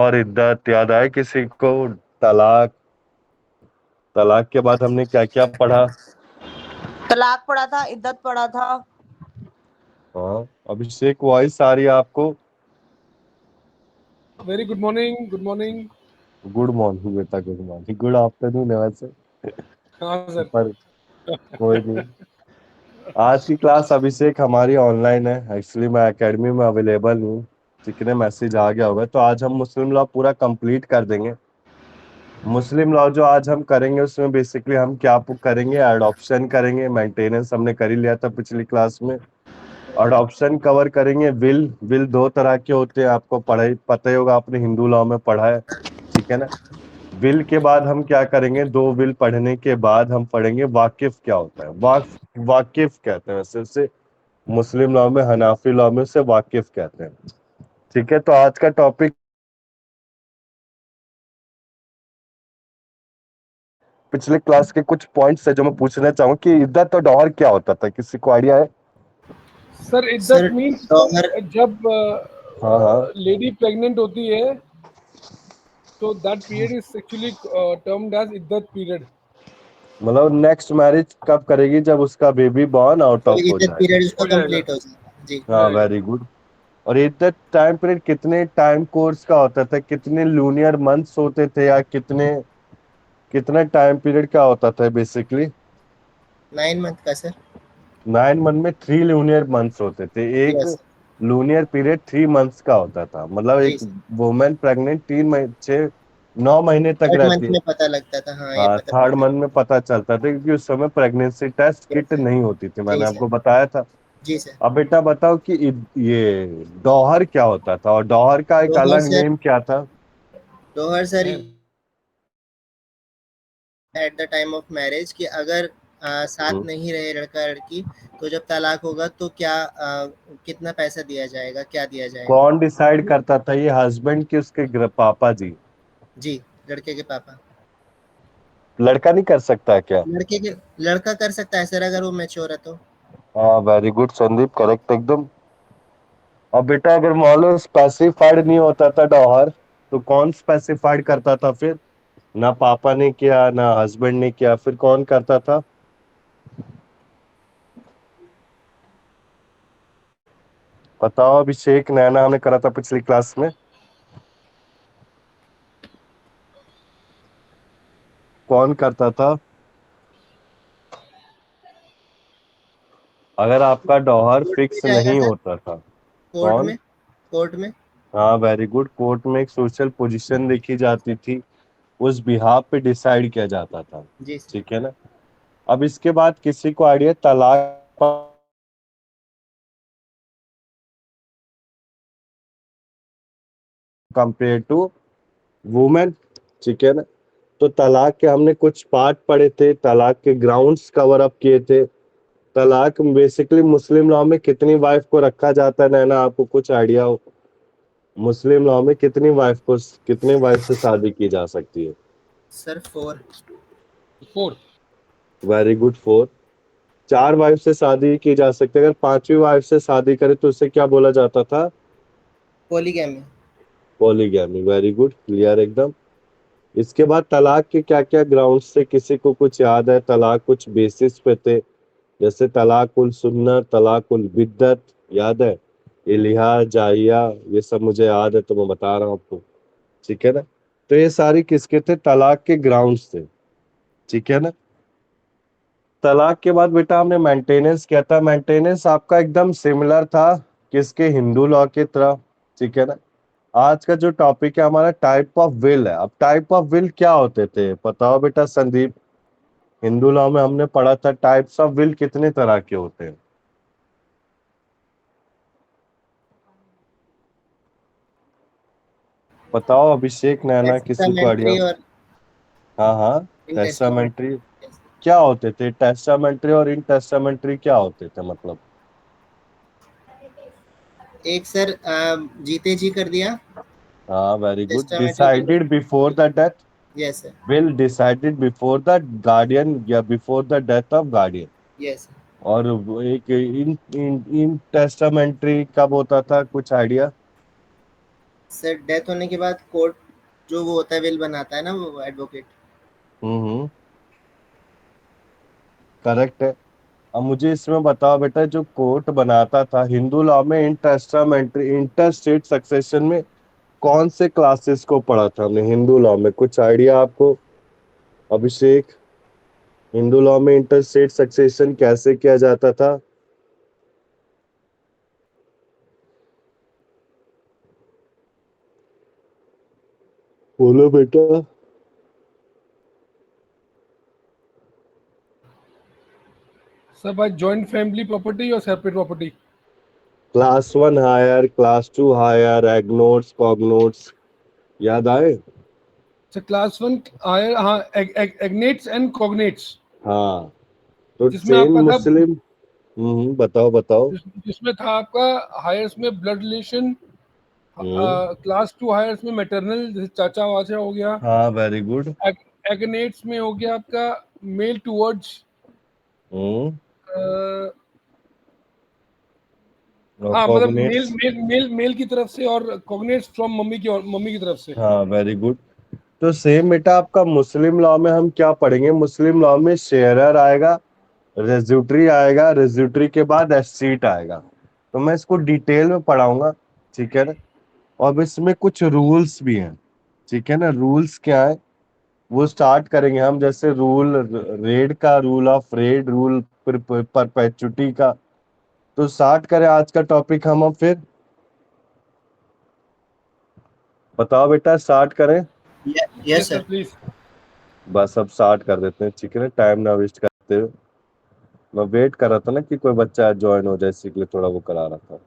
और इद्दत याद आए किसी को? तलाक। तलाक के बाद हमने क्या क्या पढ़ा? तलाक पढ़ा था, इद्दत पढ़ा था। हाँ, अभिषेक वॉइस आ रही है आपको? Very good morning, good morning. Good morning बेटा, गुड मॉर्निंग, गुड आफ्टरनून है वैसे, हाँ सर। पर कोई नहीं। आज की क्लास अभिषेक हमारी ऑनलाइन है। एक्चुअली मैं एकेडमी में अवेलेबल हूँ। ठीक है, मैसेज आ गया होगा। तो आज हम मुस्लिम लॉ पूरा कंप्लीट कर देंगे। मुस्लिम लॉ जो आज हम करेंगे उसमें बेसिकली हम क्या करेंगे, एडॉप्शन करेंगे। मेंटेनेंस हमने कर ही लिया था पिछली क्लास में। अडॉप्शन कवर करेंगे। विल दो तरह के होते हैं, आपको पता ही होगा, आपने हिंदू लॉ में पढ़ा है। ठीक है ना। विल के बाद हम क्या करेंगे, दो विल पढ़ने के बाद हम पढ़ेंगे वाकिफ क्या होता है। वाकिफ कहते हैं वैसे उसे मुस्लिम लॉ में, हनाफी लॉ में उसे वाकिफ कहते हैं। ठीक है, तो आज का टॉपिक पिछले क्लास के कुछ पॉइंट्स है जो मैं पूछना चाहूंगा कि इद्दत और डॉहर क्या होता था, किसी को आइडिया है? सर इद्दत सर मीन्स डॉलर जब हाँ हाँ। लेडी प्रेग्नेंट होती है तो that period is actually termed as इद्दत पीरियड। मतलब नेक्स्ट मैरिज कब करेगी, जब उसका बेबी बॉर्न आउट कोई ऑफ हो इद्दत जाए। पीरियड उसका हो जाएगा, कंप्लीट हो जाए जी। हाँ, राइट। Very good. और इद्दत टाइम पीरियड कितने टाइम कोर्स का होता था, कितने लूनियर मंथ्स होते थे, या कितने कितना टाइम पीरियड का होता था बेसिकली? 9 मंथ का सर। 9 मंथ में 3 लूनियर मंथ्स होते थे। एक यस। लूनियर पीरियड 3 मंथ्स का होता था। मतलब जी एक सर। वुमेन प्रेग्नेंट 9 महीने तक थर्ड रहती मंथ है। में पता लगता था, हाँ ये हाँ, पता थर्ड लगता मंथ में पता चलता था, क्योंकि उस समय प्रेगनेंसी टेस्ट था। Yes kit sir. नहीं होती थी, मैंने जी आपको सर। बताया था। जी सर। अब बेटा बताओ कि ये डॉहर क्या होता था, और डॉहर का एक डोहर अलग सर। नेम क्या था? Dower sir at the time of marriage कि अगर साथ हम्म। नहीं रहे लड़का लड़की तो जब तलाक होगा तो क्या कितना पैसा दिया जाएगा, क्या दिया जाएगा। कौन डिसाइड करता था, ये हस्बैंड की उसके पापा जी? जी, लड़के के पापा। लड़का नहीं कर सकता है क्या? लड़के के लड़का कर सकता है सर अगर वो मैच्योर है तो। हाँ, वेरी गुड संदीप, करेक्ट एकदम। अब बेटा अगर मान लो स्पेसिफाइड नहीं होता था डॉहर, तो कौन स्पेसिफाइड करता था फिर? ना पापा ने किया, ना हस्बैंड ने किया, फिर कौन करता था? बताओ अभिषेक, नैना, हमने करा था पिछली क्लास में। कौन करता था? अगर आपका डॉहर कोर्ट में फिक्स जाएगा नहीं सर। होता था। कोर्ट कौन? में। कोर्ट में। हाँ, वेरी गुड। कोर्ट में एक सोशल पोजीशन देखी जाती थी, उस बिहाफ पे डिसाइड किया जाता था। जी सर। ठीक है ना। अब इसके बाद किसी को आइडिया तलाक कंपेयर टू वुमेन? ठीक है ना। तो तलाक के हमने कुछ पार्ट पढ़े थे, तलाक के ग्राउंड्स कवर अप किए थे। तलाक बेसिकली मुस्लिम लॉ में कितनी वाइफ को रखा जाता है, नैना, आपको कुछ आइडिया हो? मुस्लिम लॉ में कितने वाइफ से शादी की जा सकती है? सर 4। 4। Very good, 4। 4 वाइफ से शादी की जा सकती है। अगर 5वीं वाइफ से शादी करे तो उसे क्या बोला जाता था? Polygamy. Polygamy. Very good, clear एकदम। इसके बाद तलाक के क्या क्या ग्राउंड्स थे, किसी को कुछ याद है? तलाक कुछ बेसिस पे थे, जैसे तलाक उल सुन्नत, तलाक उल बिद्दत, याद है? इलिहा, जाहिया, ये सब मुझे याद है तो मैं बता रहा हूँ आपको। ठीक है ना। तो ये सारी किसके थे? तलाक के ग्राउंड्स थे। ठीक है ना। तलाक के बाद बेटा हमने मेंटेनेंस किया था। मेंटेनेंस आपका एकदम सिमिलर था किसके? हिंदू लॉ की तरह। ठीक है ना। आज का जो टॉपिक है हमारा टाइप ऑफ विल है। अब टाइप ऑफ विल क्या होते थे बताओ बेटा संदीप? हिंदू लॉ में हमने पढ़ा था टाइप्स ऑफ विल कितने तरह के होते हैं। बताओ अभिषेक, नैना, किसी को आइडिया? टेस्टामेंट्री और हाँ हाँ। टेस्टामेंट्री इंटेस्टामेंट्री। क्या होते थे? टेस्टामेंट्री और इन टेस्टामेंट्री क्या होते थे मतलब? एक सर जीते जी कर दिया। हाँ, वेरी गुड। टेस्टामेंट्री तो decided before the death. Yes sir. Will decided before the guardian या before the death of guardian. Yes sir. और वो एक इन इन इन टेस्टामेंट्री कब होता था, कुछ आइडिया? सर डेथ होने के बाद कोर्ट जो वो होता है विल बनाता है ना वो एडवोकेट। हम्म, करेक्ट है। अब मुझे इसमें बताओ बेटा, जो कोर्ट बनाता था हिंदू लॉ में, इंटरस्टामेंट्री इंटर स्टेट सक्सेशन में कौन से क्लासेस को पढ़ा था हमने हिंदू लॉ में? कुछ आइडिया आपको अभिषेक? हिंदू लॉ में इंटर स्टेट सक्सेशन कैसे किया जाता था? बोलो बेटा। Sir by joint family property और separate property? Class 1 heir, class 2 heir, agnates cognates, याद आए? सर क्लास 1 आयर, हाँ, एग्नेट्स एंड कॉग्नेट्स। हाँ, तो जिसमें सेम आपका था, मुस्लिम। बताओ बताओ। जिसमें था आपका हायर्स में ब्लड रिलेशन, हम्म। क्लास 2 हायर्स में मैटरनल, जैसे चाचा वाचा हो गया। हाँ, वेरी गुड। एग्नेट्स में हो गया आपका मेल टूवर्ड्स, हम्म। और हाँ मतलब मेल कॉग्नेट्स। मेल मेल मेल की तरफ से, और कॉग्नेट्स फ्रॉम मम्मी की, और मम्मी की तरफ से। हाँ, वेरी गुड। तो सेम बेटा आपका मुस्लिम लॉ में हम क्या पढ़ेंगे? मुस्लिम लॉ में शेयरर आएगा, रेज्यूटरी आएगा, रेज्यूटरी के बाद एस्टीट आएगा। तो मैं इसको डिटेल में पढ़ाऊंगा, ठीक है ना? और अब इसमें कुछ रूल्स भी हैं, ठीक है ना? रूल्स क्या है वो स्टार्ट करेंगे हम, जैसे रूल रेड का, rule of red, rule perpetuity का। तो स्टार्ट करें आज का टॉपिक हम अब फिर? बताओ बेटा, स्टार्ट करें? Yes yes sir sir. Please. बस अब स्टार्ट कर देते हैं, ठीक है ना? टाइम ना वेस्ट करते हुए। मैं वेट कर रहा था ना कि कोई बच्चा ज्वाइन हो जाए, इसी के लिए थोड़ा वो करा रहा था।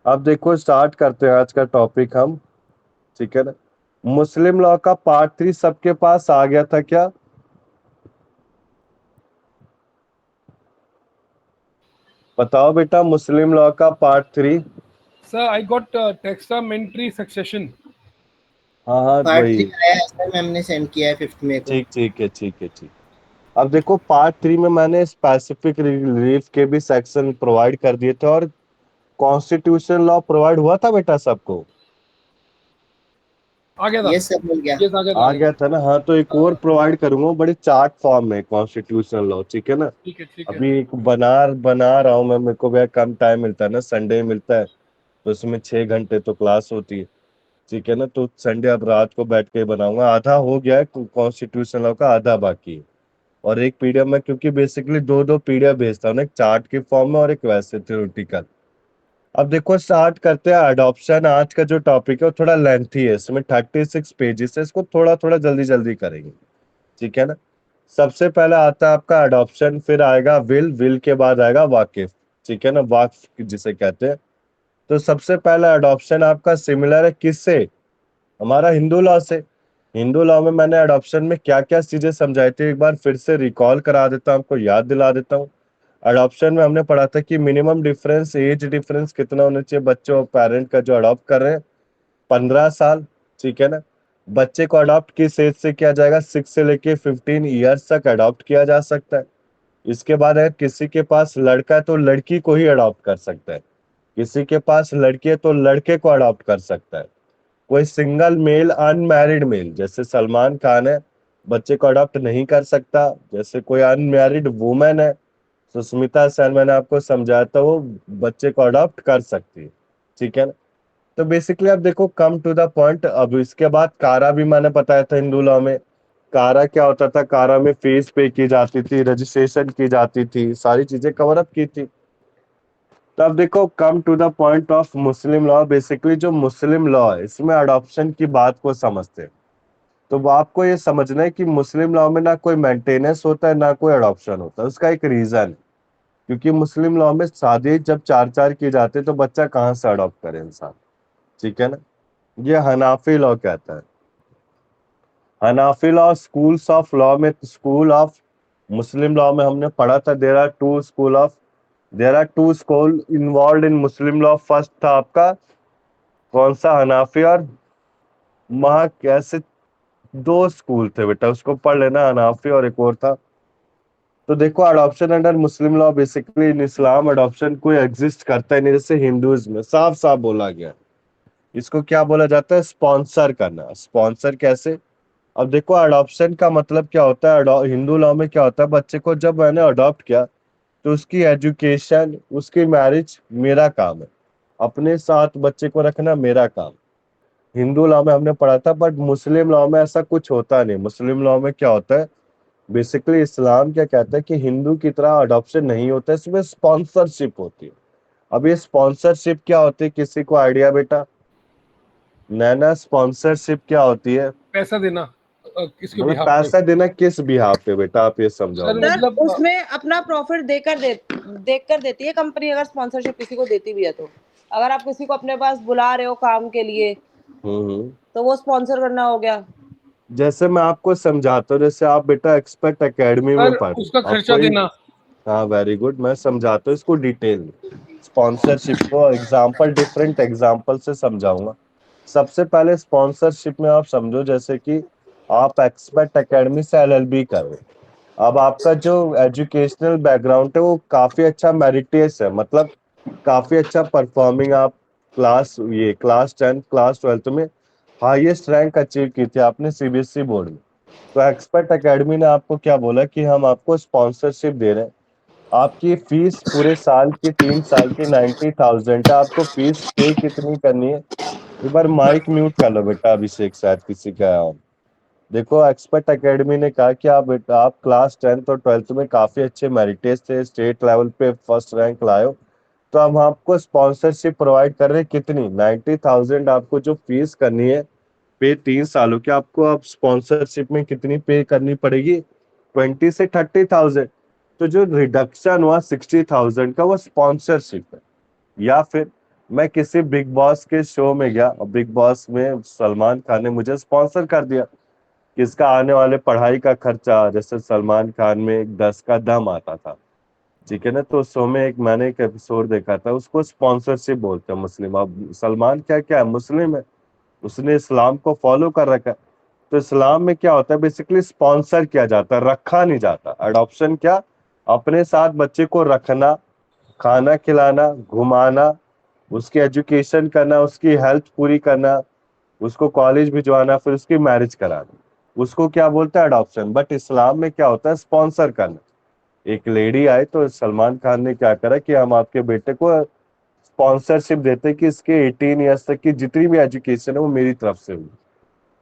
अब देखो, स्टार्ट करते हैं आज का टॉपिक हम, ठीक है ना? मुस्लिम लॉ का पार्ट 3 सबके पास आ गया था क्या? बताओ बेटा, मुस्लिम लॉ का part 3। Sir I got testamentary succession. हाँ हाँ, पार्ट थ्री वही। आया है सर, मैम ने सेंड किया है 5 मई को। ठीक ठीक है, ठीक है, ठीक। अब देखो, पार्ट 3 में मैंने स्पेसिफिक रिलीफ के भी सेक्शन प्रोवाइड कर दिए थे, और कॉन्स्टिट्यूशन लॉ प्रोवाइड हुआ था बेटा सबको? आ गया था। यस सर मिल गया। यस आ गया था, आ आ गया गया था। था ना? हाँ, तो एक और प्रोवाइड करूंगा बड़े चार्ट फॉर्म में, कॉन्स्टिट्यूशन लॉ, ठीक है ना? ठीक है, ठीक है। अभी एक बना रहा हूँ मैं, मेरे को भैया कम टाइम मिलता है ना, संडे मिलता है, तो उसमें 6 घंटे तो क्लास होती है, ठीक है ना? तो संडे अब रात को बैठ के बनाऊंगा। आधा हो गया है कॉन्स्टिट्यूशन लॉ का, आधा बाकी है। और एक पीडीएफ में, क्योंकि बेसिकली दो दो पीडीएफ भेजता हूँ ना, एक चार्ट के फॉर्म में और एक वैसे थ्योरेटिकल। अब देखो, स्टार्ट करते हैं अडॉप्शन। आज का जो टॉपिक है वो थोड़ा लेंथी है, इसमें 36 पेजेस है, इसको थोड़ा थोड़ा जल्दी जल्दी करेंगे, ठीक है ना? सबसे पहले आता है आपका अडॉप्शन, फिर आएगा विल, विल के बाद आएगा वाकिफ, ठीक है ना? वाक्फ जिसे कहते हैं। तो सबसे पहला अडॉप्शन आपका सिमिलर है किससे? हमारा हिंदू लॉ से। हिंदू लॉ में मैंने अडॉप्शन में क्या क्या चीजें समझाई थी, एक बार फिर से रिकॉल करा देता हूँ, आपको याद दिला देता हूँ। अडॉप्शन में हमने पढ़ा था कि मिनिमम डिफरेंस, एज डिफरेंस कितना होना चाहिए बच्चों और पेरेंट का जो अडॉप्ट कर रहे हैं? 15 साल, ठीक है ना? बच्चे को अडॉप्ट किस एज से किया जाएगा? 6 से लेके 15 ईयर्स तक अडॉप्ट किया जा सकता है। इसके बाद अगर किसी के पास लड़का है तो लड़की को ही अडॉप्ट कर सकता है, किसी के पास लड़की है तो लड़के को अडॉप्ट कर सकता है। कोई सिंगल मेल अनमैरिड मेल, जैसे सलमान खान है, बच्चे को अडॉप्ट नहीं कर सकता। जैसे कोई अनमैरिड वुमेन है, सुष्मिता सेन, मैंने आपको समझाया था, वो बच्चे को अडॉप्ट कर सकती है, ठीक है ना? तो बेसिकली आप देखो, कम टू द पॉइंट। अब इसके बाद कारा भी मैंने बताया था हिंदू लॉ में। कारा क्या होता था? कारा में फीस पे की जाती थी, रजिस्ट्रेशन की जाती थी, सारी चीजें कवर अप की थी। तो अब देखो, come to the point of Muslim law. Basically जो मुस्लिम लॉ है, इसमें अडॉप्शन की बात को समझते हैं। तो वो आपको ये समझना है कि मुस्लिम लॉ में ना कोई मेंटेनेंस होता है, ना कोई अडॉप्शन होता है। उसका एक रीजन है, क्योंकि मुस्लिम लॉ में शादी जब चार चार की जाती है तो बच्चा कहाँ से अडॉप्ट करे इंसान, ठीक है ना? ये हनाफी लॉ कहता है। Hanafi law schools of law में, स्कूल ऑफ मुस्लिम लॉ में हमने पढ़ा था, there are two school involve in Muslim law. First था आपका कौन सा? हनाफी और महा, कैसे दो स्कूल थे बेटा, उसको पढ़ लेना, हनाफी और एक और था। तो देखो, adoption under Muslim law, basically in Islam adoption कोई एग्जिस्ट करता है नहीं, जैसे हिंदुइज्म में साफ साफ बोला गया। इसको क्या बोला जाता है? स्पॉन्सर करना। स्पॉन्सर कैसे? अब देखो अडॉप्शन का मतलब क्या होता है, हिंदू लॉ में क्या होता है, बच्चे को जब मैंने अडॉप्ट किया तो उसकी एजुकेशन, उसकी मैरिज मेरा काम है, अपने साथ बच्चे को रखना मेरा काम। हिंदू लॉ में हमने पढ़ा था, बट मुस्लिम लॉ में ऐसा कुछ होता नहीं। मुस्लिम लॉ में क्या होता है, बेसिकली इस्लाम क्या कहता है कि हिंदू की तरह अडॉप्शन नहीं होता है, इसमें स्पॉन्सरशिप होती है। अब ये स्पॉन्सरशिप क्या होती है, किसी को आइडिया बेटा? नैना, स्पॉन्सरशिप क्या होती है? पैसा देना किसके मतलब बिहाफ पे? पैसा देना किस बिहाफ पे बेटा, आप ये समझाओ सर मुझे। सर मतलब उसमें अपना प्रॉफिट देख कर देती है कंपनी, अगर स्पॉन्सरशिप किसी को देती भी है तो। अगर आप किसी को अपने पास बुला रहे हो काम के लिए हम्म। तो वो स्पॉन्सर करना हो गया। जैसे मैं आपको समझाता हूँ, जैसे आप बेटा एक्सपर्ट एकेडमी में सर पढ़ रहे उसका हो, खर्चा आपको देना। हाँ वेरी गुड, मैं समझाता हूँ इसको डिटेल में। स्पॉन्सरशिप को एग्जांपल, डिफरेंट एग्जांपल से समझाऊंगा। सबसे पहले स्पॉन्सरशिप में आप समझो, जैसे कि आप एक्सपर्ट एकेडमी से एलएलबी कर रहे हो। अब आपका जो एजुकेशनल बैकग्राउंड है वो काफी अच्छा मेरिटियस है, मतलब काफी अच्छा परफॉर्मिंग आप क्लास 10 क्लास 12 में हाईएस्ट रैंक अचीव की थी आपने सीबीएसई बोर्ड में। तो एक्सपर्ट एकेडमी ने आपको क्या बोला कि हम आपको स्पॉन्सरशिप दे रहे हैं। आपकी फीस पूरे साल की, 3 साल की 90,000 है। आपको फीस पे कितनी करनी है? एक बार माइक म्यूट कर लो बेटा, अभिषेक शायद किसी का है on। देखो एक्सपर्ट एकेडमी ने कहा कि आप क्लास 10th और 12th में काफी अच्छे मेरिटेज थे, स्टेट लेवल पे फर्स्ट रैंक लाए हो, तो हम आपको स्पॉन्सरशिप प्रोवाइड कर रहे हैं। कितनी? 90,000 आपको जो फीस करनी है पे 3 सालों की, आपको अब स्पॉन्सरशिप में कितनी पे करनी पड़ेगी? 20 से 30,000। तो जो रिडक्शन हुआ 60,000 का, वो स्पॉन्सरशिप है। या फिर मैं किसी बिग बॉस के शो में गया और बिग बॉस में सलमान खान ने मुझे स्पॉन्सर कर दिया, किसका आने वाले पढ़ाई का खर्चा, जैसे सलमान खान में एक 10 का दम आता था, ठीक है ना, तो उस शो में मैंने एक एपिसोड देखा था, उसको स्पॉन्सरशिप बोलते हैं मुस्लिम। अब सलमान क्या क्या है, मुस्लिम है, उसने इस्लाम को फॉलो कर रखा है। तो इस्लाम में क्या होता है, बेसिकली स्पॉन्सर किया जाता है, रखा नहीं जाता। अडॉप्शन क्या, अपने साथ बच्चे को रखना, खाना खिलाना, घुमाना, उसकी एजुकेशन करना, उसकी हेल्थ पूरी करना, उसको कॉलेज भिजवाना, फिर उसकी मैरिज कराना, उसको क्या बोलते हैं? अडॉप्शन। बट इस्लाम में क्या होता है? स्पॉन्सर करना। एक लेडी आई तो सलमान खान ने क्या करा कि हम आपके बेटे को स्पॉन्सरशिप देते कि इसके 18 ईयर्स तक की जितनी भी एजुकेशन है वो मेरी तरफ से हुई,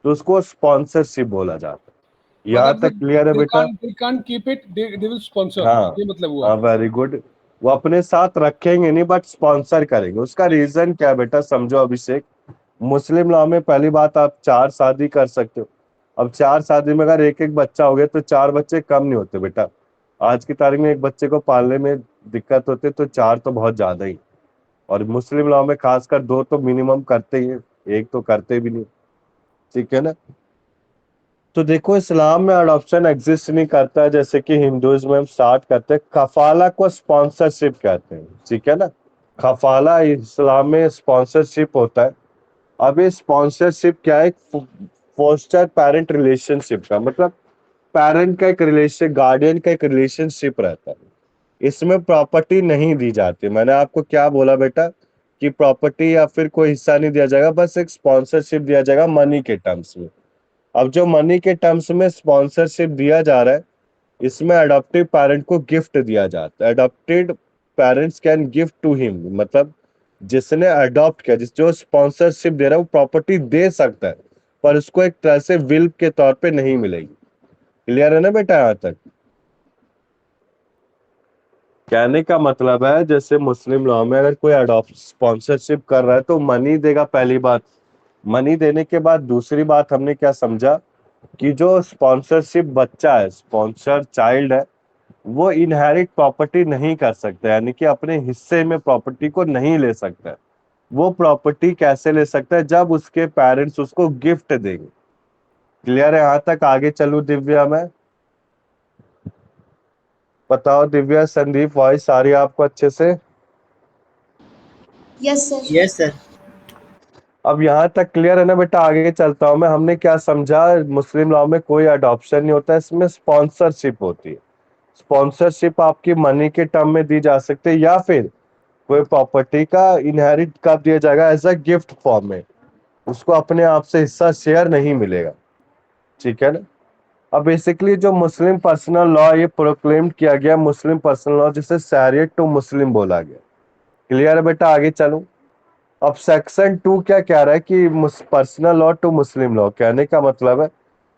तो उसको स्पॉन्सरशिप बोला जाता है। यहाँ मतलब तक क्लियर है बेटा? They can't keep it, they will sponsor, हाँ ये मतलब हुआ। हाँ वेरी गुड। वो अपने साथ रखेंगे नहीं, बट स्पॉन्सर करेंगे। उसका रीजन क्या है बेटा, समझो अभिषेक। मुस्लिम लॉ में पहली बात, आप 4 शादी कर सकते हो। अब 4 शादी में अगर एक एक बच्चा हो गया तो 4 बच्चे कम नहीं होते बेटा। आज की तारीख में एक बच्चे को पालने में दिक्कत होती है, तो 4 तो बहुत ज्यादा ही। और मुस्लिम लॉ में खासकर 2 तो मिनिमम करते ही हैं, एक तो करते भी नहीं, ठीक है ना। तो देखो इस्लाम में अडॉप्शन एग्जिस्ट नहीं करता है, जैसे कि हिंदुइज्म में हम स्टार्ट करते हैं। कफाला को स्पॉन्सरशिप कहते हैं, ठीक है ना। कफाला इस्लाम में स्पॉन्सरशिप होता है। अब ये स्पॉन्सरशिप क्या है? फोस्टर पेरेंट रिलेशनशिप का मतलब, पेरेंट का एक रिलेशन, गार्डियन का एक रिलेशनशिप रहता है। इसमें प्रॉपर्टी नहीं दी जाती। मैंने आपको क्या बोला बेटा कि प्रॉपर्टी या फिर कोई हिस्सा नहीं दिया जाएगा, बस एक स्पॉन्सरशिप दिया जाएगा मनी के टर्म्स में। अब जो मनी के टर्म्स में स्पॉन्सरशिप दिया जा रहा है, इसमें अडॉप्टिव पेरेंट को गिफ्ट दिया जाता है। Adopted parents can gift to him, मतलब जिसने अडॉप्ट किया, जिस जो स्पॉन्सरशिप दे रहा है, वो प्रॉपर्टी दे सकता है, पर उसको एक तरह से विल के तौर पे नहीं मिलेगी। क्लियर है ना बेटा? यहाँ तक कहने का मतलब है, जैसे मुस्लिम लॉ में अगर कोई अडॉप्ट स्पॉन्सरशिप कर रहा है तो मनी देगा, पहली बात। मनी देने के बाद दूसरी बात हमने क्या समझा कि जो स्पॉन्सरशिप बच्चा है, स्पॉन्सर चाइल्ड है, वो इनहेरिट प्रॉपर्टी नहीं कर सकता, यानी कि अपने हिस्से में प्रॉपर्टी को नहीं ले सकता है। वो प्रॉपर्टी कैसे ले सकता है? जब उसके पेरेंट्स उसको गिफ्ट देंगे। क्लियर है यहाँ तक? आगे चलूं दिव्या? मैं बताओ दिव्या, संदीप, वॉइस आ रही है आपको अच्छे से? Yes sir. Yes sir. अब यहाँ तक क्लियर है ना बेटा? आगे चलता हूं मैं। हमने क्या समझा, मुस्लिम लॉ में कोई अडॉप्शन नहीं होता है, इसमें स्पॉन्सरशिप होती है। स्पॉन्सरशिप आपकी मनी के टर्म में दी जा सकती है, या फिर कोई प्रॉपर्टी का इनहेरिट कब दिया जाएगा? एज अ गिफ्ट फॉर्म में। उसको अपने आप से हिस्सा शेयर नहीं मिलेगा, ठीक है ना। अब बेसिकली जो मुस्लिम पर्सनल लॉ ये प्रोक्लेम किया गया, मुस्लिम पर्सनल लॉ जिसे शरीयत टू मुस्लिम बोला गया। क्लियर है बेटा, आगे चलूं। अब सेक्शन 2 क्या कह रहा है कि personal law to Muslim law, कहने का मतलब है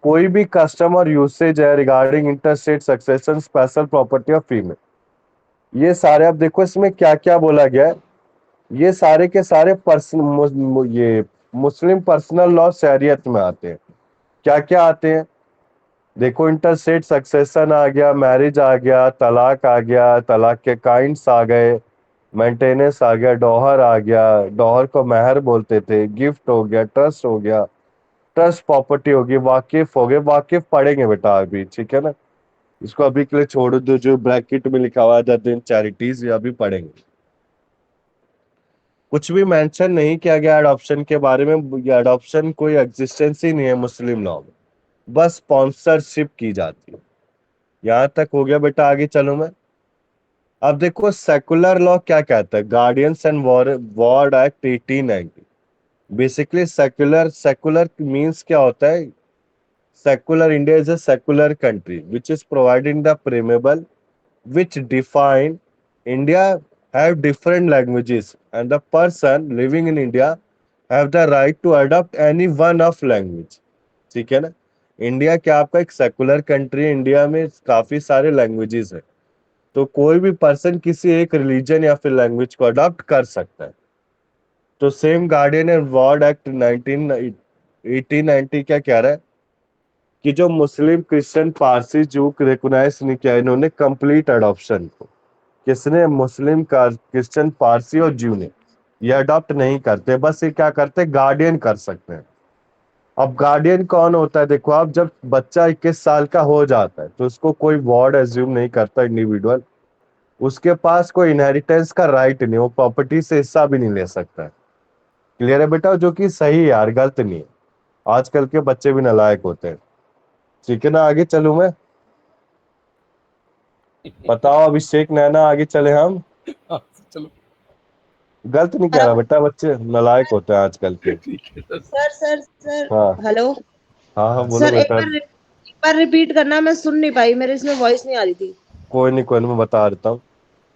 कोई भी कस्टम और यूसेज है regarding interstate succession, special property of female, ये सारे, अब देखो इसमें क्या क्या बोला गया है। ये सारे के सारे ये मुस्लिम पर्सनल लॉ शरीयत में आते हैं। क्या क्या आते हैं देखो, इंटरस्टेट सक्सेशन आ गया, मैरिज आ गया, तलाक आ गया, तलाक के काइंड्स आ गए, मेंटेनेंस आ गया, डोहर आ गया, डोहर को महर बोलते थे, गिफ्ट हो गया, ट्रस्ट हो गया, ट्रस्ट प्रॉपर्टी होगी, वाकिफ हो गए। वाकिफ पढ़ेंगे बेटा अभी, ठीक है ना, इसको अभी के लिए छोड़ दो। जो ब्रैकेट में लिखा हुआ है इन चैरिटीज, ये अभी पढ़ेंगे। कुछ भी मेंशन नहीं किया गया एडॉप्शन के बारे में। ये एडॉप्शन कोई एग्जिस्टेंस ही नहीं है मुस्लिम लॉ में, बस स्पॉन्सरशिप की जाती है। यहां तक हो गया बेटा, आगे चलो मैं। अब देखो सेकुलर लॉ क्या कहता है, guardians and ward act 1890। Basically secular, secular means क्या होता है, secular India is a secular country which is providing the preamble which define India have different languages and the person living in India have the right to adopt any one of language, ठीक है ना। India क्या आपका एक secular country है, India में काफी सारे लैंग्वेजेस है, तो कोई भी पर्सन किसी एक रिलीजन या फिर लैंग्वेज को अडॉप्ट कर सकता है। तो same guardian and ward act 1890 क्या कह रहा है कि जो मुस्लिम, क्रिश्चियन, पारसी, जू रिकोगनाइज नहीं किया इन्होंने कंप्लीट अडॉप्शन को। किसने? मुस्लिम, क्रिश्चियन, पारसी और ज्यू ने। ये अडॉप्ट नहीं करते, बस ये क्या करते, गार्डियन कर सकते हैं। अब गार्डियन कौन होता है देखो, आप जब बच्चा 21 साल का हो जाता है तो उसको कोई वार्ड एज्यूम नहीं करता इंडिविजुअल, उसके पास कोई इनहेरिटेंस का राइट नहीं, वो प्रॉपर्टी से हिस्सा भी नहीं ले सकता है। क्लियर है बेटा, जो कि सही है यार, गलत नहीं है। आजकल के बच्चे भी नालायक होते हैं, ठीक है ना। आगे चलूं मैं, बताओ अभिषेक नैना, आगे चले हम। हाँ, चलो गलत नहीं कह रहा बेटा, बच्चे नालायक होते हैं आजकल के। ठीक है सर। सर सर सर हाँ हेलो हाँ हाँ, बोलो सर, बेटा। एक बार रिपीट करना, मैं सुन नहीं पाई, मेरे इसमें वॉइस नहीं आ रही थी। कोई नहीं कोई नहीं, मैं बता देता हूँ। हाँ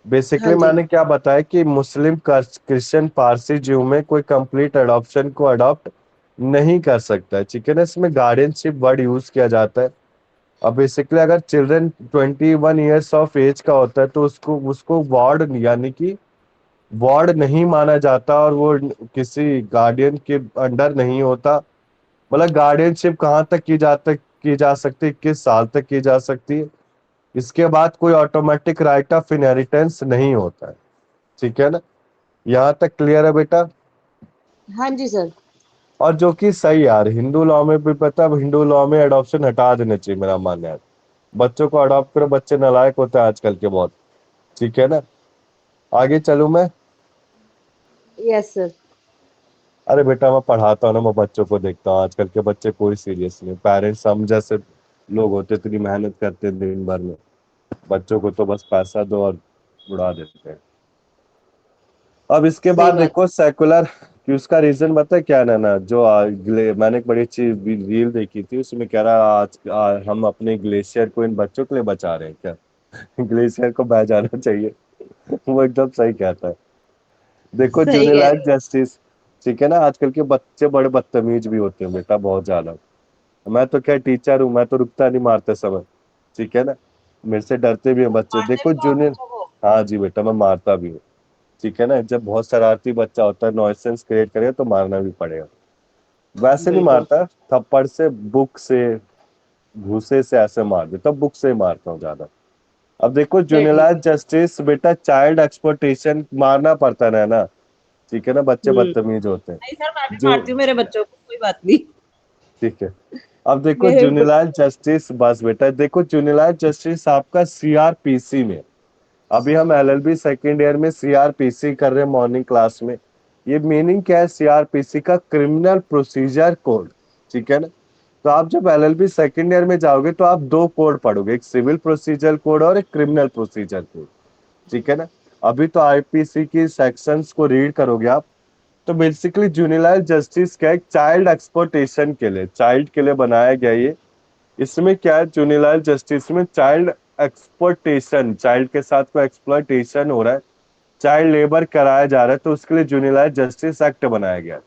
बेसिकली जी। मैंने क्या बताया कि मुस्लिम, क्रिश्चियन, पारसी, ज्यू में कोई कंप्लीट अडॉप्शन को अडॉप्ट नहीं कर सकता है, ठीक है ना। इसमें गार्डियनशिप वर्ड यूज किया जाता है। अब बेसिकली अगर चिल्ड्रन 21 ईयर्स ऑफ एज का होता है तो उसको उसको वार्ड यानी कि वार्ड नहीं माना जाता, और वो किसी गार्डियन के अंडर नहीं होता। मतलब गार्डियनशिप कहाँ तक की जा सकती है, किस साल तक की जा सकती है, इसके बाद कोई ऑटोमेटिक राइट ऑफ इनहेरिटेंस नहीं होता है, ठीक है ना। यहाँ तक क्लियर है बेटा। हाँ जी सर। और जो कि सही यार, हिंदू लॉ में भी पता, अब हिंदू लॉ में अडॉप्शन हटा देना चाहिए, मेरा मानना है। बच्चों को अडॉप्ट करो, बच्चे नालायक होते हैं आजकल के बहुत, ठीक है ना। आगे चलूं मैं। Yes sir. अरे बेटा मैं पढ़ाता हूँ ना, मैं बच्चों को देखता हूँ, आजकल के बच्चे कोई सीरियस नहीं। पेरेंट्स हम जैसे लोग होते इतनी मेहनत करते हैं दिन भर में, बच्चों को तो बस पैसा दो और उड़ा देते हैं। अब इसके सही बाद बात। देखो सेकुलर कि उसका रीजन पता है क्या है ना, जो मैंने एक बड़ी अच्छी रील देखी थी, उसमें कह रहा हम अपने ग्लेशियर को इन बच्चों के लिए बचा रहे हैं क्या? ग्लेशियर को बह जाना चाहिए। वो एकदम सही कहता है। देखो सही कह जूनिलाइज रहे जस्टिस, ठीक है ना। आजकल के बच्चे बड़े बदतमीज भी होते हैं बेटा, बहुत ज्यादा। मैं तो क्या टीचर हूँ, मैं तो रुकता नहीं मारते समय, ठीक है ना। मेरे से डरते भी हैं हो। बच्चे, मारते देखो भी हो आप जूनियर। बच्चों को? हाँ जी बेटा, मैं मारता भी हूँ, ठीक है ना। जब बहुत शरारती बच्चा होता है, नॉइसेंस क्रिएट करे तो मारना भी पड़ेगा। वैसे नहीं बिल्कुल। मारता, थप्पड़ से, बुक से, घूसे से ऐसे मार देता, बुक से ही मारता हूँ ज्यादा। अब देखो फिर ठीक जूनिलाइज है। जस्टिस बेटा, चाइल्ड एक्सप्लॉयटेशन, मारना पड़ता है ना, ठीक है ना, बच्चे बदतमीज होते हैं। नहीं सर, मैं भी जो मारती हूँ मेरे बच्चों को, कोई बात नहीं। ठीक है। अब देखो मेरे जूनिलाइज जस्टिस, बस बेटा देखो जूनिलाइज जस्टिस आपका सीआरपीसी में, अभी हम एलएलबी सेकेंड ईयर में सीआरपीसी कर रहे हैं मॉर्निंग क्लास में। ये मीनिंग क्या है सीआरपीसी का? क्रिमिनल प्रोसीजर कोड, ठीक है ना। तो आप जब एलएलबी सेकेंड ईयर में जाओगे तो आप दो कोड पढ़ोगे, एक सिविल प्रोसीजर कोड और एक क्रिमिनल प्रोसीजर कोड, ठीक है ना। अभी तो आईपीसी की सेक्शंस को रीड करोगे आप, तो बेसिकली जुवेनाइल जस्टिस क्या है, चाइल्ड एक्सप्लॉयटेशन के लिए, चाइल्ड के लिए बनाया गया ये। इसमें क्या है, जुवेनाइल जस्टिस में चाइल्ड एक्सप्लॉयटेशन, चाइल्ड के साथ कोई एक्सप्लॉयटेशन हो रहा है, चाइल्ड लेबर कराया जा रहा है, तो उसके लिए जुवेनाइल जस्टिस एक्ट बनाया गया है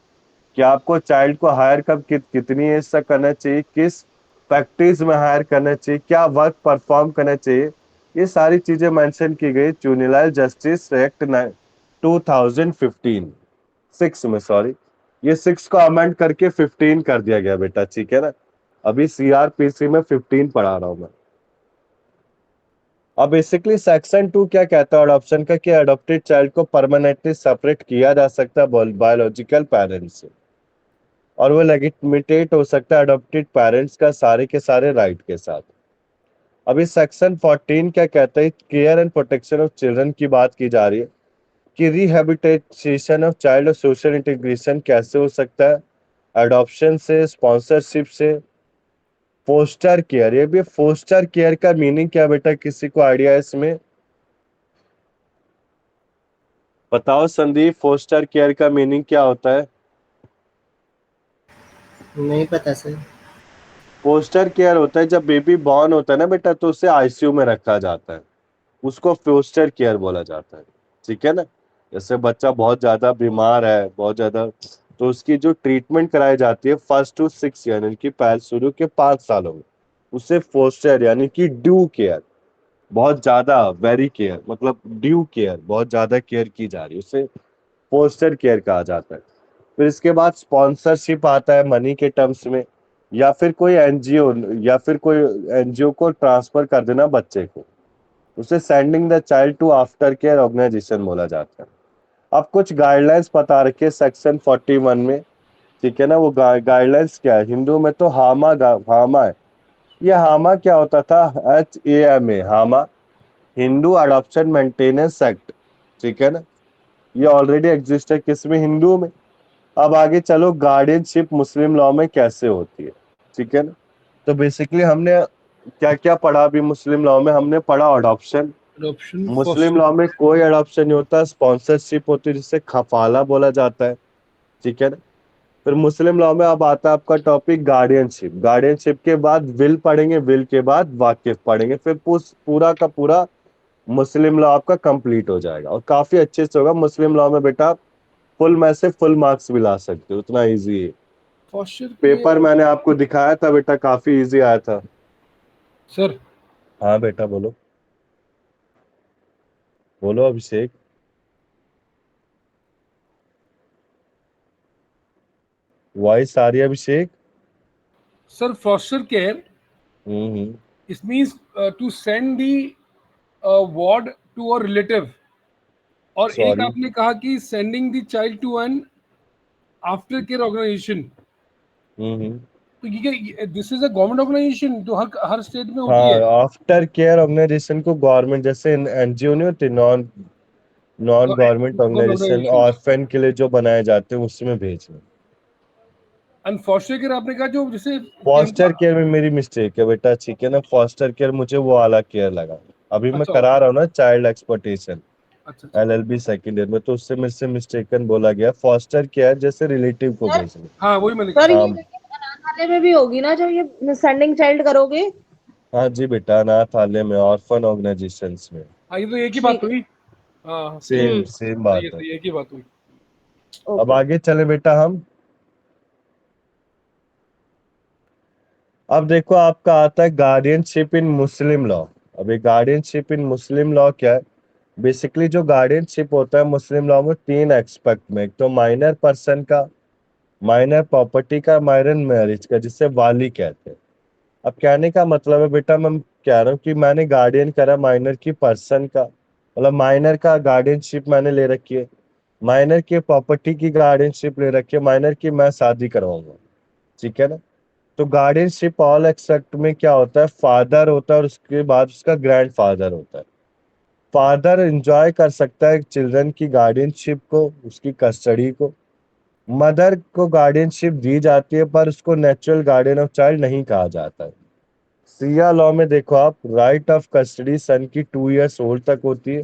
कि आपको चाइल्ड को हायर कब कितनी एज तक करना चाहिए, किस फैक्ट्रीज में हायर करना चाहिए, क्या वर्क परफॉर्म करना चाहिए, ये सारी चीजें मेंशन की गई जुवेनाइल जस्टिस एक्ट 2015 6 में, सॉरी, ये 6 को अमेंड करके 15 कर दिया गया बेटा, ठीक है ना। अभी सीआरपीसी में 15 पढ़ा रहा हूं मैं। अब बेसिकली सेक्शन 2 क्या कहता है अडॉप्शन का, कि अडॉप्टेड चाइल्ड को परमानेंटली सेपरेट किया जा सकता है बायोलॉजिकल पेरेंट्स से, और वो लेजिटिमेट हो सकता है अडॉप्टेड पेरेंट्स का सारे के सारे राइट के साथ। अभी सेक्शन 14 क्या कहता है, care and protection of children की बात की जा रही है कि रिहेबिटेशन ऑफ चाइल्ड और सोशल इंटीग्रेशन कैसे हो सकता है, अडॉप्शन से, स्पॉन्सरशिप से, फोस्टर केयर। ये भी फोस्टर केयर का मीनिंग क्या बेटा, किसी को आइडिया है इसमें? बताओ संदीप, फोस्टर केयर का मीनिंग क्या होता है? नहीं पता सर। फोस्टर केयर होता है जब बेबी बॉर्न होता है ना बेटा, तो उसे आईसीयू में रखा जाता है, उसको फोस्टर केयर बोला जाता है, ठीक है ना। जैसे बच्चा बहुत ज्यादा बीमार है, बहुत ज्यादा, तो उसकी जो ट्रीटमेंट कराई जाती है 1st to 6 यानी कि पहले शुरू के 5 सालों में, उसे फोस्टर यानी कि ड्यू केयर, बहुत ज्यादा वेरी केयर, मतलब ड्यू केयर, बहुत ज्यादा केयर की जा रही है, उसे फोस्टर केयर कहा जाता है। फिर इसके बाद स्पॉन्सरशिप आता है मनी के टर्म्स में, या फिर कोई एनजीओ, या फिर कोई एनजीओ को ट्रांसफर कर देना बच्चे को, उसे sending the child to after care organization बोला जाता है। अब कुछ गाइडलाइंस बता रखे सेक्शन 41 में, ठीक है ना। वो गाइडलाइंस क्या है, हिंदू में तो हामा है। ये हामा क्या होता था, HAMA, हामा, हिंदू अडॉप्शन मेंटेनेंस एक्ट, ठीक है ना। ये ऑलरेडी एग्जिस्ट है किसमें, हिंदू में। अब आगे चलो, गार्डियनशिप मुस्लिम लॉ में कैसे होती है, ठीक है ना। तो बेसिकली हमने क्या क्या पढ़ा अभी मुस्लिम लॉ में, हमने पढ़ा अडॉप्शन। adoption, मुस्लिम foster. लॉ में कोई अडॉप्शन नहीं होता, स्पॉन्सरशिप होती है जिसे खफाला बोला जाता है, ठीक है ना। फिर मुस्लिम लॉ में अब आता है आपका टॉपिक गार्डियनशिप। गार्डियनशिप के बाद विल पढ़ेंगे, विल के बाद वाकिफ पढ़ेंगे, फिर पूरा का पूरा मुस्लिम लॉ आपका कंप्लीट हो जाएगा, और काफी अच्छे से होगा मुस्लिम लॉ में बेटा। फुल में से फुल मार्क्स भी ला सकते हो, उतना इजी है। Foster paper care. मैंने आपको दिखाया था बेटा, काफी इजी आया था। Sir, हाँ बेटा बोलो, बोलो अभिषेक। वॉइस आ रही है अभिषेक? sir, foster care. Hmm. It means to send the ward to a relative. और एक सॉरी। आपने कहा कि sending the child to an after care organization. हम्म। तो ये this is a government organization जो हर स्टेट में होती है। हाँ, आफ्टर केयर ऑर्गेनाइजेशन को गवर्नमेंट, जैसे एनजीओ नहीं होती, non non government government organization, organization. Orphan के लिए जो बनाए जाते हैं उसमें भेजना। एंड फॉस्टर केयर आपने कहा जो जैसे कि फॉस्टर हमको। केयर में मेरी मिस्टेक है बेटा, ठीक है ना। फॉस्टर केयर मुझे वो वाला केयर लगा, अभी मैं अच्छा करा रहा हूँ ना चाइल्ड एक्सप्लॉयटेशन अच्छा अच्छा। LLB सेकेंड ईयर में, तो उससे मेरे से मिस्टेकन बोला गया। फॉस्टर केयर जैसे रिलेटिव को सर भेजना। हाँ वही मैंने सर कहा। ये हाँ। लेकिन अनाथालय में भी होगी ना जब ये सेंडिंग चाइल्ड करोगे? हाँ जी बेटा, अनाथालय में, ऑर्फन ऑर्गेनाइजेशंस में, हाँ ये तो एक ही बात ठीक है। हुई। हाँ सही है। सेम हम्म। सेम सही है बात है। सही है, एक ही बात हुई। अब ओके। आगे चले बेटा हम। अब देखो आपका आता है गार्डियनशिप इन मुस्लिम लॉ। अभी गार्डियनशिप इन मुस्लिम लॉ क्या है, बेसिकली जो गार्डियनशिप होता है मुस्लिम लॉ में 3 एक्सपेक्ट में, एक तो माइनर पर्सन का, माइनर प्रॉपर्टी का, माइनर मैरिज का, जिसे वाली कहते हैं। अब कहने का मतलब है बेटा, मैं कह रहा हूँ कि मैंने गार्डियन करा माइनर की पर्सन का, मतलब माइनर का गार्डियनशिप मैंने ले रखी है, माइनर की प्रॉपर्टी की गार्डियनशिप ले रखी है, माइनर की मैं शादी करवाऊंगा, ठीक है ना। तो गार्डियनशिप ऑल एक्सेप्ट में क्या होता है, फादर होता है और उसके बाद उसका ग्रैंड फादर होता है। फादर एंजॉय कर सकता है चिल्ड्रन की गार्डियनशिप को, उसकी कस्टडी को। मदर को गार्डियनशिप दी जाती है, पर उसको नेचुरल गार्डियन ऑफ चाइल्ड नहीं कहा जाता है। सिया लॉ में देखो आप, राइट ऑफ कस्टडी सन की 2 years ओल्ड तक होती है,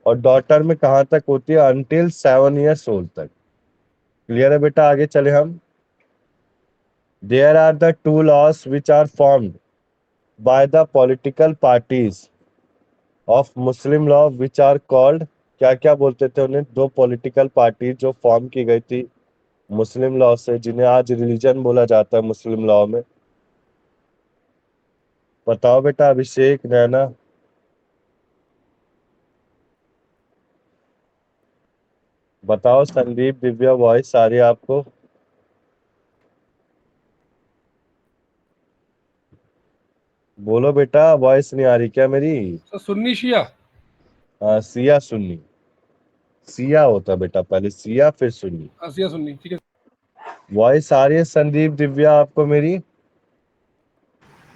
और डॉटर में कहाँ तक होती है, अनटिल 7 years ओल्ड तक। क्लियर है बेटा? आगे चले हम। There are the two laws which are formed by the political parties of Muslim law which are called, क्या क्या बोलते थे उन्हें? दो पॉलिटिकल पार्टी जो फॉर्म की गई थी मुस्लिम लॉ से, जिन्हें आज रिलीजन बोला जाता है मुस्लिम लॉ में। बताओ बेटा, अभिषेक, नैना। बताओ संदीप, दिव्या, वॉइस आ रही है आपको? बोलो बेटा, वॉइस नहीं आ रही क्या मेरी? सर सुन्नी शिया। सिया सुन्नी। सिया होता बेटा पहले, सिया फिर सुन्नी। शिया सुन्नी, ठीक है। वॉइस आ रही है संदीप, दिव्या, आपको मेरी?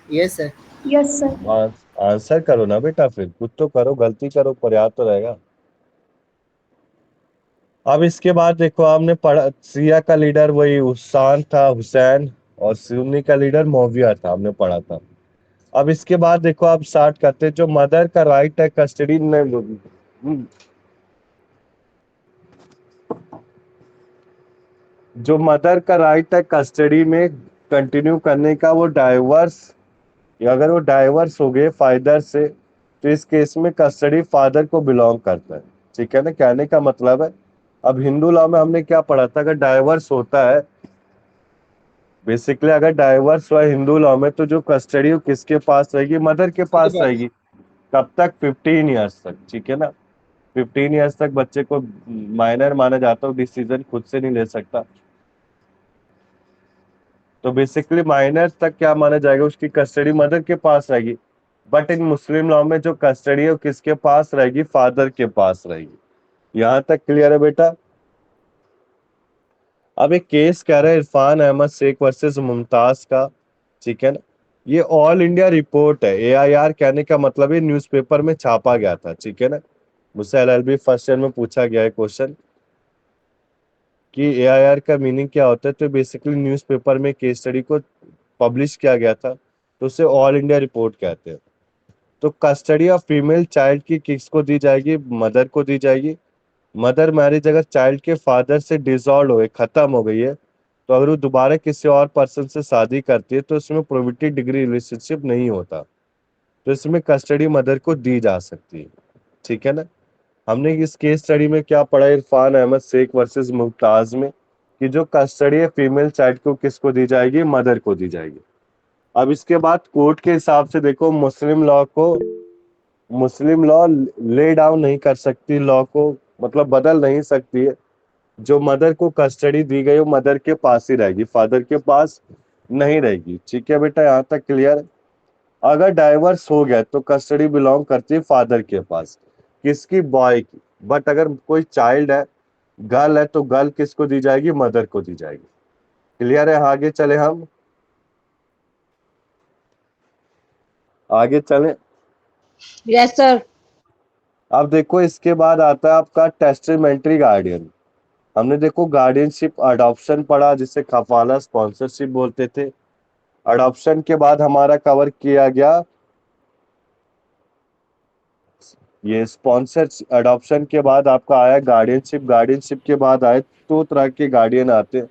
Yes sir. Yes sir. Answer करो ना बेटा, फिर कुछ तो करो, गलती करो पर्याप्त तो रहेगा। अब इसके बाद देखो, हमने पढ़ा सिया का लीडर वही हुसैन था, हुसैन, और सुन्नी का लीडर मुआविया था, हमने पढ़ा था। अब इसके बाद देखो, आप स्टार्ट करते जो मदर का राइट है कस्टडी जो मदर का राइट है कस्टडी में कंटिन्यू करने का, वो डाइवर्स, अगर वो डाइवर्स हो गए फादर से, तो इस केस में कस्टडी फादर को बिलोंग करता है। ठीक है ना? कहने का मतलब है, अब हिंदू लॉ में हमने क्या पढ़ा था, अगर डाइवर्स होता है, बेसिकली अगर डाइवर्स हुआ हिंदू लॉ में, तो जो कस्टडी वो किसके पास रहेगी? मदर के पास रहेगी। कब तक? 15 ईयर्स तक। ठीक है ना? 15 ईयर्स तक बच्चे को माइनर माना जाता है, डिसीजन खुद से नहीं ले सकता। तो बेसिकली माइनर तक क्या माना जाएगा, उसकी कस्टडी मदर के पास रहेगी। बट इन मुस्लिम लॉ में जो कस्टडी है वो किसके पास रहेगी? फादर के पास रहेगी। यहां तक क्लियर है बेटा? अब एक केस कह रहा है इरफान अहमद शेख वर्सेस मुमताज का। ठीक है ना? ये ऑल इंडिया रिपोर्ट है, AIR कहने का मतलब ये न्यूज़पेपर में छापा गया था। ठीक है ना? मुझसे LLB फर्स्ट ईयर में पूछा गया है क्वेश्चन कि AIR का मीनिंग क्या होता है, तो बेसिकली न्यूज़पेपर में केस स्टडी को पब्लिश किया गया था, तो उसे ऑल इंडिया रिपोर्ट कहते हैं। तो कस्टडी ऑफ फीमेल चाइल्ड की किसको दी जाएगी? मदर को दी जाएगी। मदर मैरिज अगर चाइल्ड के फादर से डिसॉल्व हो गई, खत्म हो गई है, तो अगर वो दोबारा किसी और पर्सन से शादी करती है, तो इसमें प्रोविटी डिग्री रिलेशनशिप नहीं होता, तो इसमें कस्टडी मदर को दी जा सकती है। ठीक है ना? हमने इस केस स्टडी में क्या पढ़ा, इरफान अहमद शेख वर्सेस मुमताज में, कि जो कस्टडी है फीमेल चाइल्ड को किसको दी जाएगी? मदर को दी जाएगी। अब इसके बाद कोर्ट के हिसाब से देखो, मुस्लिम लॉ ले डाउन नहीं कर सकती, लॉ को मतलब बदल नहीं सकती है। जो मदर को कस्टडी दी गई वो मदर के पास ही रहेगी, फादर के पास नहीं रहेगी। ठीक है बेटा? यहाँ तक क्लियर है? अगर डाइवर्स हो गया तो कस्टडी बिलोंग करती है फादर के पास, किसकी? बॉय की। बट अगर कोई चाइल्ड है, गर्ल है, तो गर्ल किसको दी जाएगी? मदर को दी जाएगी। क्लियर है? आगे चले हम, आगे चले। Yes sir. अब देखो, इसके बाद आता है आपका टेस्टामेंट्री गार्डियन। हमने देखो गार्डियनशिप, अडॉप्शन पढ़ा, जिसे खफाला स्पॉन्सरशिप बोलते थे। अडॉप्शन के बाद हमारा कवर किया गया ये स्पॉन्सर। अडॉप्शन के बाद आपका आया गार्डियनशिप। गार्डियनशिप के बाद आए दो तरह के गार्डियन आते हैं।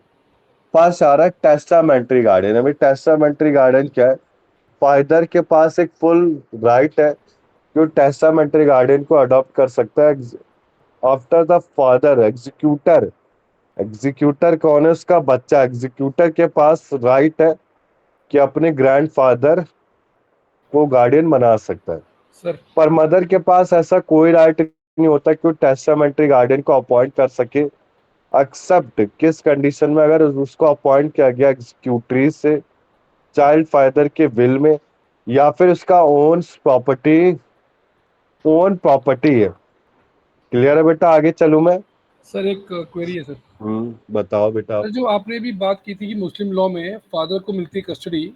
फर्स्ट आ रहा है टेस्टामेंट्री गार्डियन। अभी टेस्टामेंट्री गार्डियन क्या है? फादर के पास एक फुल राइट है जो टेस्टामेंट्री गार्डियन को अडॉप्ट कर सकता है after the father. Executor, executor कौन है? उसका बच्चा। एग्जीक्यूटर के पास राइट है कि अपने ग्रैंडफादर को गार्डियन बना सकता है। सर पर मदर के पास ऐसा कोई राइट नहीं होता कि वो टेस्टामेंट्री गार्डियन को अपॉइंट कर सके, एक्सेप्ट किस कंडीशन में? अगर उसको अपॉइंट किया गया एग्जीक्यूटरी से चाइल्ड फादर के विल में, या फिर उसका ओन प्रॉपर्टी है। क्लियर है बेटा? आगे चलूं मैं? सर एक क्वेरी है सर। बताओ बेटा। सर जो आपने भी बात की थी कि मुस्लिम लॉ में फादर को मिलती है custody,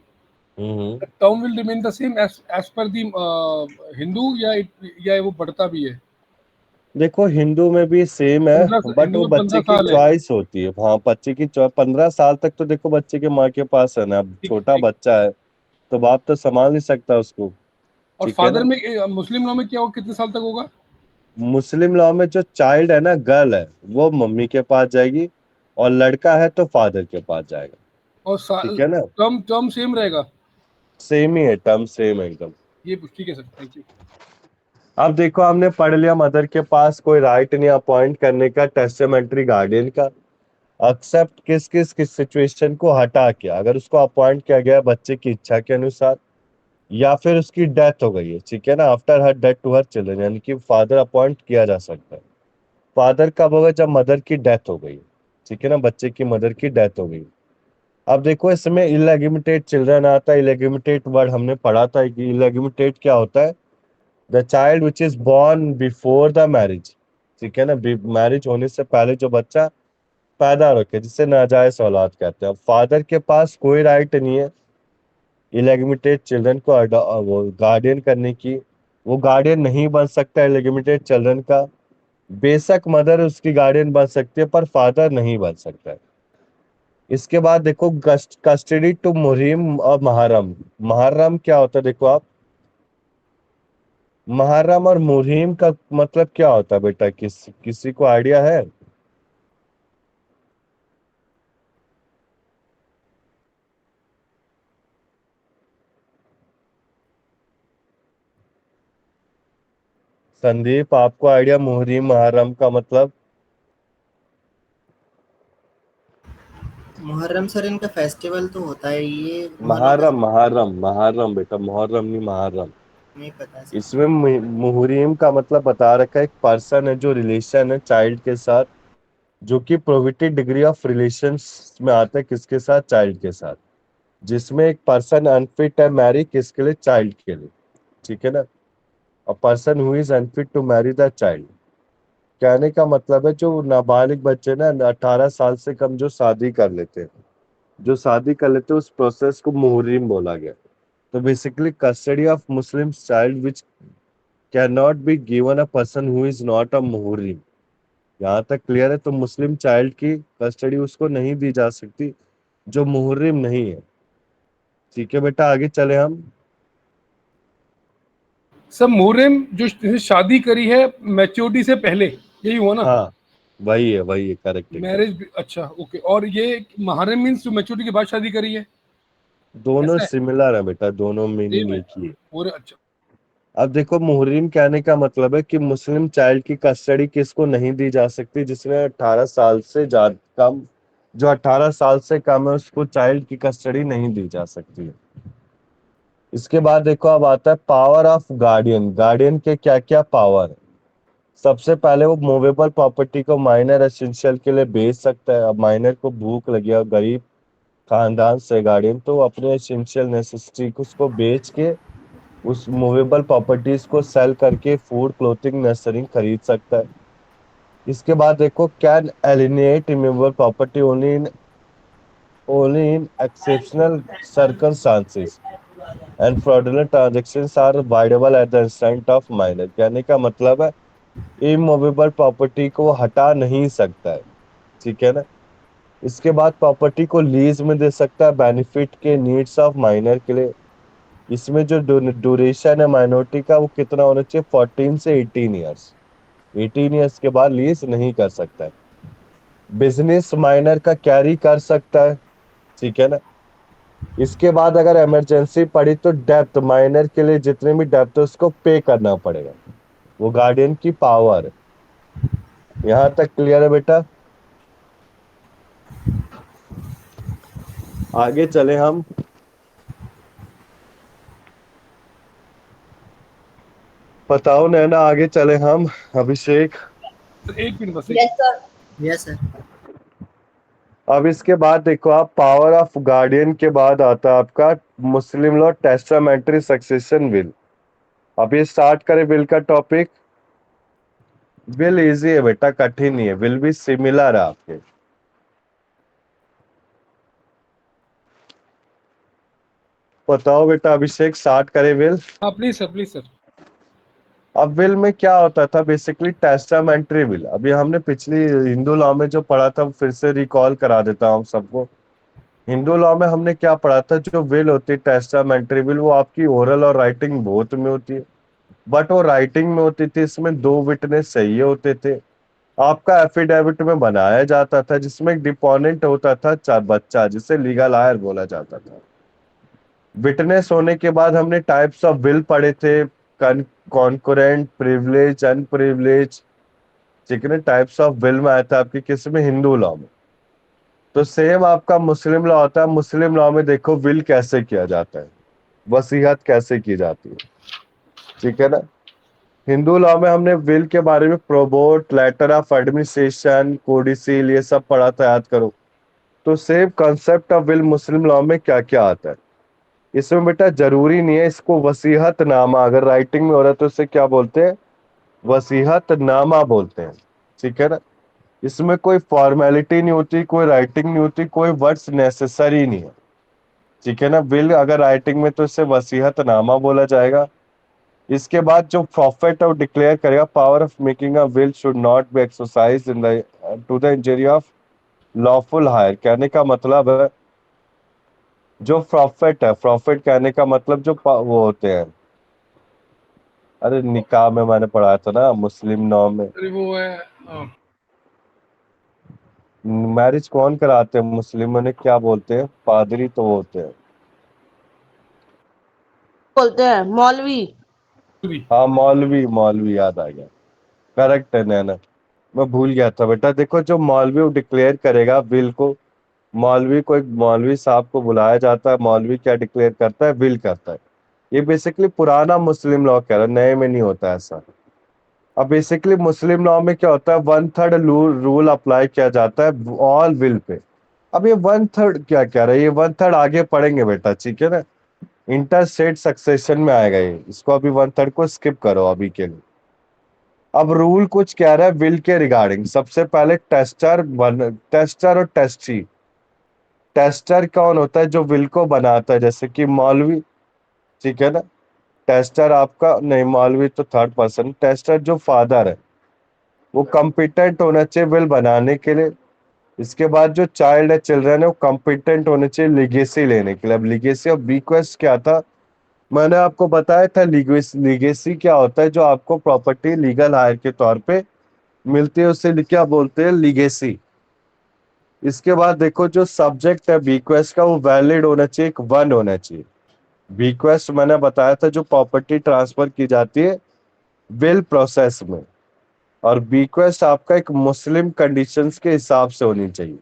hmm term will remain the same age पर दी हिंदू, या वो बढ़ता भी है? देखो, हिंदू में भी सेम है, 15 बट हिंदू वो में बच्चे 15 की साल है। चॉइस होती है। हाँ, बच्चे की चॉइस 15 साल तक तो देखो बच्चे के माँ के पास है ना। अब ठीक छोटा ठीक। बच्चा है तो बाप तो संभाल नहीं सकता उसको। और ठीक है फादर ना? में मुस्लिम लॉ में क्या हो, कितने साल तक होगा? मुस्लिम लॉ में जो चाइल्ड है ना, गर्ल है, वो मम्मी के पास जाएगी। और लड़का है तो फादर के पास जाएगा, और ठीक है ना? टर्म टर्म सेम रहेगा। सेम ही है, टर्म सेम है एकदम। ये ठीक है सर, थैंक यू। अब देखो हमने पढ़ लिया मदर के पास कोई राइट नहीं अपॉइंट करने का टेस्टामेंट्री गार्डियन का, एक्सेप्ट किस किस किस सिचुएशन को हटा के, अगर उसको अपॉइंट किया गया बच्चे की इच्छा के अनुसार, या फिर उसकी डेथ हो गई है, ठीक है ना, after her death to her children, यानी कि फादर अपॉइंट किया जा सकता है। फादर कब होगा? जब मदर की डेथ हो गई, ठीक है ना, बच्चे की मदर की डेथ हो गई। अब देखो इसमें इलेगिमिटेड चिल्ड्रन आता है। इलेगिमिटेड वर्ड हमने पढ़ा था कि इलेगिमिटेड क्या होता है? The child which is born before the marriage, ठीक है ना, मैरिज होने से पहले जो बच्चा पैदा रखे, जिसे नाजायज औलाद कहते हैं। फादर के पास कोई राइट नहीं है इलेगिमिटेड चिल्ड्रन को वो गार्डियन करने की, वो गार्डियन नहीं बन सकता इलेगिमिटेड चिल्ड्रन का। बेशक मदर उसकी गार्डियन बन सकती है पर फादर नहीं बन सकता है। इसके बाद देखो कस्टडी टू मुहिम और महरम। महरम क्या होता है? देखो आप, महरम और मुहिम का मतलब क्या होता है बेटा? किसी को आइडिया है? संदीप, आपको आइडिया मुहर्रम मुहर्रम का मतलब? मुहर्रम सर इनका फेस्टिवल तो होता है, ये मुहर्रम मुहर्रम मुहर्रम बेटा, मुहर्रम नहीं मुहर्रम। नहीं पता सर। इसमें मुहर्रम का मतलब बता रखा है, एक पर्सन है जो रिलेशन है चाइल्ड के साथ, जो कि प्रोहिबिटेड डिग्री ऑफ रिलेशंस में आता है। किसके साथ? चाइल्ड के साथ। जिसमें एक पर्सन अनफिट है मैरी किसके लिए? चाइल्ड के लिए, ठीक है ना। A person who is unfit to marry the child, कहने का मतलब है जो नाबालिग बच्चे ना 18 साल से कम जो शादी कर लेते हैं, जो शादी कर लेते हैं, उस प्रोसेस को मुहर्रम बोला गया। तो basically custody of Muslim child which can not be given a person who is not a Muharram. यहाँ तक क्लियर है? तो मुस्लिम चाइल्ड की कस्टडी उसको नहीं दी जा सकती जो मुहर्रम नहीं है, ठीक है बेटा। आगे चले हम। सर मुहर्रम जो जिसने शादी करी है मैच्योरिटी से पहले, यही हुआ ना? हाँ वही है करेक्ट एकदम। मैरिज, अच्छा ओके। और ये मुहर्रम मीन्स जो मैच्योरिटी के बाद शादी करी है, दोनों ऐसा है? सिमिलर है बेटा, दोनों मीनिंग सेम है एक ही है। पूरे, अच्छा। अब देखो मुहर्रम कहने का मतलब है कि मुस्लिम चाइल्ड की कस्टडी किसको नहीं दी जा सकती? जिसने 18 साल से ज्यादा कम, जो 18 साल से कम है उसको चाइल्ड की कस्टडी नहीं दी जा सकती है। इसके बाद देखो अब आता है पावर ऑफ गार्डियन। गार्डियन के क्या क्या पावर है? सबसे पहले वो मूवेबल प्रॉपर्टी को माइनर एसेंशियल के लिए बेच सकता है। अब माइनर को भूख लगी और गरीब खानदान से गार्डियन, तो अपने एसेंशियल नेसेसिटी को उसको बेच के उस मूवेबल प्रॉपर्टीज को सेल करके फूड क्लोथिंग नर्सरी खरीद सकता है। इसके बाद देखो can alienate immovable property only in exceptional circumstances and fraudulent transactions are avoidable at the instant of minor. कहने का मतलब है इमूवेबल प्रॉपर्टी को वो हटा नहीं सकता है, ठीक है ना। इसके बाद प्रॉपर्टी को लीज में दे सकता है बेनिफिट के नीड्स ऑफ माइनर के लिए। इसमें जो ड्यूरेशन है माइनॉरिटी का वो कितना होना चाहिए? 14 से 18 ईयर्स। 18 ईयर्स के बाद लीज नहीं कर सकता है। बिजनेस माइनर का कैरी कर सकता है, ठीक है ना। इसके बाद अगर इमरजेंसी पड़ी तो डेप्थ माइनर के लिए जितने भी डेप्थ है उसको पे करना पड़ेगा। वो गार्डियन की पावर है। यहाँ तक क्लियर है बेटा? आगे चले हम। बताओ नैना, आगे चले हम। अभिषेक, सर एक मिनट बस, Yes, sir. Yes sir. अब इसके बाद देखो आप, पावर ऑफ गार्डियन के बाद आता है आपका मुस्लिम लॉ टेस्टामेंट्री सक्सेशन विल। अब ये स्टार्ट करें विल का टॉपिक। विल इजी है बेटा, कठिन नहीं है। विल भी सिमिलर है आपके। बताओ बेटा अभिषेक, स्टार्ट करें विल। हाँ प्लीज सर, प्लीज सर। अब विल में क्या होता था? बेसिकली टेस्टामेंट्री विल, अभी हमने पिछली हिंदू लॉ में जो पढ़ा था फिर से रिकॉल करा देता हूँ सबको। हिंदू लॉ में हमने क्या पढ़ा था? जो विल होती है टेस्टामेंट्री विल, वो आपकी ओरल और राइटिंग बोथ में होती है। बट वो राइटिंग में होती थी, इसमें 2 विटनेस चाहिए होते थे। आपका एफिडेविट में बनाया जाता था, जिसमें एक डिपोनेंट होता था बच्चा, जिसे लीगल हायर बोला जाता था। विटनेस होने के बाद हमने टाइप्स ऑफ विल पढ़े थे, कॉन्करेंट, प्रिविलेज, अनप्रिविलेज, ठीक है ना। टाइप्स ऑफ विल में आया था आपके किस में, हिंदू लॉ में। तो सेम आपका मुस्लिम लॉ होता है। मुस्लिम लॉ में देखो विल कैसे किया जाता है, वसीयत कैसे की जाती है, ठीक है ना। हिंदू लॉ में हमने विल के बारे में प्रोबोट, लेटर ऑफ एडमिनिस्ट्रेशन, कोडिसील, ये सब पढ़ा था, याद करो। तो same concept of will Muslim law में क्या क्या आता है। इसमें बेटा जरूरी नहीं है इसको वसीहत नामा, अगर राइटिंग में हो रहा है तो इसे क्या बोलते हैं, वसीहत नामा बोलते हैं, ठीक है ना। इसमें कोई फॉर्मेलिटी नहीं होती, कोई राइटिंग नहीं होती, कोई वर्ड्स नेसेसरी नहीं है, ठीक है ना। विल अगर राइटिंग में तो इसे वसीहत नामा बोला जाएगा। इसके बाद जो प्रॉफिट और डिक्लेयर करेगा, power of making a will should not be exercise in the to the injury of lawful heir. कहने का मतलब है जो प्रॉफिट है, प्रॉफिट कहने का मतलब जो वो होते हैं, अरे निकाह में मैंने पढ़ा था ना मुस्लिम लॉ में, अरे वो है मैरिज कौन कराते हैं मुस्लिमों ने, क्या बोलते हैं, पादरी तो वो होते हैं, बोलते हैं मौलवी। पूरी। हाँ मौलवी, मौलवी याद आ गया, करेक्ट है नैना, मैं भूल गया था बेटा। देखो जो मौलवी डिक्लेयर करेगा विल को, मौलवी को, एक मौलवी साहब को बुलाया जाता है, मौलवी क्या डिक्लेयर करता है, विल करता है। ये बेसिकली पुराना मुस्लिम लॉ कह रहा है, नए में नहीं होता ऐसा। अब बेसिकली मुस्लिम लॉ में क्या होता है, 1/3 रूल अप्लाई किया जाता है ऑल विल पे। अब ये 1/3 क्या कह रहा है, ये 1/3 आगे पढ़ेंगे बेटा, ठीक है ना। इंटर स्टेट सक्सेशन में आएगा ये, इसको अभी 1/3 को स्किप करो अभी के लिए। अब रूल कुछ कह रहा है विल के रिगार्डिंग। सबसे पहले टेस्टर और टेस्टी। टेस्टर कौन होता है, जो विल को बनाता है, जैसे कि मौलवी, ठीक है ना। टेस्टर आपका नहीं, मौलवी तो थर्ड पर्सन, टेस्टर जो फादर है वो कॉम्पिटेंट होना चाहिए विल बनाने के लिए। इसके बाद जो चाइल्ड है, चिल्ड्रन है, वो कॉम्पिटेंट होने चाहिए लिगेसी लेने के लिए। अब लिगेसी और बीक्वेस्ट क्या था, मैंने आपको बताया था। लिगेसी क्या होता है, जो आपको प्रॉपर्टी लीगल हायर के तौर पे मिलती है, उसे क्या बोलते हैं, लिगेसी। इसके बाद देखो जो सब्जेक्ट है बीक्वेस्ट का, वो वैलिड होना चाहिए, एक वन होना चाहिए। बीक्वेस्ट मैंने बताया था जो प्रॉपर्टी ट्रांसफर की जाती है विल प्रोसेस में, और बीक्वेस्ट आपका एक मुस्लिम कंडीशंस के हिसाब से होनी चाहिए।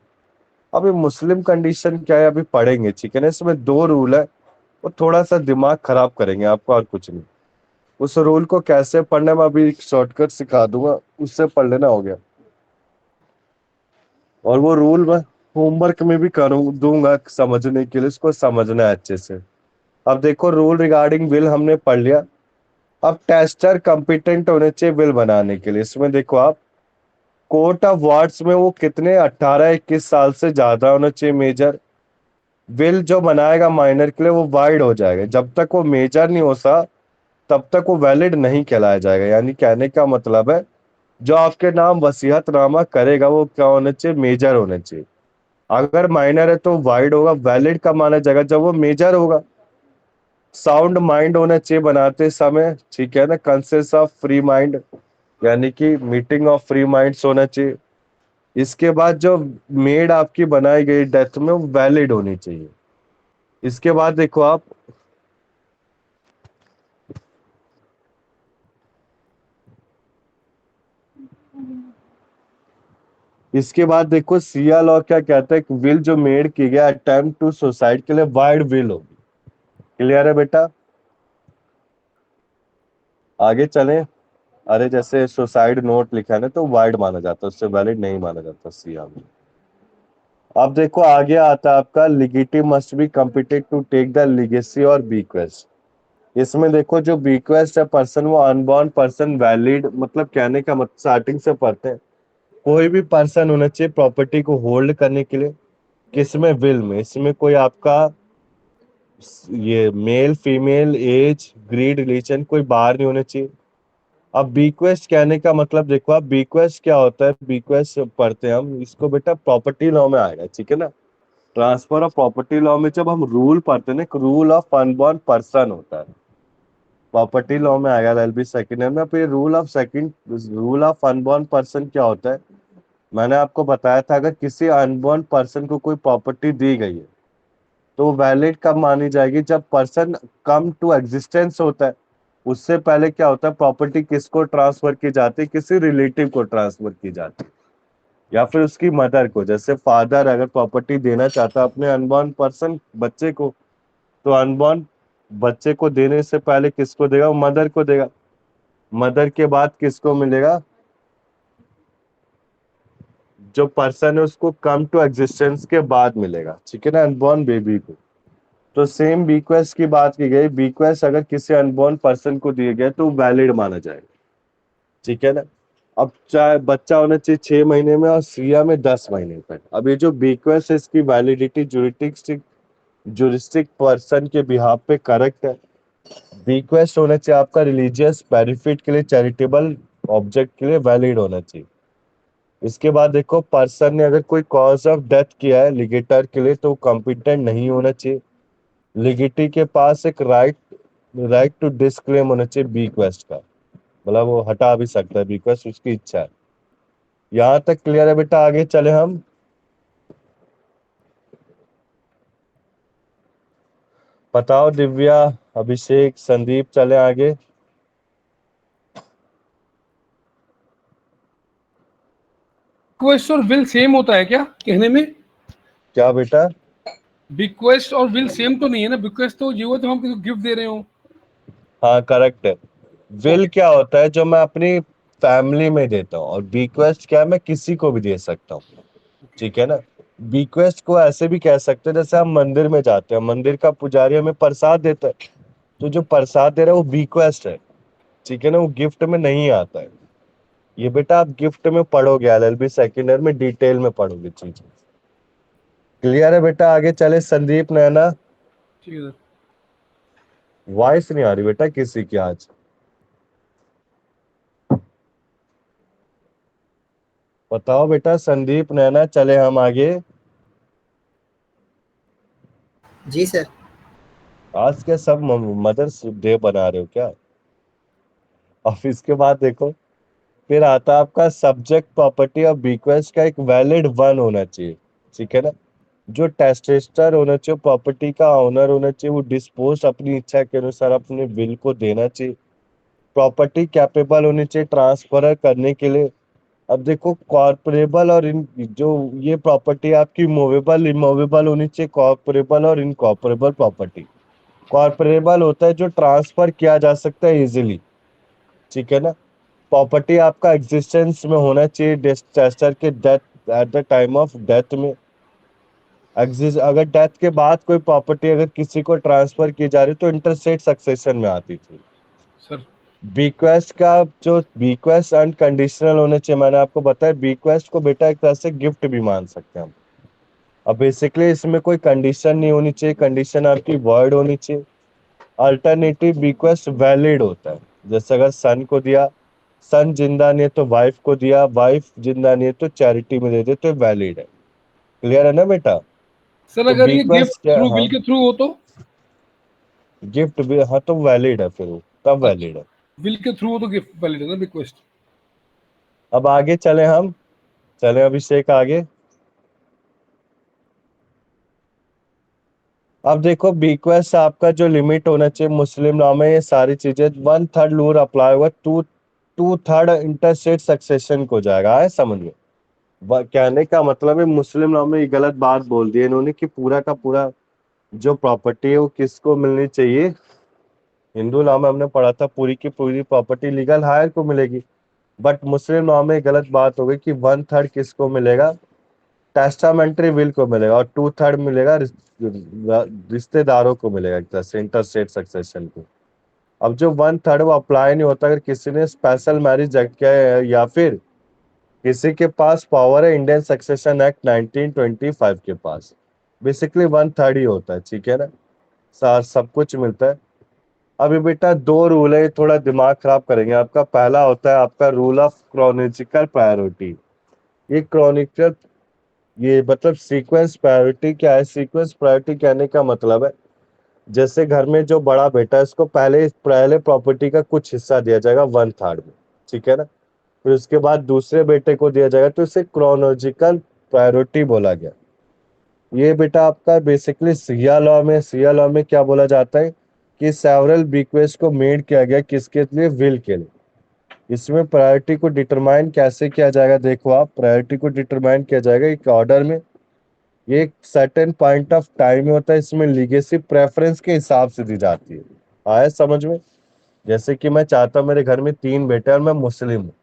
अब ये मुस्लिम कंडीशन क्या है अभी पढ़ेंगे, ठीक है ना। इसमें 2 रूल है, वो थोड़ा सा दिमाग खराब करेंगे आपको, और कुछ नहीं। उस रूल को कैसे पढ़ना है मैं अभी एक शॉर्टकट सिखा दूंगा, उससे पढ़ लेना, हो गया। और वो रूल मैं होमवर्क में भी करूँ दूंगा समझने के लिए, इसको समझना है अच्छे से। अब देखो रूल रिगार्डिंग विल हमने पढ़ लिया। अब टेस्टर कॉम्पिटेंट होने चाहिए विल बनाने के लिए। इसमें देखो आप, कोर्ट ऑफ वार्ड्स में वो कितने 18-21 साल से ज्यादा होना चाहिए मेजर। विल जो बनाएगा माइनर के लिए वो वाइड हो जाएगा, जब तक वो मेजर नहीं होता तब तक वो वैलिड नहीं कहलाया जाएगा। यानी कहने का मतलब है जो आपके नाम वसीयतनामा करेगा वो क्या होना चाहिए, मेजर होना चाहिए। अगर माइनर है तो वाइड होगा, वैलिड का माना जाएगा जब वो मेजर होगा। साउंड माइंड होना चाहिए बनाते समय, ठीक है ना। कंसेंस ऑफ फ्री माइंड, यानी कि मीटिंग ऑफ फ्री माइंड्स होना चाहिए। इसके बाद जो मेड आपकी बनाई गई डेथ में, वो वैलिड होनी चाहिए। इसके बाद देखो आप, इसके बाद देखो सिया लॉ क्या कहता है कि विल जो मेड की गया अटेम्प्ट टू सुसाइड के लिए वाइड विल होगी। क्लियर है बेटा, आगे चलें। अरे जैसे सुसाइड नोट लिखा है ना, तो वाइड माना जाता है, उससे वैलिड नहीं माना जाता सिया में। अब देखो आगे आता है आपका, legatee must be competent to take the legacy और बीक्वेस्ट। इसमें देखो जो बीक्वेस्ट है पर्सन, वो अनबॉर्न पर्सन वैलिड, मतलब कहने का मतलब स्टार्टिंग से पढ़ते हैं, कोई भी पर्सन होना चाहिए प्रॉपर्टी को होल्ड करने के लिए। किसमें, विल में। इसमें कोई आपका ये male female age creed religion कोई बाहर नहीं होना चाहिए। अब बीक्वेस्ट कहने का मतलब देखो आप, बीक्वेस्ट क्या होता है, बीक्वेस्ट पढ़ते हैं हम इसको बेटा प्रॉपर्टी लॉ में आएगा, ठीक है ना। ट्रांसफर ऑफ प्रॉपर्टी लॉ में जब हम रूल पढ़ते हैं ना, रूल ऑफ अनबॉर्न पर्सन होता है, प्रॉपर्टी लॉ में आएगा एलएलबी सेकंड ईयर में। अब ये रूल ऑफ अनबॉर्न पर्सन क्या होता है, मैंने आपको बताया था अगर किसी अनबॉर्न पर्सन को कोई प्रॉपर्टी दी गई है तो वैलिड कब मानी जाएगी, जब पर्सन कम टू एग्जिस्टेंस होता है। उससे पहले क्या होता है, प्रॉपर्टी किसको ट्रांसफर की जाती है, किसी रिलेटिव को ट्रांसफर की जाती है या फिर उसकी मदर को। जैसे फादर अगर प्रॉपर्टी देना चाहता है अपने अनबॉर्न पर्सन बच्चे को, तो अनबॉर्न बच्चे को देने से पहले किसको देगा, वो मदर को देगा। मदर के बाद किसको मिलेगा, जो पर्सन है उसको कम टू एग्जिस्टेंस के बाद मिलेगा, ठीक है ना, अनबॉर्न बेबी को। तो सेम बीक्वेस्ट की बात की गई, बीक्वेस्ट अगर किसी अनबॉर्न पर्सन को दिए गए तो वैलिड माना जाएगा, ठीक है ना। अब चाहे बच्चा होना चाहिए 6 महीने में और सिया में 10 महीने पर। अब ये जो बीक्वेस्ट है इसकी वैलिडिटी जुरिस्टिक पर्सन के बिहाफ पे करेक्ट है। बीक्वेस्ट होना चाहिए आपका रिलीजियस बेनिफिट के लिए, चैरिटेबल ऑब्जेक्ट के लिए वैलिड होना चाहिए। इसके बाद देखो, पर्सन ने अगर कोई कॉज ऑफ डेथ किया है लिगेटर के लिए तो कॉम्पिटेंट नहीं होना चाहिए। लिगेटी के पास एक राइट टू डिस्क्लेम होना चाहिए बीक्वेस्ट का, मतलब वो हटा भी सकता है बीक्वेस्ट, उसकी इच्छा है। यहाँ तक क्लियर है बेटा, आगे चले हम। बताओ दिव्या, अभिषेक, संदीप, चले आगे। बिक्वेस्ट और विल सेम होता है क्या कहने में? क्या बेटा? बिक्वेस्ट और विल सेम तो नहीं है ना? बिक्वेस्ट तो ये हुआ तो हम किसी को गिफ्ट दे रहे हो। हाँ करेक्ट है। विल क्या होता है, जो मैं अपनी फैमिली में देता हूँ, और बीक्वेस्ट क्या है, मैं किसी को भी दे सकता हूँ, ठीक है ना। बीक्वेस्ट को ऐसे भी कह सकते हैं, जैसे हम मंदिर में जाते हैं, मंदिर का पुजारी हमें प्रसाद देता है, तो जो प्रसाद दे रहा है वो बीक्वेस्ट है, ठीक है ना, वो गिफ्ट में नहीं आता है। ये बेटा आप गिफ्ट में पढ़ोगे, एलएलबी सेकंड ईयर में डिटेल में पढ़ोगे चीज। क्लियर है बेटा, आगे चले। संदीप, नैना, ठीक है सर। वॉइस नहीं आ रही बेटा किसी की आज। बताओ बेटा, संदीप, नैना, चले हम आगे। जी सर। आज के सब मदर्स डे बना रहे हो क्या? और इसके बाद देखो, फिर आता है आपका सब्जेक्ट प्रॉपर्टी और बीक्वेस्ट का एक वैलिड वन होना चाहिए, ठीक है ना। जो टेस्टेस्टर होना चाहिए, प्रॉपर्टी का ऑनर होना चाहिए, वो डिस्पोज अपनी इच्छा के अनुसार अपने विल को देना चाहिए। प्रॉपर्टी कैपेबल होनी चाहिए ट्रांसफर करने के लिए। अब देखो, कॉर्पोरेबल और इन जो ये प्रॉपर्टी आपकी मूवेबल इमूवेबल होनी चाहिए, कॉर्पोरेबल और इनकॉर्पोरेबल प्रॉपर्टी। कॉर्पोरेबल होता है जो ट्रांसफर किया जा सकता है इजीली, ठीक है ना। प्रॉपर्टी आपका एग्जिस्टेंस में होना चाहिए टेस्टर के death, eight the time of death में। अगर डेथ के बाद कोई प्रॉपर्टी अगर किसी को ट्रांसफर की जा रही तो इंटरस्टेट सक्सेशन में आती थी। सर बीक्वेस्ट का जो बीक्वेस्ट अनकंडीशनल होने चाहिए, मैंने आपको बताया बीक्वेस्ट को बेटा एक तरह से गिफ्ट भी मान सकते हैं हम। अब बेसिकली इसमें कोई कंडीशन नहीं होनी चाहिए, कंडीशन आपकी वर्ड होनी चाहिए। अल्टरनेटिव बीक्वेस्ट वैलिड होता है, जैसे अगर सन को दिया, सन जिंदा नहीं है तो वाइफ को दिया, वाइफ जिंदा नहीं है तो चैरिटी में दे दे, तो वैलिड है। क्लियर है ना बेटा? सर तो अगर ये गिफ्ट बीक्वेस्ट क्या, थ्रू हाँ विल के थ्रू हो तो? गिफ्ट भी, हाँ तो वैलिड है, फिर वो तब अच्छा, वैलिड है। विल के थ्रू हो तो गिफ्ट वैलिड है ना, रिक्वेस्ट। अब आगे चले हम, चले अभिषेक आगे। अब देखो, बीक्वेस्ट आपका जो लिमिट होना चाहिए मुस्लिम लॉ में, ये सारी चीजें 1/3 रूल अप्लाई होगा, 2/3 इंटरस्टेट सक्सेशन को जाएगा, है समझ में। कहने का मतलब है मुस्लिम लॉ में ये गलत बात बोल दी है इन्होंने कि पूरा का पूरा जो प्रॉपर्टी है वो किसको मिलनी चाहिए। हिंदू लॉ में हमने पढ़ा था पूरी की पूरी प्रॉपर्टी लीगल हायर को मिलेगी, बट मुस्लिम लॉ में गलत बात हो गई कि 1/3 किसको मिलेगा, टेस्टामेंट्री विल को मिलेगा, और 2/3 मिलेगा रिश्तेदारों को मिलेगा, एक तरह से इंटरस्टेट सक्सेशन को। अब जो 1/3 वो अप्लाई नहीं होता अगर किसी ने स्पेशल मैरिज एक्ट किया है या फिर किसी के पास पावर है इंडियन सक्सेशन एक्ट 1925 के पास। बेसिकली 1/3 ही होता है, ठीक है ना, सार सब कुछ मिलता है। अभी बेटा दो रूल है, थोड़ा दिमाग खराब करेंगे आपका। पहला होता है आपका रूल ऑफ क्रोनोलॉजिकल प्रायोरिटी। ये क्रॉनिकल, ये मतलब सीक्वेंस प्रायोरिटी क्या है, सीक्वेंस प्रायोरिटी कहने का मतलब है जैसे घर में जो बड़ा बेटा है उसको पहले पहले प्रॉपर्टी का कुछ हिस्सा दिया जाएगा 1/3 में, ठीक है ना। फिर उसके बाद दूसरे बेटे को दिया जाएगा, तो इसे क्रोनोलॉजिकल प्रायोरिटी बोला गया। ये बेटा आपका बेसिकली सिया लॉ में क्या बोला जाता है कि सेवरल बीक्वेस्ट को मेड किया गया किसके लिए, विल के लिए। इसमें प्रायोरिटी को डिटरमाइन कैसे किया जाएगा, देखो आप, प्रायोरिटी को डिटरमाइन किया जाएगा एक ऑर्डर में, ये एक सर्टेन पॉइंट ऑफ टाइम में होता है, इसमें लीगेसी प्रेफरेंस के हिसाब से दी जाती है। आया समझ में। जैसे कि मैं चाहता हूँ मेरे घर में 3 बेटे और मैं मुस्लिम हूँ,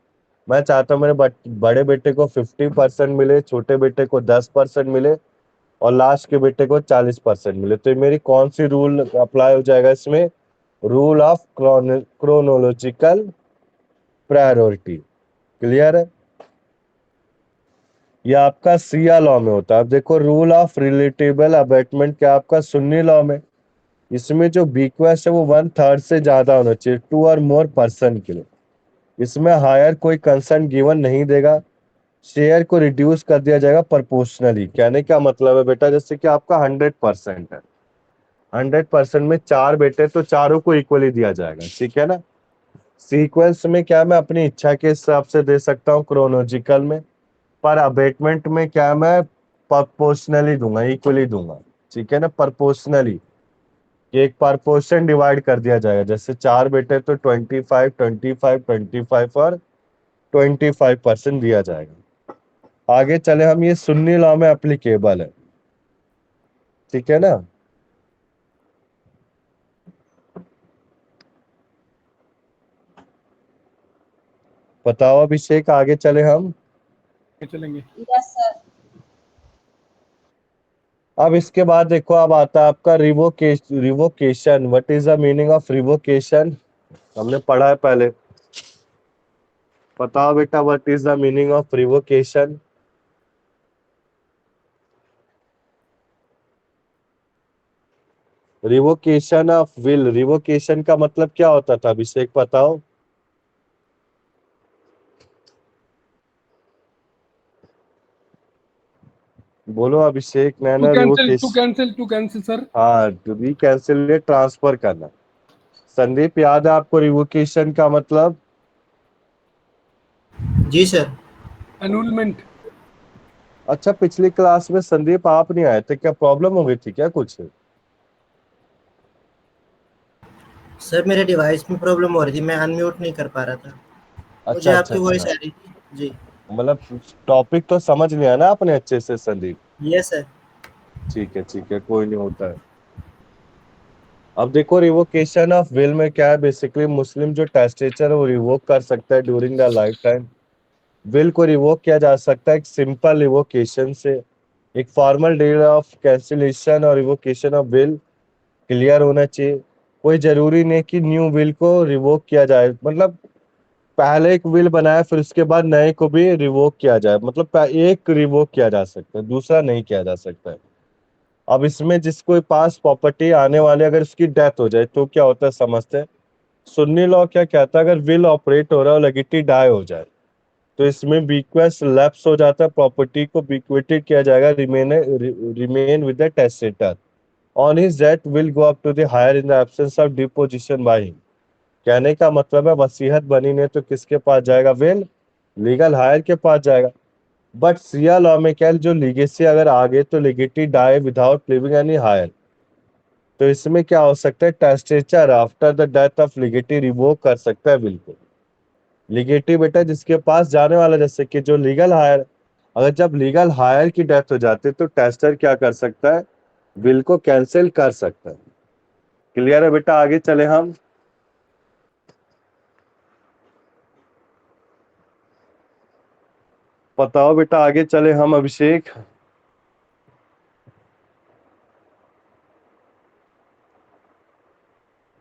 मैं चाहता हूँ मेरे बड़े बेटे को 50% मिले, छोटे बेटे को 10% मिले और लास्ट के बेटे को 40% मिले। तो मेरी कौन सी रूल अप्लाई हो जाएगा इसमें, rule of chronological priority. Clear है। ये आपका सिया लॉ में होता है। अब देखो रूल ऑफ रिलेटेबल अबेटमेंट क्या आपका सुन्नी लॉ में, इसमें जो बीक्वेस्ट है वो 1/3 से ज्यादा होना चाहिए, 2 और मोर पर्सन के लिए। इसमें हायर कोई कंसर्न गिवन नहीं देगा, शेयर को रिड्यूस कर दिया जाएगा प्रोपोर्शनली। कहने का मतलब है बेटा, जैसे कि आपका 100% है, 100% में 4 बेटे तो चारों को इक्वली दिया जाएगा, ठीक है ना। सीक्वेंस में क्या मैं अपनी इच्छा के हिसाब से दे सकता हूँ क्रोनोलॉजिकल में, पर अबेटमेंट में क्या मैं प्रोपोर्शनली दूंगा, इक्वली दूंगा, ठीक है ना। प्रोपोर्शनली एक प्रोपोर्शन डिवाइड कर दिया जाएगा, जैसे 4 बेटे तो 25 25 25 और 25% दिया जाएगा। आगे चले हम, ये सुन्नी लॉ में एप्लीकेबल है, ठीक है ना। बताओ अभिषेक, आगे चले हम। चलेंगे। Yes, sir. अब इसके बाद देखो, अब आता है आपका revocation. What is the meaning of revocation, हमने पढ़ा है पहले। बताओ बेटा, what is the meaning of revocation. Revocation of will, revocation का मतलब क्या होता था अभिषेक, बताओ। बोलो अभिषेक, टू नैना cancel to revocation. Cancel to cancel sir. हाँ, रिकैंसिल, ट्रांसफर करना। संदीप, याद है आपको रिवोकेशन का मतलब। जी सर। एनुलमेंट। अच्छा, पिछली क्लास में संदीप आप नहीं आए थे, क्या प्रॉब्लम हो गई थी क्या कुछ। सर मेरे डिवाइस में प्रॉब्लम हो रही थी, मैं अनम्यूट नहीं कर पा रहा था। मुझे अच्छा अच्छा आपकी वॉइस अच्छा, आ रही थी जी। मतलब टॉपिक तो समझ लिया ना आपने अच्छे से संदीप। Yes sir. ठीक है, कोई नहीं होता है। अब देखो, रिवोकेशन ऑफ विल में क्या है, बेसिकली मुस्लिम जो टेस्टेचर है वो रिवोक कर सकता है during the life time. Will को रिवोक किया जा सकता है एक सिंपल रिवोकेशन से। एक फॉर्मल डीड ऑफ कैंसिलेशन और रिवोकेशन ऑफ विल क्लियर होना चाहिए। कोई जरूरी नहीं कि न्यू विल को रिवोक किया जाए, मतलब पहले एक विल बनाया फिर उसके बाद नए को भी रिवोक किया जाए, मतलब एक रिवोक किया जा सकता है, दूसरा नहीं किया जा सकता है। अब इसमें जिसको पास प्रॉपर्टी आने वाले अगर उसकी डेथ हो जाए तो क्या होता है समझते हैं। सुन्नी लॉ क्या कहता है, अगर विल ऑपरेट हो रहा है और लेगेटी डाई हो जाए तो इसमें बीक्वेस्ट लैप्स हो जाता है, प्रॉपर्टी को बीक्वेटेड किया जाएगा, remain with the testator. On his death will go up to the heir in the absence of deposition by him. कहने का मतलब है वसीयत बनी नहीं तो किसके पास जाएगा, विल लीगल हायर के पास जाएगा। बट सिया लॉ में क्या है, जो लीगेसी अगर आ गए तो legatee die without leaving any heir. तो इसमें क्या हो सकता है, testator after the death of legatee revoke कर सकता है विल को। लीगेटी बेटा जिसके पास जाने वाला, जैसे कि जो लीगल हायर, अगर जब लीगल हायर की डेथ हो जाती है तो टेस्टर क्या कर सकता है, विल को कैंसिल कर सकता है। क्लियर है बेटा, आगे चले हम। बताओ बेटा, आगे चले हम अभिषेक।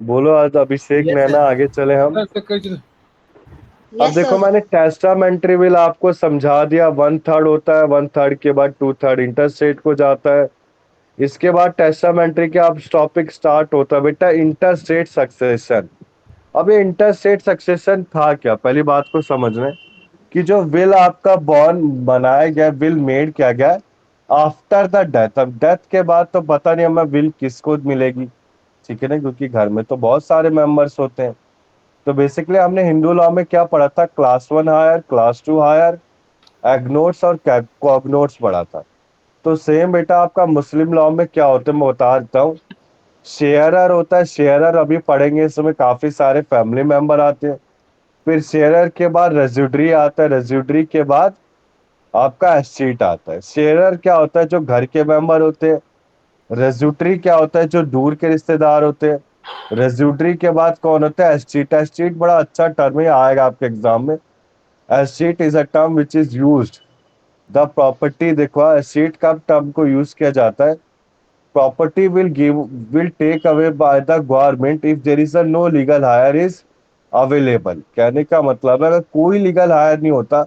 बोलो आज अभिषेक, यस नैना, सर। आगे चले हम। अब Yes, देखो sir. मैंने टेस्टामेंट्री विल आपको समझा दिया, 1/3 होता है, 1/3 के बाद 2/3 इंटरस्टेट को जाता है। इसके बाद टेस्टामेंट्री के अब टॉपिक स्टार्ट होता है बेटा इंटरस्टेट सक्सेशन। अब ये इंटरस्टेट सक्सेशन था क्या, पहली बात को समझ रहे हैं कि जो विल आपका बॉर्न बनाया गया, विल मेड किया गया आफ्टर द डेथ। अब डेथ के बाद तो पता नहीं हमें विल किसको मिलेगी, ठीक है ना, क्योंकि घर में तो बहुत सारे मेंबर्स होते हैं। तो बेसिकली हमने हिंदू लॉ में क्या पढ़ा था, क्लास 1 हायर, क्लास 2 हायर, एग्नोट्स और कॉग्नोट्स पढ़ा था। तो सेम बेटा आपका मुस्लिम लॉ में क्या होता है मैं बता देता हूँ। शेयरर होता है, शेयरर अभी पढ़ेंगे, इसमें काफी सारे फैमिली मेंबर आते हैं। फिर शेयरर के बाद रेजिड्री आता है, रेजिड्री के बाद आपका एस्टेट आता है। शेयरर क्या होता है, जो घर के मेंबर होते हैं। रेजिड्री क्या होता है, जो दूर के रिश्तेदार होते हैं। रेजिड्री के बाद कौन होता है, एस्टेट। एस्टेट बड़ा अच्छा टर्म ही आएगा आपके एग्जाम में। Estate is a term which is used the property. देखो एस्टेट का टर्म को यूज किया जाता है, property will take away by the government if there is a no legal hire is available। कहने का मतलब है अगर कोई लीगल हायर नहीं होता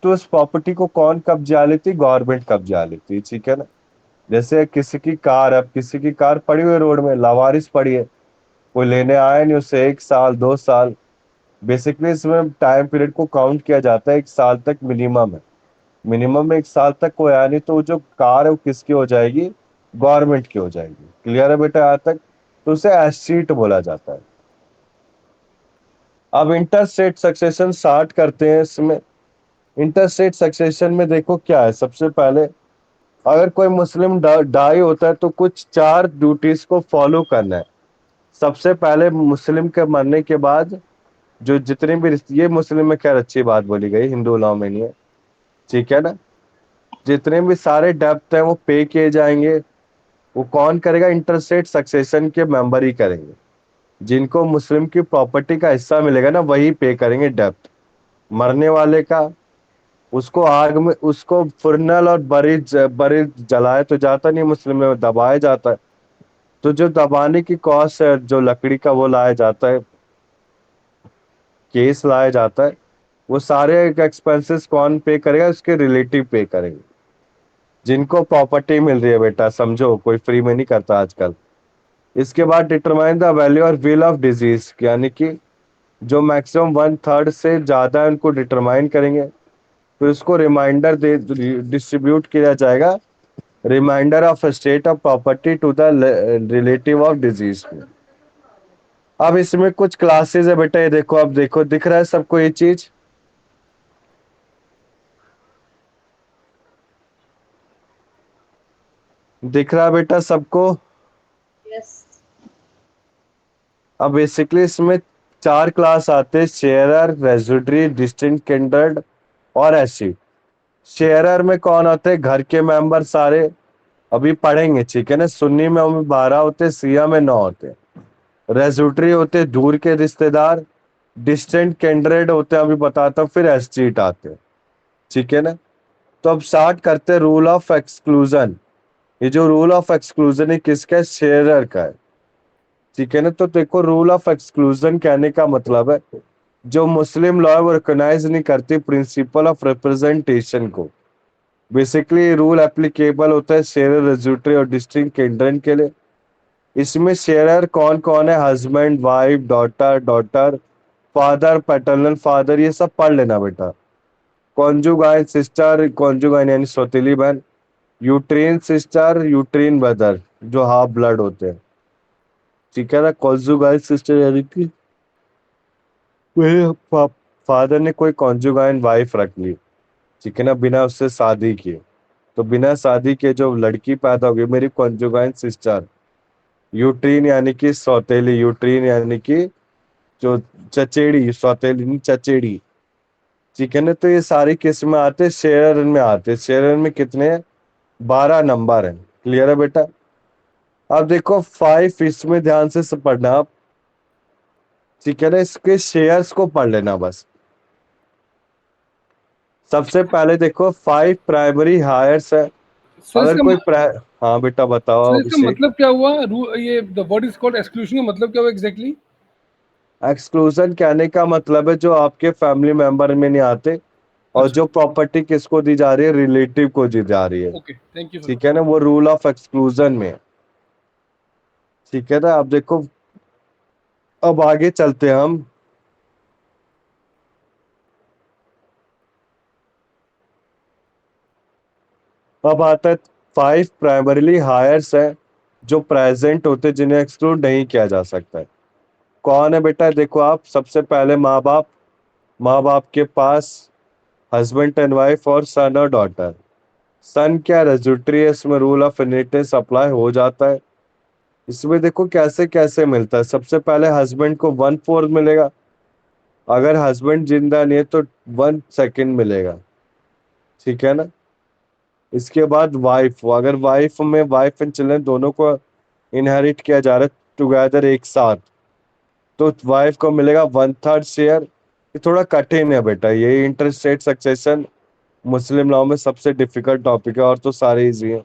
तो उस प्रॉपर्टी को कौन कब्जा लेती, गवर्नमेंट कब्जा लेती, ठीक है ना। जैसे किसी की कार, अब किसी की कार पड़ी हुई रोड में, लावारिस पड़ी है, कोई लेने आया नहीं, उससे 1 साल 2 साल, बेसिकली इसमें टाइम पीरियड को काउंट किया जाता है 1 साल तक मिनिमम है। मिनिमम में 1 साल तक कोई आया नहीं तो वो जो कार है वो किसकी हो जाएगी, गवर्नमेंट की हो जाएगी। क्लियर है बेटा यहाँ तक। तो उसे एस्टेट बोला जाता है। अब इंटरस्टेट सक्सेशन स्टार्ट करते हैं। इसमें इंटरस्टेट सक्सेशन में देखो क्या है, सबसे पहले अगर कोई मुस्लिम डाई होता है तो कुछ 4 ड्यूटीज को फॉलो करना है। सबसे पहले मुस्लिम के मरने के बाद जो जितने भी ये मुस्लिम में खैर अच्छी बात बोली गई, हिंदू लॉ में नहीं है, ठीक है ना। जितने भी सारे डेब्ट हैं वो पे किए जाएंगे। वो कौन करेगा, इंटरस्टेट सक्सेशन के मेंबर ही करेंगे। जिनको मुस्लिम की प्रॉपर्टी का हिस्सा मिलेगा ना वही पे करेंगे डेब्ट। मरने वाले का, उसको आग में, उसको फुरनल और बरी जलाया तो जाता नहीं, मुस्लिम में दबाया जाता है। तो जो दबाने की कॉस्ट है, जो लकड़ी का वो लाया जाता है, केस लाया जाता है, वो सारे एक्सपेंसेस कौन पे करेगा, उसके रिलेटिव पे करेंगे। जिनको प्रॉपर्टी मिल रही है बेटा, समझो कोई फ्री में नहीं करता आजकल। इसके बाद डिटरमाइन द वैल्यू और विल ऑफ डिजीज, यानी कि जो मैक्सिमम 1/3 से ज्यादा है उनको डिटरमाइन करेंगे। फिर उसको रिमाइंडर दे डिस्ट्रीब्यूट किया जाएगा, reminder of state of property to the relative of disease. अब इसमें कुछ क्लासेस है बेटा, ये देखो, अब देखो दिख रहा है सबको ये चीज, दिख रहा है बेटा सबको। Yes. अब बेसिकली इसमें 4 क्लास आते हैं, शेयरर, रेजिड्री, डिस्टिंक्ट किंडर्ड और एसिड। शेयरर में कौन होते हैं, घर के मेंबर सारे, अभी पढ़ेंगे, ठीक है ना। सुन्नी में हमें 12 होते, सिया में 9 होते। रेजिड्री होते दूर के रिश्तेदार, डिस्टेंट कैंडिडेट होते हैं अभी बताता हूँ, फिर एस्टेट आते हैं, ठीक है ना। तो अब स्टार्ट करते हैं रूल ऑफ एक्सक्लूजन। ये जो रूल ऑफ एक्सक्लूजन है किसका है, शेयरर का है, ठीक है ना। तो देखो रूल ऑफ एक्सक्लूजन कहने का मतलब है जो मुस्लिम लॉ वो रिकॉग्नाइज नहीं करती प्रिंसिपल ऑफ रिप्रेजेंटेशन को। बेसिकली रूल एप्लीकेबल होता है शेयरर, रेजिड्री और डिस्टिंक्ट कैंडिडेट के लिए। इसमें शेयरर कौन कौन है, husband, wife, daughter, father, paternal father, ये सब पढ़ लेना बेटा। कॉन्जुगाइन सिस्टर, कॉन्जुगाइन यानी सौतेली बहन, यूट्रीन सिस्टर, यूट्रीन ब्रदर जो हाफ ब्लड होते हैं, ठीक है ना। कॉन्जुगाइन सिस्टर यानी कि मेरे फादर ने कोई कॉन्जुगाइन वाइफ रख ली, ठीक है ना, बिना उससे शादी किए। तो बिना शादी के जो लड़की पैदा होगी मेरी कॉन्जुगाइन सिस्टर। यूट्रीन यानी कि सौतेली, यूट्रीन यानी कि जो चचेड़ी, सौतेली नहीं चचेड़ी, ठीक है ना। तो ये सारी किस्में आते शेयरर में आते। शेयरर में कितने हैं, 12 नंबर है। क्लियर है बेटा। अब देखो 5 इसमें ध्यान से पढ़ना आप, ठीक है ना। इसके शेयर्स को पढ़ लेना बस। सबसे पहले देखो 5 प्राइमरी हायर्स है। सर अगर कोई इसका हाँ बेटा बताओ सर इसका अभिषेक। मतलब क्या हुआ? ये the word is called exclusion का मतलब क्या हुआ एग्जैक्टली? एक्सक्लूजन कहने का मतलब है जो आपके फैमिली मेंबर में नहीं आते, और अच्छा, जो प्रॉपर्टी किसको दी जा रही है, रिलेटिव को दी जा रही है, ओके, थैंक यू सर। ठीक है ना। वो रूल ऑफ एक्सक्लूजन में है, ठीक है ना। अब देखो अब आगे चलते हैं हम। अब आता है 5 प्राइमरीली हायर्स है। जो प्रेजेंट होते जिन्हें एक्सक्लूड नहीं किया जा सकता है। कौन है बेटा? देखो आप, सबसे पहले माँ बाप के पास हस्बैंड एंड वाइफ और सन और डॉटर। सन क्या रेजिस्ट्री है, इसमें रूल ऑफ इनहेरिटेंस अप्लाई हो जाता है। इसमें देखो कैसे कैसे मिलता है। सबसे पहले हस्बैंड को 1/4 मिलेगा, अगर हस्बैंड जिंदा नहीं है तो 1/2 मिलेगा, ठीक है ना। इसके बाद वाइफ, अगर वाइफ एंड चिल्ड्रन दोनों को इनहेरिट किया जा रहा है टुगेदर एक साथ, तो वाइफ को मिलेगा 1/3 शेयर। ये थोड़ा कठिन है बेटा, ये इंटरस्टेट सक्सेशन मुस्लिम लॉ में सबसे डिफिकल्ट टॉपिक है, और तो सारे इजी हैं।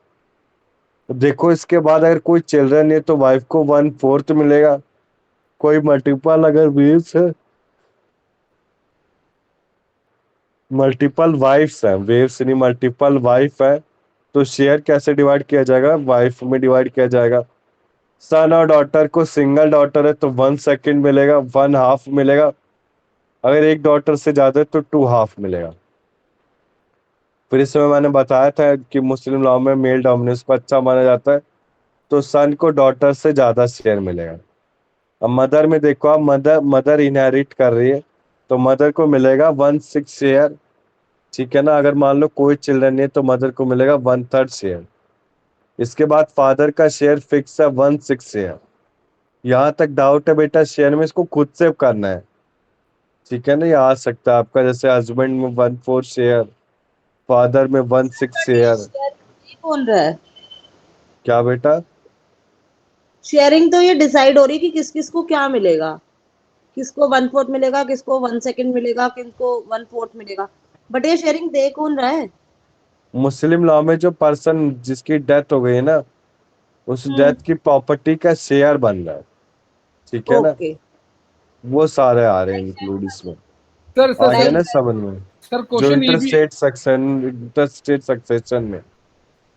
देखो इसके बाद अगर कोई चिल्ड्रन है तो वाइफ को 1/4 मिलेगा। कोई मल्टीपल अगर वेव्स है, मल्टीपल वाइफ्स है, वेव्स नहीं मल्टीपल वाइफ है, तो शेयर कैसे डिवाइड किया जाएगा? वाइफ में डिवाइड किया जाएगा। सन और डॉटर को, सिंगल डॉटर है तो 1/2 मिलेगा, 1/2 मिलेगा। अगर एक डॉटर से ज्यादा है तो 2/2 मिलेगा। फिर इसमें मैंने बताया था कि मुस्लिम लॉ में मेल डोमिनेंस को अच्छा माना जाता है, तो सन को डॉटर से ज्यादा शेयर मिलेगा। अब मदर में देखो आप, मदर इनहेरिट कर रही है तो मदर को मिलेगा 1/6 शेयर, ठीक है ना। अगर मान लो कोई चिल्ड्रन नहीं है तो मदर को मिलेगा 1/3 शेयर। इसके बाद फादर का शेयर फिक्स है 1/6 शेयर। यहाँ तक डाउट है बेटा शेयर में, इसको खुद से करना है, ठीक है ना। ये आ सकता है आपका, जैसे हस्बैंड में 1/4 शेयर, फादर में 1/6 शेयर। ये कौन रहा है? क्या बेटा? शेयरिंग तो ये डिसाइड हो रही है कि किस किस को क्या मिलेगा, किसको 1/4 मिलेगा, किसको 1/2 मिलेगा, किसको 1/4 मिलेगा, बट ये शेयरिंग दे कौन रहा है? मुस्लिम लॉ में जो पर्सन जिसकी डेथ हो गई है ना, उस डेथ की प्रॉपर्टी का शेयर बन रहा है, ठीक है ना। ओके। वो सारे आ रहे हैं इंक्लूड इसमें। सर आ सर गया सर ना समझ में? सर जो क्वेश्चन ये भी इंटरस्टेट सक्सेशन में।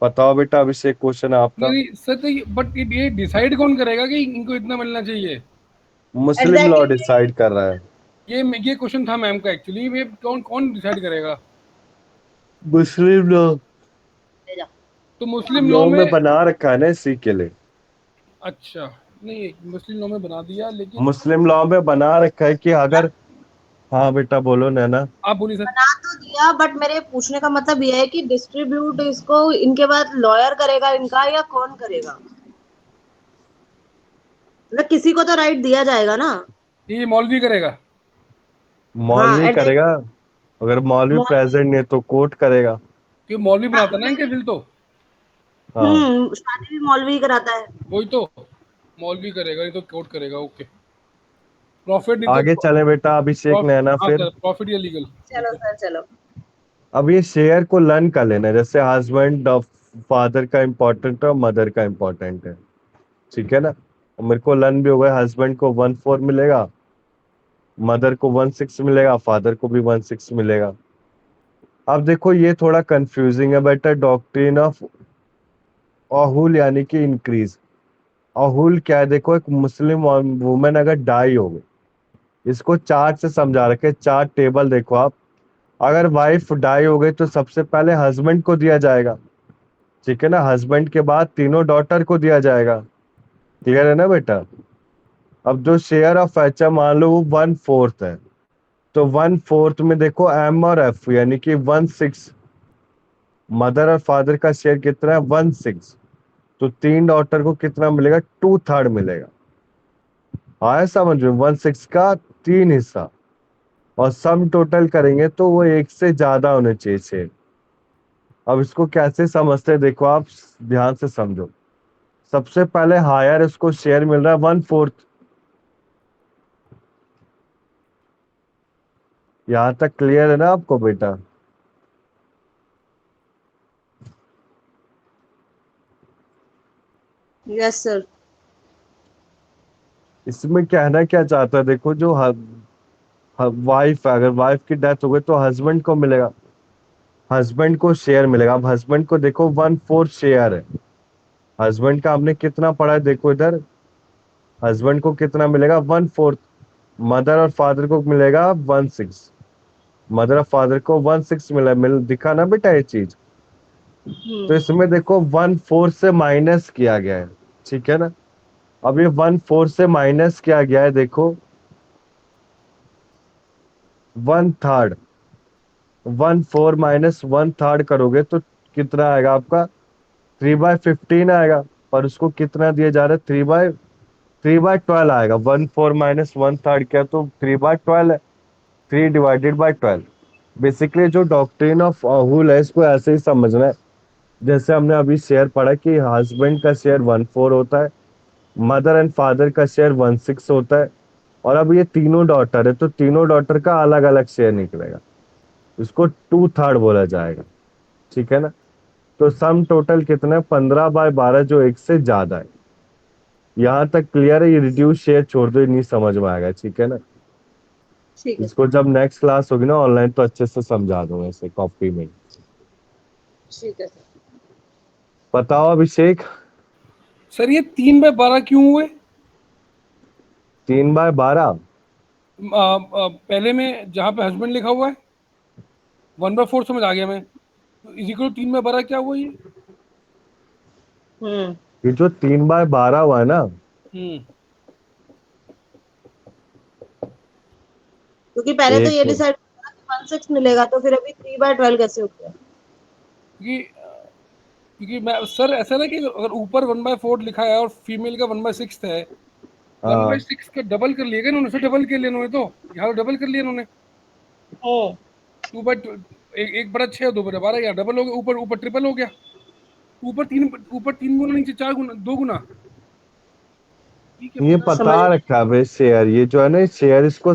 बताओ बेटा, अभिषेक क्वेश्चन है आपका। नहीं सर, तो बट ये डिसाइड कौन करेगा कि इनको इतना मिलना चाहिए? मुस्लिम लॉ एग्जैक्टली। डिसाइड कर रहा है। ये क्वेश्चन था मैम का एक्चुअली, ये कौन कौन डिसाइड करेगा? मुस्लिम लॉ तो मुस्लिम लॉ लॉ में, में बना रखा है ना इसी के लिए। अच्छा नहीं, मुस्लिम लॉ में बना दिया लेकिन, मुस्लिम लॉ में बना रखा है कि अगर, हाँ बेटा बोलो नैना। आप बोलिए सर। बना तो दिया, बट मेरे पूछने का मतलब ये है कि डिस्ट्रीब्यूट इसको इनके बाद लॉयर करेगा इनका, या कौन करेगा? मतलब किसी को तो राइट दिया जाएगा ना। ये मौलवी करेगा? हाँ, मौलवी एट द करेगा, अगर मौलवी मौलवी। प्रेजेंट नहीं है तो कोर्ट करेगा। कि मौलवी हाँ, बनाता ना इनके विल तो, हाँ शादी भी मौलवी कराता है। वही तो, मौलवी करेगा, नहीं तो कोर्ट करेगा। ओके, प्रॉफिट नहीं तो आगे चले बेटा, अभिषेक नैना हाँ फिर। सर, प्रॉफिट या लीगल। चलो सर, चलो। अब ये शेयर को लर्न कर लेना है, जैसे हस्बैंड फादर का इम्पोर्टेंट है और मदर का इम्पोर्टेंट है, ठीक है ना। और मेरे को लर्न भी हो गया, हस्बैंड को 1/4 मिलेगा, मदर को 1/6 मिलेगा, फादर को भी 1/6 मिलेगा। अब देखो ये थोड़ा कंफ्यूजिंग है बेटा, डॉक्ट्रिन ऑफ अहुल यानी कि इंक्रीज। अहुल क्या है? देखो एक मुस्लिम वुमेन अगर डाई हो गई, इसको चार्ट से समझा रखे, चार्ट टेबल देखो आप। अगर वाइफ डाई हो गई तो सबसे पहले हस्बैंड को दिया जाएगा, ठीक है ना। हस्बैंड के बाद तीनों डॉटर को दिया जाएगा, क्लियर है ना बेटा। अब जो शेयर ऑफ एच मान लो वो 1/4 है, तो 1/4 में देखो एम और एफ यानी कि 1/6। मदर और फादर का शेयर कितना है? 1/6। तो 3 डॉटर को कितना मिलेगा? 2/3 मिलेगा। आया समझ में? 1/6 का 3 हिस्सा, और सम टोटल करेंगे तो वो एक से ज्यादा होने चाहिए शेयर। अब इसको कैसे समझते हैं देखो आप, ध्यान से समझो। सबसे पहले हायर उसको शेयर मिल रहा है 1/4। यहां तक क्लियर है ना आपको बेटा? Yes sir. इसमें कहना क्या चाहता है देखो, जो वाइफ है, अगर वाइफ की डेथ हो गई तो हस्बैंड को मिलेगा, हस्बैंड को शेयर मिलेगा। अब हस्बैंड को देखो 1/4 शेयर है। हस्बैंड का आपने कितना पढ़ा है देखो इधर, हस्बैंड को कितना मिलेगा? 1/4। मदर और फादर को मिलेगा 1/6। मदर और फादर को 1/6 मिल दिखा ना बेटा ये चीज। तो इसमें देखो 1/4 से माइनस किया गया है, ठीक है ना। अब ये 1/4 से माइनस क्या गया है देखो, 1/3, 1/4 माइनस 1/3 करोगे तो कितना आएगा आपका, 3/15 आएगा। पर उसको कितना दिया जा रहा है, 3/12 आएगा। 1/4 माइनस 1/3 क्या, तो 3/12 है, 3/12। बेसिकली जो डॉक्ट्रिन ऑफ अहूल है इसको ऐसे ही समझना है, जैसे हमने अभी शेयर पढ़ा कि हस्बैंड का शेयर 1/4 होता है, मदर एंड फादर का शेयर 1/6 होता है, और अब ये तीनों डॉटर है तो तीनों डॉटर का अलग अलग शेयर निकलेगा, इसको 2/3 बोला जाएगा। ठीक है ना। तो सम टोटल कितना है, 15/12, जो एक से ज्यादा है। यहाँ तक क्लियर है, ये रिड्यूस शेयर छोड़ दो, ये नहीं समझ में आएगा। ठीक है ना। ठीक है इसको जब नेक्स्ट क्लास होगी ना ऑनलाइन तो अच्छे से समझा दूंगा इसे कॉपी में। ठीक है सर। बताओ अभिषेक। सर ये 3/12 क्यों हुए? 3/12। पहले में जहाँ पे हस्बैंड लिखा हुआ है 1/4 समझ आ गया मैं, तो इज इक्वल 3/12 क्या हुआ ये? हम्म ये जो 3/12 हुआ है ना, हम्म क्योंकि पहले तो एक ये मिनट। डिसाइड किया कि 1/6 मिलेगा, तो फिर अभी 3/12 कैसे हो गया? क्योंकि क्योंकि मैं सर ऐसा ना कि अगर ऊपर 1/4 लिखा है और फीमेल का 1/6 है, वन बाई हाँ, सिक्स का डबल कर लिएगा इन्होंने, डबल कर लिया इन्होंने, तो यहाँ डबल कर लिया इन्होंने। हम्म 1/6 2/12, यहाँ डबल हो गया, ऊपर ऊपर ट्रिपल हो गया, ऊपर 3 गुना, नीचे 4 गुना, 2 गुना। ठीक है ये पता पता समझ रखा है भाई शेयर, ये जो है ना शेयर, इसको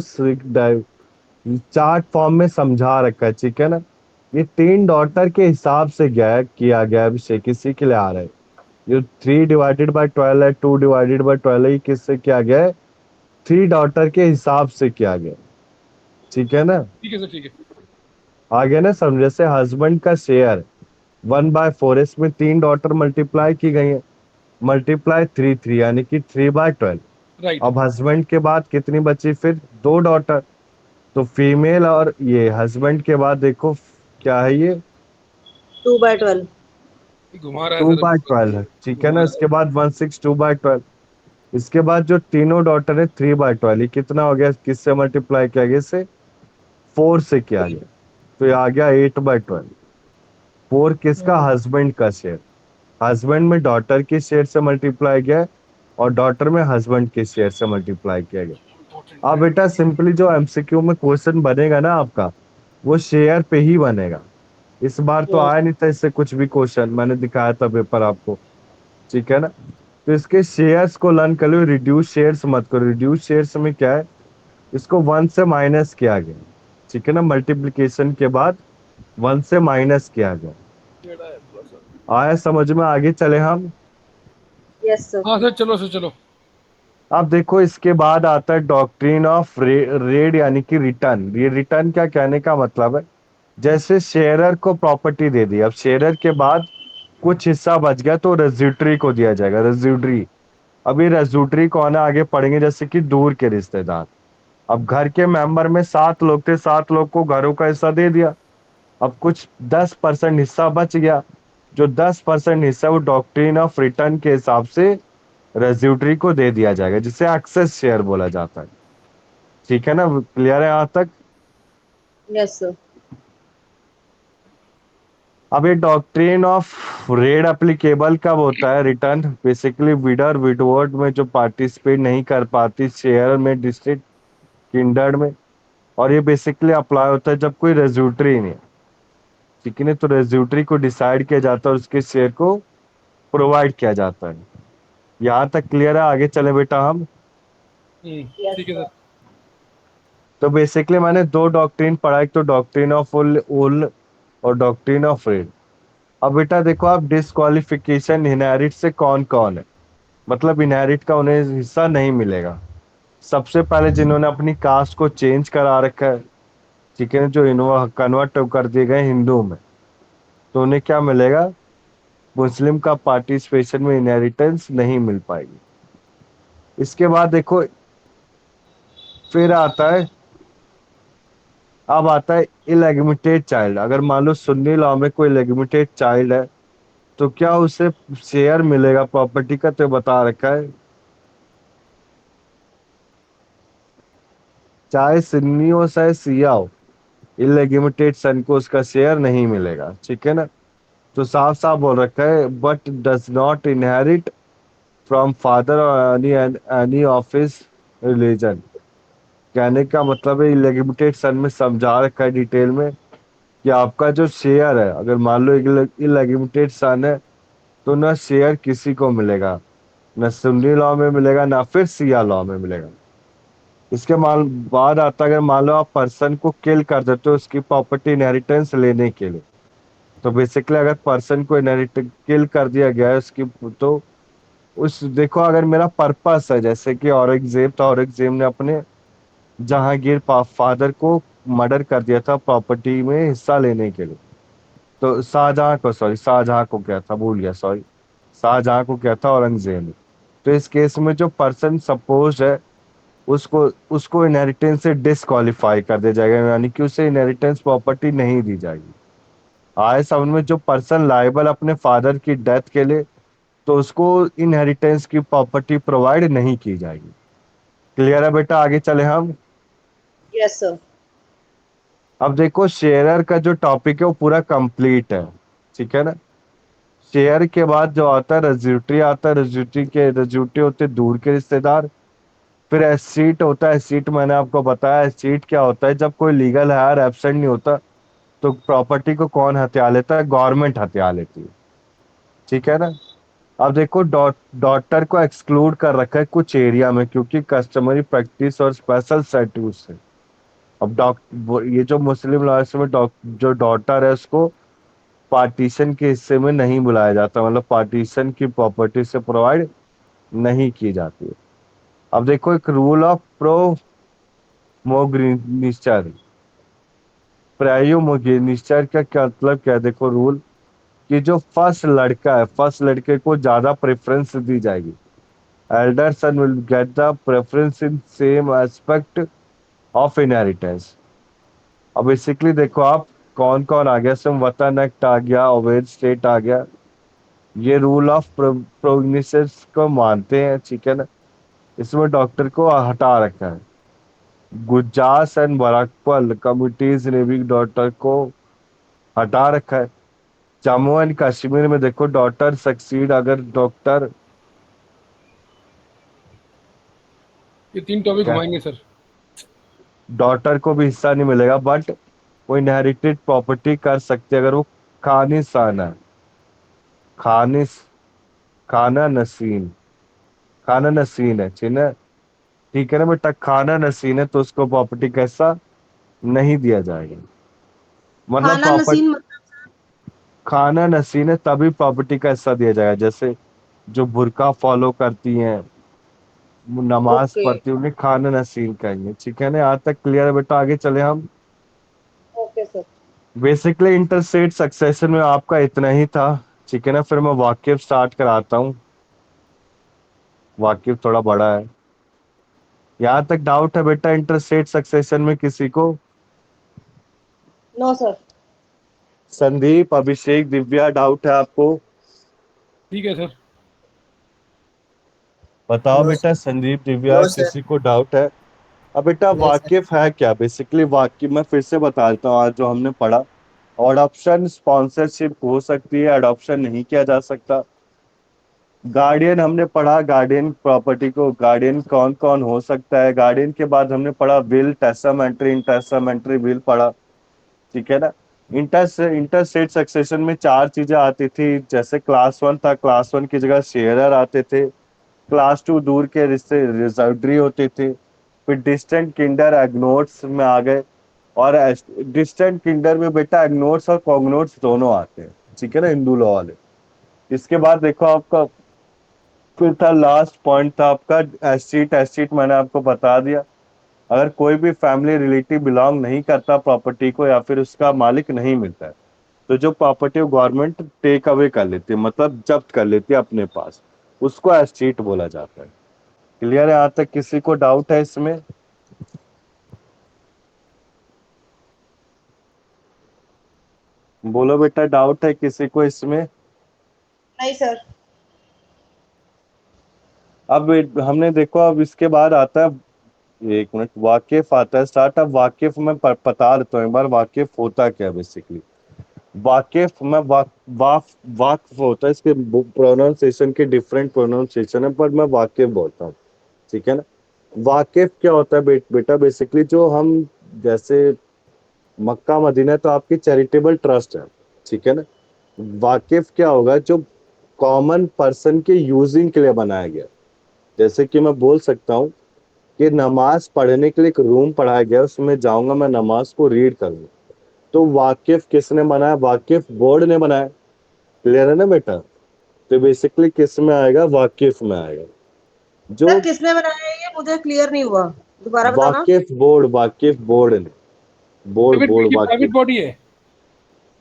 चार्ट फॉर्म में समझा रखा है। ठीक है ना। ये 3 डॉटर के हिसाब से किया गया है अभिषेक, किसी के लिए आ रहा है। ये 3/12 है, 2/12 है, ये किससे किया गया है, 3 डॉटर के हिसाब से किया गया है। ठीक है ना। ठीक है सर, ठीक है। आगे ना समझ, जैसे हस्बैंड का शेयर 1/4, इसमें 3 डॉटर मल्टीप्लाई की गई है, मल्टीप्लाई 3 यानी कि 3/12। राइट। अब हस्बैंड के बाद कितनी बची फिर, 2 डॉटर। तो फीमेल और ये हस्बैंड के बाद देखो क्या है, ये 2/12। घुमा रहा है टू सर बाई अभी तो, ट्वेल्व है। ठीक है घुमा ना। रहा इसके बाद 1/6 2/12। इसके बाद जो तीनों डॉटर है 3/12, ये कितना हो गया, किससे मल्टीप्लाई किया गया, इसे 4 से किया गया, तो ये आ गया 8/12। 4 किसका, हम्म हस्बैंड का शेयर। हस्बैंड में डॉटर के शेयर से मल्टीप्लाई किया है, और डॉटर में हस्बैंड के शेयर से मल्टीप्लाई किया गया। अब बेटा सिंपली जो एमसीक्यू में क्वेश्चन बनेगा ना आपका, वो शेयर पे ही बनेगा। इस बार तो हम्म आया नहीं था इससे कुछ भी क्वेश्चन, मैंने दिखाया था पेपर आपको। ठीक है ना। तो इसके शेयर्स को लर्न कर लो, रिड्यूस शेयर्स मत करो। रिड्यूस शेयर्स में क्या है, इसको 1 से माइनस किया गया। ठीक है ना। मल्टीप्लिकेशन के बाद 1 से माइनस किया गया। टेढ़ा है थोड़ा सा। आया समझ में, आगे चले हम। Yes sir. हाँ सर, चलो सर चलो। अब देखो इसके बाद आता है डॉक्ट्रिन ऑफ रेड यानी कि रिटर्न। ये रिटर्न क्या कहने का मतलब है, जैसे शेयरर को प्रॉपर्टी दे दी, अब शेयरर के बाद कुछ हिस्सा बच गया तो रेज्यूटरी को दिया जाएगा, रेज्यूटरी। अब ये रेज्यूटरी कौन है आगे पढ़ेंगे, जैसे कि दूर के रिश्तेदार। अब घर के मेंबर में 7 लोग थे, 7 लोग को घरों का हिस्सा दे दिया। अब कुछ 10% हिस्सा बच गया, जो 10% हिस्सा वो डॉक्ट्रिन ऑफ रिटर्न के हिसाब से रेज्यूटरी को दे दिया जाएगा, जिसे एक्सेस शेयर बोला जाता है। ठीक है ना, क्लियर है यहाँ तक। Yes sir. अब ये डॉक्ट्रिन ऑफ रेड एप्लीकेबल कब होता है, रिटर्न बेसिकली विडर विडवर्ड में जो पार्टिसिपेट नहीं कर पाती शेयर में, डिस्ट्रिक्ट किंडर्ड में। और ये बेसिकली अप्लाई होता है जब कोई रेज्यूटरी नहीं है। ठीक है ना। तो रेज्यूटरी को डिसाइड किया जाता है और उसके शेयर को प्रोवाइड किया जाता है। यहाँ तक क्लियर है, आगे चले बेटा हम। यस ठीक है सर। सर। तो बेसिकली मैंने 2 डॉक्ट्रिन पढ़ा, एक तो डॉक्ट्रिन ऑफ उल उल और डॉक्ट्रिन ऑफ रेड। अब बेटा देखो, आप डिस्क्वालिफिकेशन इनहेरिट से कौन कौन है, मतलब इनहेरिट का उन्हें हिस्सा नहीं मिलेगा। सबसे पहले जिन्होंने अपनी कास्ट को चेंज करा रखा है, ठीक है, जो कन्वर्ट कर दिए गए हिंदू में, तो उन्हें क्या मिलेगा, मुस्लिम का पार्टिसिपेशन में इनहेरिटेंस नहीं मिल पाएगी। इसके बाद देखो फिर आता है, अब आता है इलेगिमिटेड चाइल्ड। अगर मान लो सुन्नी लॉ में कोई इलेगिमिटेड चाइल्ड है, तो क्या उसे शेयर मिलेगा प्रॉपर्टी का, तो बता रखा है। चाहे सुन्नी हो चाहे सिया हो, इलेगिमिटेड सन को उसका शेयर नहीं मिलेगा, ठीक है ना। तो साफ साफ बोल रखा है, but does not inherit from father और एनी ऑफ हिज रिलीजन। कहने का मतलब है इलेगिमिटेड सन में समझा रखा है डिटेल में कि आपका जो शेयर है, अगर मान लो इलेगिमिटेड सन है, तो ना शेयर किसी को मिलेगा, ना सुन्नी लॉ में मिलेगा ना फिर सिया लॉ में मिलेगा। इसके बाद आता है, अगर मान लो आप पर्सन को किल कर देते हो उसकी प्रॉपर्टी इनहेरिटेंस लेने के लिए, तो बेसिकली अगर पर्सन को इनहेरिट किल कर दिया गया है उसकी, तो उस देखो अगर मेरा पर्पस है, जैसे कि औरंगजेब था, औरंगजेब ने अपने जहांगीर फादर को मर्डर कर दिया था प्रॉपर्टी में हिस्सा लेने के लिए। तो शाहजहां को क्या था, भूल गया, सॉरी, शाहजहां को क्या था, औरंगजेब ने। तो इस केस में जो पर्सन सपोज है, उसको उसको इनहेरिटेंस से डिसक्वालीफाई कर दिया जाएगा, यानी कि उसे इनहेरिटेंस प्रॉपर्टी नहीं दी जाएगी। आए समझ में, जो पर्सन लायबल अपने फादर की डेथ के लिए, तो उसको इनहेरिटेंस की प्रॉपर्टी प्रोवाइड नहीं की जाएगी। क्लियर है बेटा, आगे चले हम। Yes sir. अब देखो शेयरर का जो टॉपिक है वो पूरा कंप्लीट है, ठीक है ना। शेयर के बाद जो आता है रेज्यूटरी आता है, रेज्यूटरी होते हैं दूर के रिश्तेदार। फिर एस्टीट होता है, एस्टीट मैंने आपको बताया, एस्टीट क्या होता है, जब कोई लीगल हायर एब्सेंट नहीं होता तो प्रॉपर्टी को कौन हथिया लेता है, गवर्नमेंट हथिया लेती है, ठीक है ना। अब देखो डॉटर को एक्सक्लूड कर रखा है कुछ एरिया में, क्योंकि कस्टमरी प्रैक्टिस और स्पेशल स्टेटस से। अब ये जो मुस्लिम लॉयर्स में जो डॉटर है उसको पार्टीशन के हिस्से में नहीं बुलाया जाता, मतलब पार्टीशन की प्रॉपर्टी से प्रोवाइड नहीं की जाती है। अब देखो एक रूल ऑफ प्रोमोग्निचर, प्रायोमोगेनिचर का क्या मतलब, क्या देखो रूल, कि जो फर्स्ट लड़का है, फर्स्ट लड़के को ज्यादा प्रेफरेंस दी जाएगी। Elder son will get the preference in same aspect of inheritance. अब बेसिकली देखो आप, कौन कौन आ गया, सम वतन एक्ट आ गया, अवैध स्टेट आ गया, ये रूल ऑफ प्रोग्निसिस को मानते हैं, ठीक है ना। इसमें डॉक्टर को हटा रखा है। गुजास एंड बराकपल कमिटीज ने भी डॉक्टर को हटा रखा है। जम्मू एंड कश्मीर में देखो डॉक्टर सक्सीड अगर डॉक्टर, ये 3 टॉपिक क्या, घुमाएंगे सर। डॉक्टर को भी हिस्सा नहीं मिलेगा, बट वो इनहेरिटेड प्रॉपर्टी कर सकते हैं अगर वो खानिसान है, खानिस खाना नसीन, खाना नसीन है, ठीक है, ठीक है ना बेटा, खाना नसीन है तो उसको प्रॉपर्टी कैसा नहीं दिया जाएगा, मतलब खाना प्रॉपर्टी, नसीन खाना नसीन है तभी प्रॉपर्टी का हिस्सा दिया जाएगा। जैसे जो बुर्का फॉलो करती हैं, नमाज ओके। पढ़ती हैं, उन्हें खाना नसीन कहेंगे, ठीक है ना। यहाँ तक क्लियर है बेटा, आगे चले हम। Okay sir. Basically interstate succession में आपका इतना ही था, ठीक है ना। फिर मैं वाकिफ स्टार्ट कराता हूँ, वाकिफ थोड़ा बड़ा है। यहाँ तक डाउट है बेटा इंटरस्टेट सक्सेशन में किसी को? No sir. Sandeep, Abhishek, Divya, doubt है आपको? ठीक है सर। बताओ नो बेटा, संदीप, दिव्या, नो सर। किसी को डाउट है? अब बेटा नहीं सर। वाकिफ है क्या, बेसिकली वाकिफ मैं फिर से बता देता हूँ, आज जो हमने पढ़ा, अडॉप्शन स्पॉन्सरशिप हो सकती है, अडॉप्शन नहीं किया जा सकता। गार्डियन हमने पढ़ा, गार्डियन प्रॉपर्टी को गार्डियन कौन कौन हो सकता है। गार्डियन के बाद हमने पढ़ा विल, टेस्टामेंट्री, इंटेस्टामेंट्री विल पढ़ा, ठीक है ना। इंटरस्टेट सक्सेशन में चार चीजें आती थी, जैसे क्लास वन था, क्लास वन की जगह शेयरर आते थे। क्लास टू दूर के रिश्ते रिजर्वरी होते थे। फिर डिस्टेंट किंडर एग्नोट्स में आ गए, और डिस्टेंट किंडर में बेटा एग्नोट्स और कॉग्नोट्स दोनों आते हैं, ठीक है ना, हिंदू लॉ वाले। इसके बाद देखो आपका फिर था, लास्ट पॉइंट था आपका एस्टीट। एस्टीट मैंने आपको बता दिया, अगर कोई भी फैमिली रिलेटिव बिलोंग नहीं करता प्रॉपर्टी को, या फिर उसका मालिक नहीं मिलता है, तो जो प्रॉपर्टी गवर्नमेंट टेक अवे कर लेती है, मतलब जब्त कर लेती है अपने पास, उसको एस्टीट बोला जाता है। क्लियर है? यहाँ तक किसी को डाउट है इसमें? बोलो बेटा, डाउट है किसी को इसमें? नहीं सर। अब हमने देखो, अब इसके बाद आता है, एक मिनट, वाकिफ आता है स्टार्ट। अब वाकिफ में बता देता हूँ एक बार वाकिफ होता क्या बेसिकली। वाकिफ में वाक्फ होता है, इसके प्रोनाउंसिएशन के डिफरेंट प्रोनाउंसिएशन है, पर मैं वाकिफ बोलता हूँ, ठीक है ना। वाकिफ क्या होता है बेटा, बेसिकली जो हम, जैसे मक्का मदीना तो आपकी चैरिटेबल ट्रस्ट है, ठीक है ना। वाकिफ क्या होगा, जो कॉमन पर्सन के यूजिंग के लिए बनाया गया। जैसे कि मैं बोल सकता हूँ कि नमाज पढ़ने के लिए एक रूम पढ़ाया गया, उसमें जाऊंगा मैं नमाज को रीड करूंगा, तो वाकिफ किसने बनाया, वाकिफ बोर्ड ने बनाया। क्लियर है ना बेटा। तो बेसिकली किस में आएगा, वाकिफ में आएगा। जो सर किसने बनाया है ये मुझे क्लियर नहीं हुआ, दोबारा बताना। वाकिफ बोर्ड ने, बोर्ड बोर्ड ये प्राइवेट वाकिफ, बॉडी है।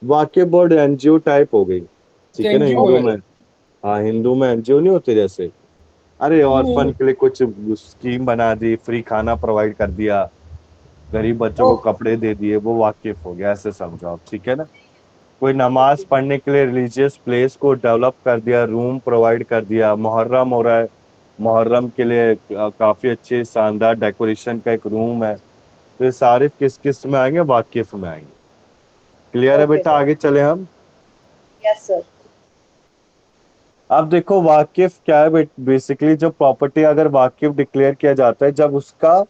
वाकिफ बोर्ड एनजीओ टाइप हो गई, ठीक है ना, एनजीओ हिंदू है। में। हाँ, हिंदू में एनजीओ नहीं होती जैसे, अरे ऑर्फन के लिए कुछ स्कीम बना दी, फ्री खाना प्रोवाइड कर दिया, गरीब बच्चों को ओके। कपड़े दे दिए, वो वाकिफ हो गया, ऐसे समझो आप, ठीक है ना। कोई नमाज पढ़ने के लिए रिलीजियस प्लेस को डेवलप कर दिया, रूम प्रोवाइड कर दिया। मुहर्रम हो रहा है, मुहर्रम के लिए काफी अच्छे शानदार डेकोरेशन का एक रूम है। तो ये सारे किस किस में आएंगे, वाकिफ में आएंगे। क्लियर है ओके बेटा, सर। आगे चले हम। Yes sir. अब देखो वाकिफ क्या है बेसिकली, जो प्रॉपर्टी अगर वाकिफ डिक्लेयर किया जाता है, जब उसका,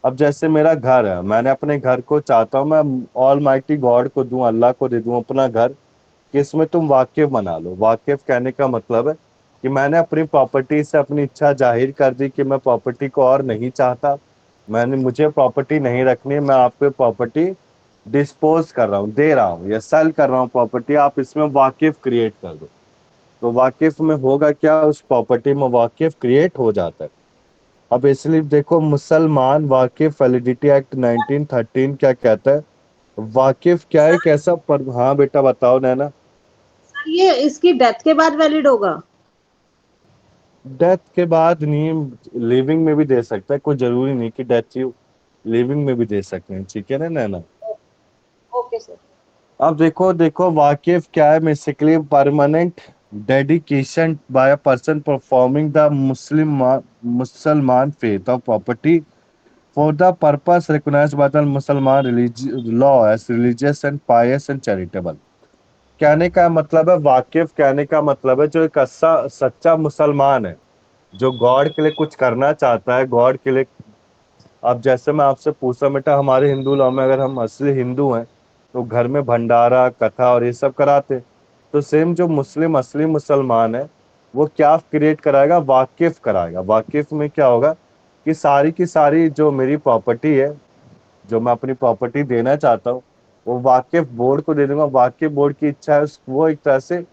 अब जैसे मेरा घर है, मैंने अपने घर को चाहता हूँ मैं ऑल माइटी गॉड को दूं, अल्लाह को दे दूं अपना घर, कि इसमें तुम वाकिफ बना लो। वाकिफ कहने का मतलब है कि मैंने अपनी प्रॉपर्टी से अपनी इच्छा जाहिर कर दी कि मैं प्रॉपर्टी को और नहीं चाहता, मुझे प्रॉपर्टी नहीं रखनी है, मैं आपको प्रॉपर्टी डिस्पोज कर रहा हूँ, दे रहा हूँ या सेल कर रहा हूँ प्रॉपर्टी, आप इसमें वाकिफ क्रिएट कर दो। तो वाकिफ में होगा क्या, उस प्रॉपर्टी में वाकिफ क्रिएट हो जाता है। अब इसलिए देखो, मुसलमान वाकिफ वैलिडिटी एक्ट 1913 क्या कहता है, वाकिफ क्या है, सर कैसा पर, हाँ बेटा बताओ नैना। सर ये इसकी डेथ के बाद वैलिड होगा? डेथ के बाद नहीं, लिविंग में भी दे सकता है, कोई जरूरी नहीं कि डेथ ही, लिविंग में भी दे सकते हैं, ठीक है ना नैना। Okay sir. अब देखो देखो वाकिफ क्या है, basically permanent dedication by a person performing the मुसलमान faith of property for the purpose recognized by the Musliman law as religious and pious and charitable। कहने का मतलब है, वाकिफ कहने का मतलब है जो एक सच्चा मुसलमान है, जो गॉड के लिए कुछ करना चाहता है, गॉड के लिए। अब जैसे मैं आपसे पूछा बेटा, हमारे हिंदू लॉ में अगर हम असली हिंदू हैं तो घर में भंडारा कथा और ये सब कराते, तो सेम जो मुस्लिम असली मुसलमान है, वो क्या क्रिएट कराएगा, वाकिफ कराएगा। वाकिफ में क्या होगा कि सारी की सारी जो मेरी प्रॉपर्टी है, जो मैं अपनी प्रॉपर्टी देना चाहता हूँ, वो वाकिफ बोर्ड को दे दूंगा। वाकिफ बोर्ड की इच्छा है वो एक तरह से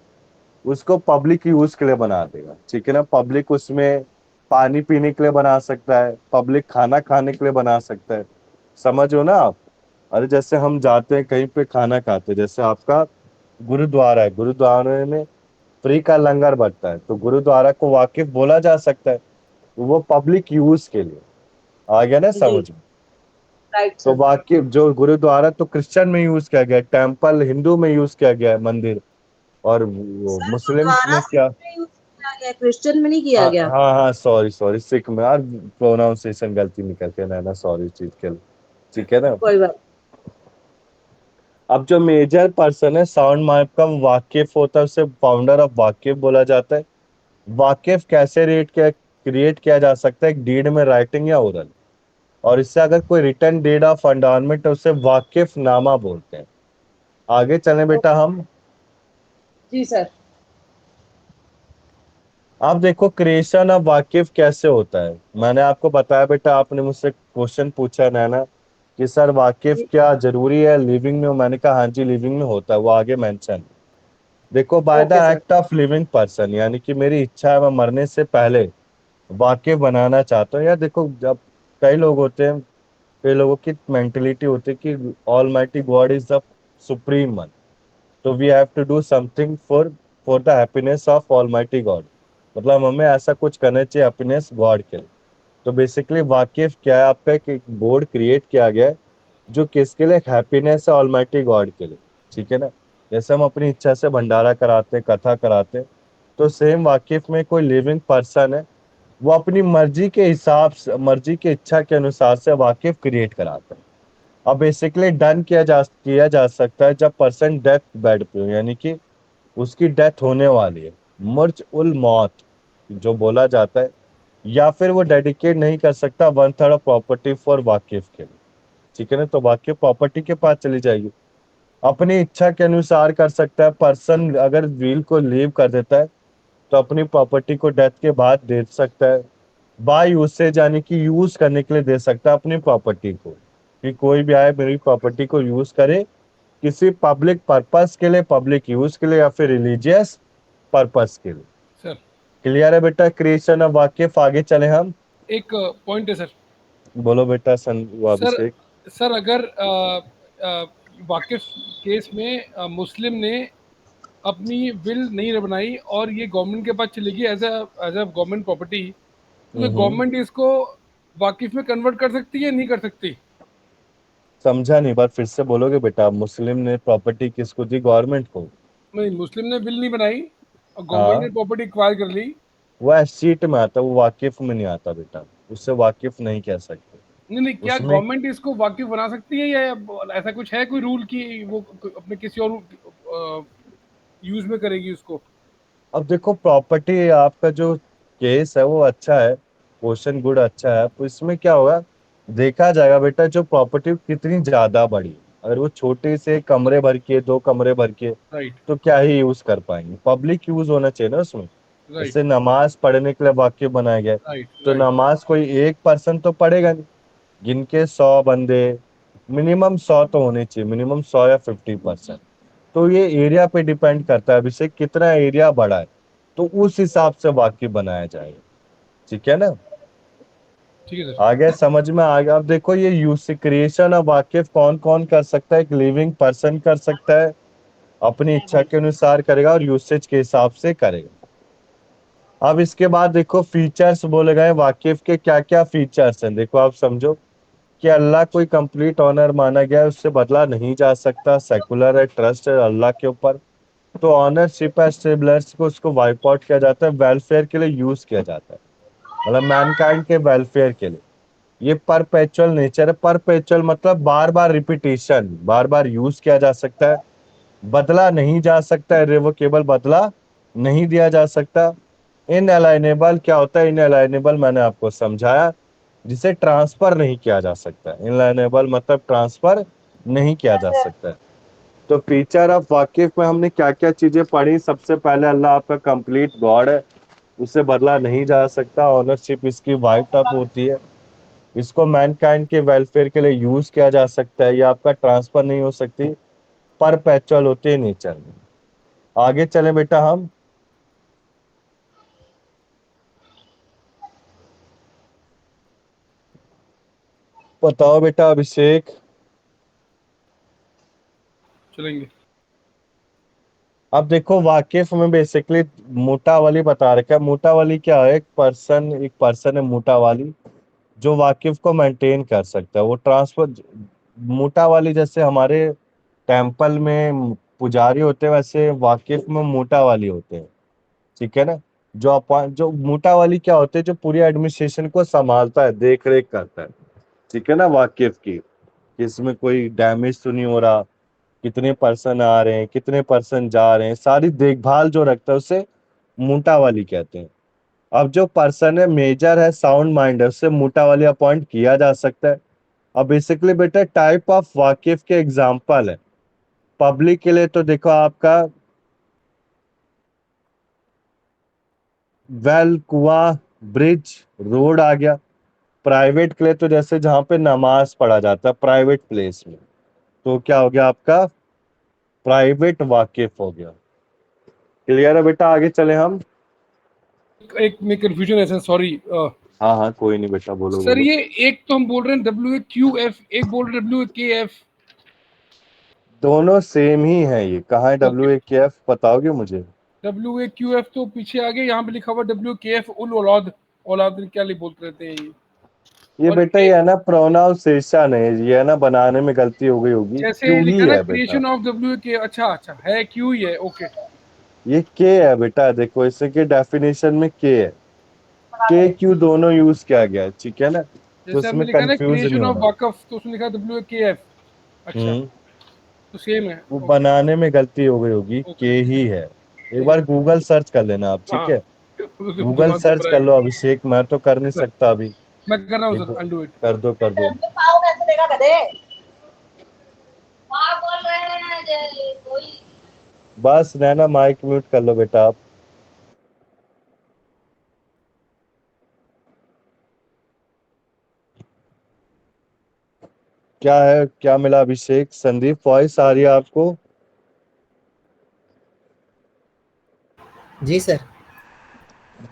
उसको पब्लिक यूज के लिए बना देगा, ठीक है ना। पब्लिक उसमें पानी पीने के लिए बना सकता है, पब्लिक खाना खाने के लिए बना सकता है, समझो ना आप। अरे जैसे हम जाते हैं कहीं पे खाना खाते हैं, जैसे आपका गुरुद्वारा है, गुरुद्वारे में फ्री का लंगर बढ़ता है, तो गुरुद्वारा को वाकिफ बोला जा सकता है, वो पब्लिक यूज के लिए। आ गया ना जी। समझ में। राइट तो सर। वाकिफ जो गुरुद्वारा तो क्रिश्चियन में यूज किया गया है, टेम्पल हिंदू में यूज किया गया है, मंदिर। और वो सर मुस्लिम्स गुरुद्वारा में क्या, सिख में यूज किया गया, क्रिश्चियन में नहीं किया हाँ गया। हाँ हाँ, सॉरी सॉरी, सिख में यार, प्रोनाउंसिएशन गलती निकल के ना सॉरी चीज के लिए, ठीक है ना। कोई बात। अब जो मेजर पर्सन है साउंड मार्क का वाकिफ होता है, उसे फाउंडर ऑफ वाकिफ बोला जाता है। वाकिफ कैसे क्रिएट किया जा सकता है, एक डीड में, राइटिंग या ओरल। और इससे अगर कोई रिटर्न डीड ऑफ एंडोमेंट है, उसे वाकिफ नामा बोलते हैं। आगे चलें बेटा हम। जी सर। आप देखो क्रिएशन ऑफ वाकिफ कैसे होता है, मैंने आपको बताया बेटा, आपने मुझसे क्वेश्चन पूछा नैना कि सर वाकिफ क्या जरूरी है लिविंग में, मैंने कहा हाँ जी लिविंग में होता है, वो आगे मेंशन। देखो, by the okay sir. Act of living person, यानी कि मेरी इच्छा है मैं मरने से पहले वाकिफ बनाना चाहता हूँ। या देखो, जब कई लोग होते हैं, कई लोगों की मेंटेलिटी होती है कि almighty God is the supreme one, तो we have to do something for the happiness of almighty God, मतलब हमें ऐसा कुछ करना चाहिए हैप्पीनेस गॉड के लिए। तो बेसिकली वाकिफ क्या है, आपका एक बोर्ड क्रिएट किया गया है जो किसके लिए, हैप्पीनेस है ऑलमाइटी गॉड के लिए, ठीक है ना। जैसे हम अपनी इच्छा से भंडारा कराते हैं, कथा कराते हैं, तो सेम वाकिफ में कोई लिविंग पर्सन है, वो अपनी मर्जी के हिसाब से, मर्जी के इच्छा के अनुसार से वाकिफ क्रिएट कराता है। अब बेसिकली डन किया जा सकता है जब पर्सन डेथ बेड पे हो, यानी कि उसकी डेथ होने वाली है, मुर्ज उल मौत जो बोला जाता है, या फिर वो डेडिकेट नहीं कर सकता 1/3 ऑफ प्रॉपर्टी फॉर वाकिफ के लिए, ठीक है ना। तो वाकिफ प्रॉपर्टी के पास चली जाएगी, अपनी इच्छा के अनुसार कर सकता है। पर्सन अगर विल को लीव कर देता है तो अपनी प्रॉपर्टी को डेथ के बाद दे सकता है, बाय यूसेज यानी कि यूज करने के लिए दे सकता है अपनी प्रॉपर्टी को, कि कोई भी आए मेरी प्रॉपर्टी को यूज करे किसी पब्लिक पर्पस के लिए, पब्लिक यूज के लिए या फिर रिलीजियस पर्पस के लिए। सर क्लियर है बेटा क्रिएशन ऑफ वाकिफ। आगे चले हम। एक पॉइंट है सर। बोलो बेटा सर अभिषेक। सर अगर वाकिफ केस में मुस्लिम ने अपनी विल नहीं बनाई और ये गवर्नमेंट के पास चली गई एज अ गवर्नमेंट प्रॉपर्टी, तो गवर्नमेंट इसको वाकिफ में कन्वर्ट कर सकती है, नहीं कर सकती? समझा नहीं, बात फिर से बोलोगे बेटा। मुस्लिम ने प्रॉपर्टी किसको दी? गवर्नमेंट को। नहीं, मुस्लिम ने विल नहीं बनाई और गवर्नमेंट हाँ, ने प्रॉपर्टी एक्वायर कर ली। वो एस्टीट में आता, वो वाकिफ में नहीं आता बेटा, उससे वाकिफ नहीं कह सकते। नहीं नहीं, क्या उसमें गवर्नमेंट इसको वाकिफ बना सकती है, या ऐसा कुछ है कोई रूल कि वो अपने किसी और यूज में करेगी उसको? अब देखो, प्रॉपर्टी आपका जो केस है वो अच्छा है, क्वेश्चन गुड अच्छा है। तो इसमें क्या होगा, देखा जाएगा बेटा जो प्रॉपर्टी कितनी ज्यादा बड़ी है। अगर वो छोटे से कमरे भर के, 2 कमरे भर के, राइट तो क्या ही यूज कर पाएंगे, पब्लिक यूज होना चाहिए ना उसमें। राइट जैसे नमाज पढ़ने के लिए वाक्य बनाया गया है, राइट तो राइट नमाज कोई एक पर्सन तो पढ़ेगा नहीं, गिनके 100 बंदे, मिनिमम 100 तो होने चाहिए, मिनिमम 100 या 50%। तो ये एरिया पे डिपेंड करता है अभिषेक, कितना एरिया बड़ा है, तो उस हिसाब से वाक्य बनाया जाएगा, ठीक है ना। ठीक है सर। आगे समझ में आ गया। अब देखो ये यूज क्रिएशन ऑफ वाकिफ कौन कौन कर सकता है? एक लिविंग पर्सन कर सकता है, अपनी इच्छा के अनुसार करेगा और यूसेज के हिसाब से करेगा। अब इसके बाद देखो फीचर्स बोले गए वाकिफ के, क्या क्या फीचर्स हैं देखो, आप समझो कि अल्लाह कोई कंप्लीट ऑनर माना गया है, उससे बदला नहीं जा सकता, सेकुलर है, ट्रस्ट है अल्लाह के ऊपर। तो ऑनरशिप है, स्टेबलर्स को उसको वाइप आउट किया जाता है, वेलफेयर के लिए यूज किया जाता है, मतलब मैनकाइंड के वेलफेयर के लिए। ये परपेचुअल नेचर है, परपेचुअल मतलब बार बार रिपीटेशन, बार बार यूज किया जा सकता है, बदला नहीं जा सकता है, रिवोकेबल बदला नहीं दिया जा सकता। इनअलाइनेबल क्या होता है? इनअलाइनेबल मैंने आपको समझाया, जिसे ट्रांसफर नहीं किया जा सकता। इनअलाइनेबल मतलब ट्रांसफर नहीं किया जा सकता है। तो फीचर ऑफ वाकिफ में हमने क्या क्या चीजें पढ़ी? सबसे पहले अल्लाह आपका कंप्लीट गॉड है, उसे बदला नहीं जा सकता, ऑनरशिप इसकी वाइट अप होती है, इसको मैनकाइंड के वेलफेयर के लिए यूज किया जा सकता है, ये आपका ट्रांसफर नहीं हो सकती, परपेचुअल होती है नेचर में। आगे चले बेटा हम। बताओ बेटा अभिषेक। चलेंगे। अब देखो वाकिफ में बेसिकली मोटा वाली बता रखा है। मोटा वाली क्या है? एक पर्सन है मोटा वाली, जो वाकिफ को मेंटेन कर सकता है, वो ट्रांसफर। मोटा वाली जैसे हमारे टेम्पल में पुजारी होते हैं, वैसे वाकिफ में मोटा वाली होते हैं, ठीक है ना। जो मोटा वाली क्या होते हैं, जो पूरी एडमिनिस्ट्रेशन को संभालता है, देख रेख करता है, ठीक है ना, वाकिफ की, कि इसमें कोई डैमेज तो नहीं हो रहा, कितने पर्सन आ रहे हैं, कितने पर्सन जा रहे हैं, सारी देखभाल जो रखता है उसे मोटा वाली कहते हैं। अब जो पर्सन है मेजर है, साउंड माइंड है, उससे मोटा वाली अपॉइंट किया जा सकता है। अब बेसिकली बेटा टाइप ऑफ वाकिफ के एग्जांपल है। पब्लिक के लिए तो देखो आपका वेल, कुआं, ब्रिज, रोड आ गया। प्राइवेट के लिए तो जैसे जहां पे नमाज पढ़ा जाता है प्राइवेट प्लेस में, तो क्या हो गया आपका? प्राइवेट वाकिफ हो गया। क्लियर है बेटा? आगे चले हम। एक में कंफ्यूजन है सर, सॉरी। हाँ हाँ, कोई नहीं बेटा, बोलो सर बोलो। ये एक तो हम बोल रहे हैं WAQF, एक बोल रहे हैं WAKF। दोनों सेम ही है। ये कहाँ है ओके, WAKF, बताओगे मुझे? WAQF तो पीछे आगे, यहाँ पे लिखा हुआ WKF उल औलाद, औलाद क्या बोलते रहते हैं ये। ये और बेटा ये है ना प्रोनाउंसिएशन है, ये है ना बनाने में गलती हो गई होगी, जैसे क्यों ही लिखा ना है बेटा। क्रिएशन ऑफ WK, अच्छा अच्छा है, क्यू ही है, ओके। ये के है बेटा, देखो इसे के डेफिनेशन में के है, के क्यू दोनों यूज किया गया है, ठीक है ना, तो जैसे इसमें आपने लिखा ना कंफ्यूज नहीं क्रिएशन ऑफ होना। वाकफ, तो उसमें लिखा WAKF। अच्छा, हम्म तो सेम है। वो ओके बनाने में गलती हो गई होगी, के ओके ही है। एक ठीक है। बार गूगल सर्च कर लेना आप, ठीक हाँ, है, गूगल दिमाग सर्च घूम रहा कर है। लो अभिषेक, मैं तो कर नहीं सर, सकता अभी। मैं कर रहा हूँ सर, देखो, आई डू इट। कर दो कर दो। पाँव कैसे देगा गधे? माँ बोल रहे हैं कोई। बस नैना माइक म्यूट कर लो बेटा आप। क्या है, क्या मिला अभिषेक? संदीप वॉइस आ रही है आपको? जी सर।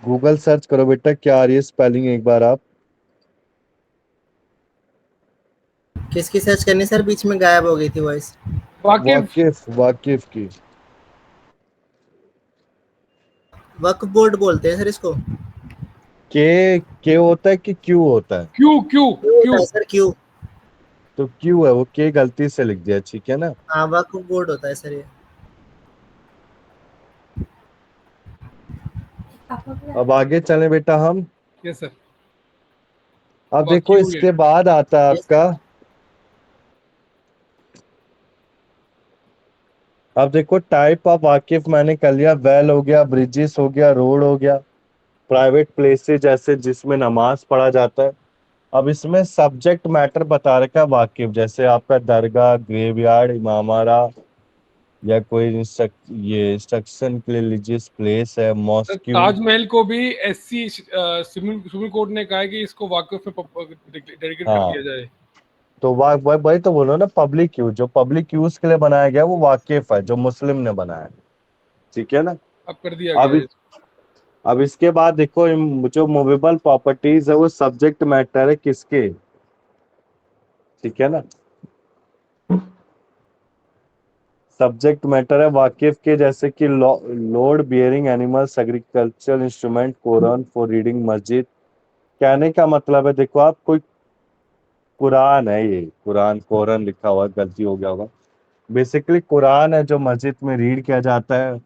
गूगल सर्च करो बेटा, क्या आ रही है स्पेलिंग एक बार आप। किसकी सर्च करनी सर, बीच में गायब हो गई थी वॉइस। वाकिफ। वाकिफ, वाकिफ की। वक्फ बोर्ड बोलते हैं सर इसको। के होता है कि क्यू होता है? क्यू क्यू क्यों होता क्यू। है सर, क्यों? तो क्यू है, वो के गलती से लिख दिया, ठीक है ना। हाँ, वक्फ बोर्ड होता है सर ये। अब आगे चलें बेटा हम। Yes sir. अब देखो वाक्यू ये। इसके बाद आता है ये सर। आपका, अब देखो टाइप ऑफ वाकिफ मैंने कर लिया, वेल हो गया, ब्रिजेस हो गया, रोड हो गया, प्राइवेट प्लेसेस जैसे जिसमें नमाज पढ़ा जाता है। अब इसमें सब्जेक्ट मैटर बता रखा है वाकिफ, जैसे आपका दरगाह, ग्रेवयार्ड, इमामारा, या कोई ये इंस्ट्रक्शन के लिए रिलीजियस प्लेस है, सर, मॉस्क्यू। ताजमहल को भी SC सुप्रीम कोर्ट ने कहा है कि इसको वाकफ में डेडिकेट कर हाँ, दिया जाए। तो वही तो बोलो ना, पब्लिक यूज, जो पब्लिक यूज के लिए बनाया गया वो वाकिफ है, जो मुस्लिम ने बनाया है, ठीक है ना। अब कर दिया गया अब है। अब इसके बाद देखो जो मूवेबल प्रॉपर्टीज है वो सब्जेक्ट मैटर है किसके, ठीक है ना। सब्जेक्ट मैटर है वाकिफ के, जैसे कि load bearing animals, agriculture instrument, Quran for reading, मस्जिद। कहने का मतलब है, देखो आप, कोई कुरान है, ये कुरान कुरान लिखा हुआ है, गलती हो गया होगा, बेसिकली कुरान है जो मस्जिद में रीड किया जाता है।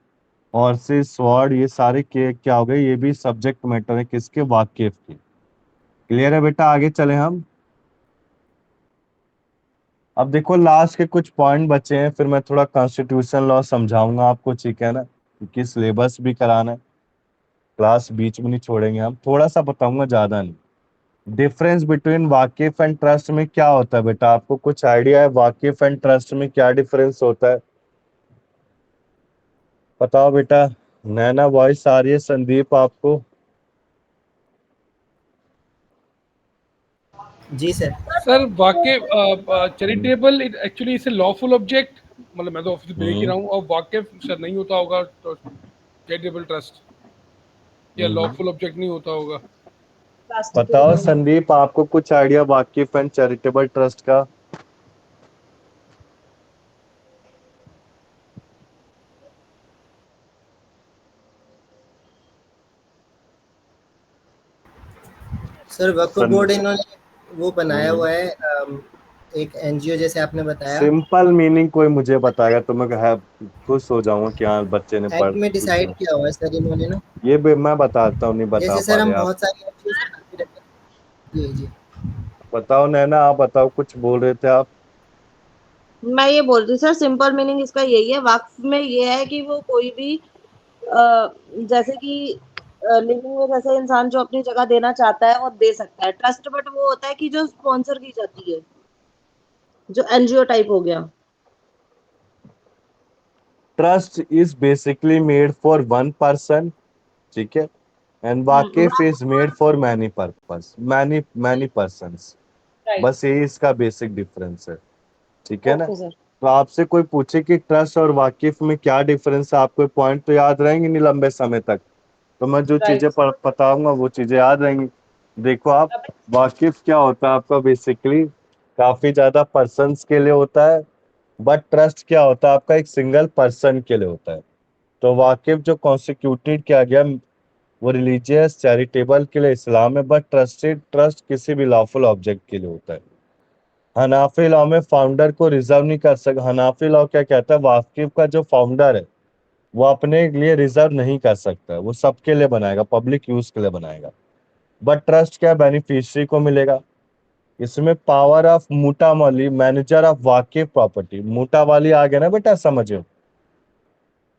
और से स्वॉर्ड, ये सारे के क्या हो गए, ये भी सब्जेक्ट मैटर है किसके, वाकिफ के। क्लियर है बेटा, आगे चले हम। अब देखो लास्ट के कुछ पॉइंट बचे हैं, फिर मैं थोड़ा कॉन्स्टिट्यूशन लॉ समझाऊंगा आपको, ठीक है ना, क्योंकि सिलेबस भी कराना है, क्लास बीच में नहीं छोड़ेंगे हम, थोड़ा सा बताऊंगा, ज्यादा नहीं। डिफरेंस बिटवीन वाकिफ एंड ट्रस्ट में क्या होता है बेटा, आपको कुछ आइडिया है वाकिफ एंड ट्रस्ट में क्या डिफरेंस होता है? बताओ बेटा। नैना वॉइस आ रही है संदीप आपको? जी सर। सर, वाकिफ चैरिटेबल एक्चुअली इसे लॉफुल ऑब्जेक्ट, मतलब मैं तो ऑफिस देख ही हम्म रहा हूँ, और वाकिफ सर नहीं होता होगा, तो चैरिटेबल ट्रस्ट या हम्म। लॉफुल ऑब्जेक्ट नहीं होता होगा। प्लास्टिक के बताओ बने हैं। संदीप, आपको कुछ आइडिया वाकिफ एंड चैरिटेबल ट्रस्ट का? सर वक्फ सन बोर्ड इन्होंने वो बनाया हम्म हुआ है, एक एनजीओ जैसे आपने बताया। सिंपल मीनिंग कोई मुझे बताएगा तो मैं खुश हो जाऊंगा कि हाँ बच्चे ने पढ़ एक्ट में कुछ डिसाइड किया हुआ है सर इन्होंने ना। ये भी मैं बताता हूँ, नहीं बता जैसे पा सर रहे हम आप। बहुत सारी एनजीओ से बात करते हैं। जी जी। बताओ नैना, आप बताओ, कुछ बोल रहे थे आप। मैं ये बोल रही हूँ सर, सिंपल मीनिंग इसका यही है, वक्फ में ये है कि वो कोई भी जैसे कि लिविंग में जैसे इंसान जो अपनी जगह देना चाहता है वो दे सकता है। ट्रस्ट बट वो होता है कि जो स्पॉन्सर की जाती है, जो एनजीओ टाइप हो गया। Trust is basically made for one person, ठीक है, एंड वाकिफ is made for many purpose, many many persons. Right. बस यही इसका बेसिक डिफरेंस है, ठीक है ना। Okay sir. तो आपसे कोई पूछे कि ट्रस्ट और वाकिफ में क्या डिफरेंस है, आपको पॉइंट तो याद रहेंगे नहीं लंबे समय तक, तो मैं जो चीजें राइट। बताऊंगा वो चीजें याद रहेंगी। देखो आप, वाकिफ क्या होता है आपका, बेसिकली काफी ज्यादा पर्सन्स के लिए होता है, बट ट्रस्ट क्या होता है आपका, एक सिंगल पर्सन के लिए होता है। तो वाकिफ जो कॉन्स्टिट्यूटेड किया गया वो रिलीजियस चैरिटेबल के लिए इस्लाम है, बट ट्रस्ट किसी भी लॉफुल ऑब्जेक्ट के लिए होता है। हनाफी लॉ में फाउंडर को रिजर्व नहीं कर सकता, हनाफी लॉ क्या कहता है, वाकिफ का जो फाउंडर है वो अपने लिए रिजर्व नहीं कर सकता है, वो सबके लिए बनाएगा, पब्लिक यूज के लिए बनाएगा। बट ट्रस्ट क्या बेनिफिशियरी को मिलेगा। इसमें पावर ऑफ मूटा वाली, मैनेजर ऑफ वाकिफ प्रॉपर्टी, मूटा वाली आ गया ना बेटा, समझो।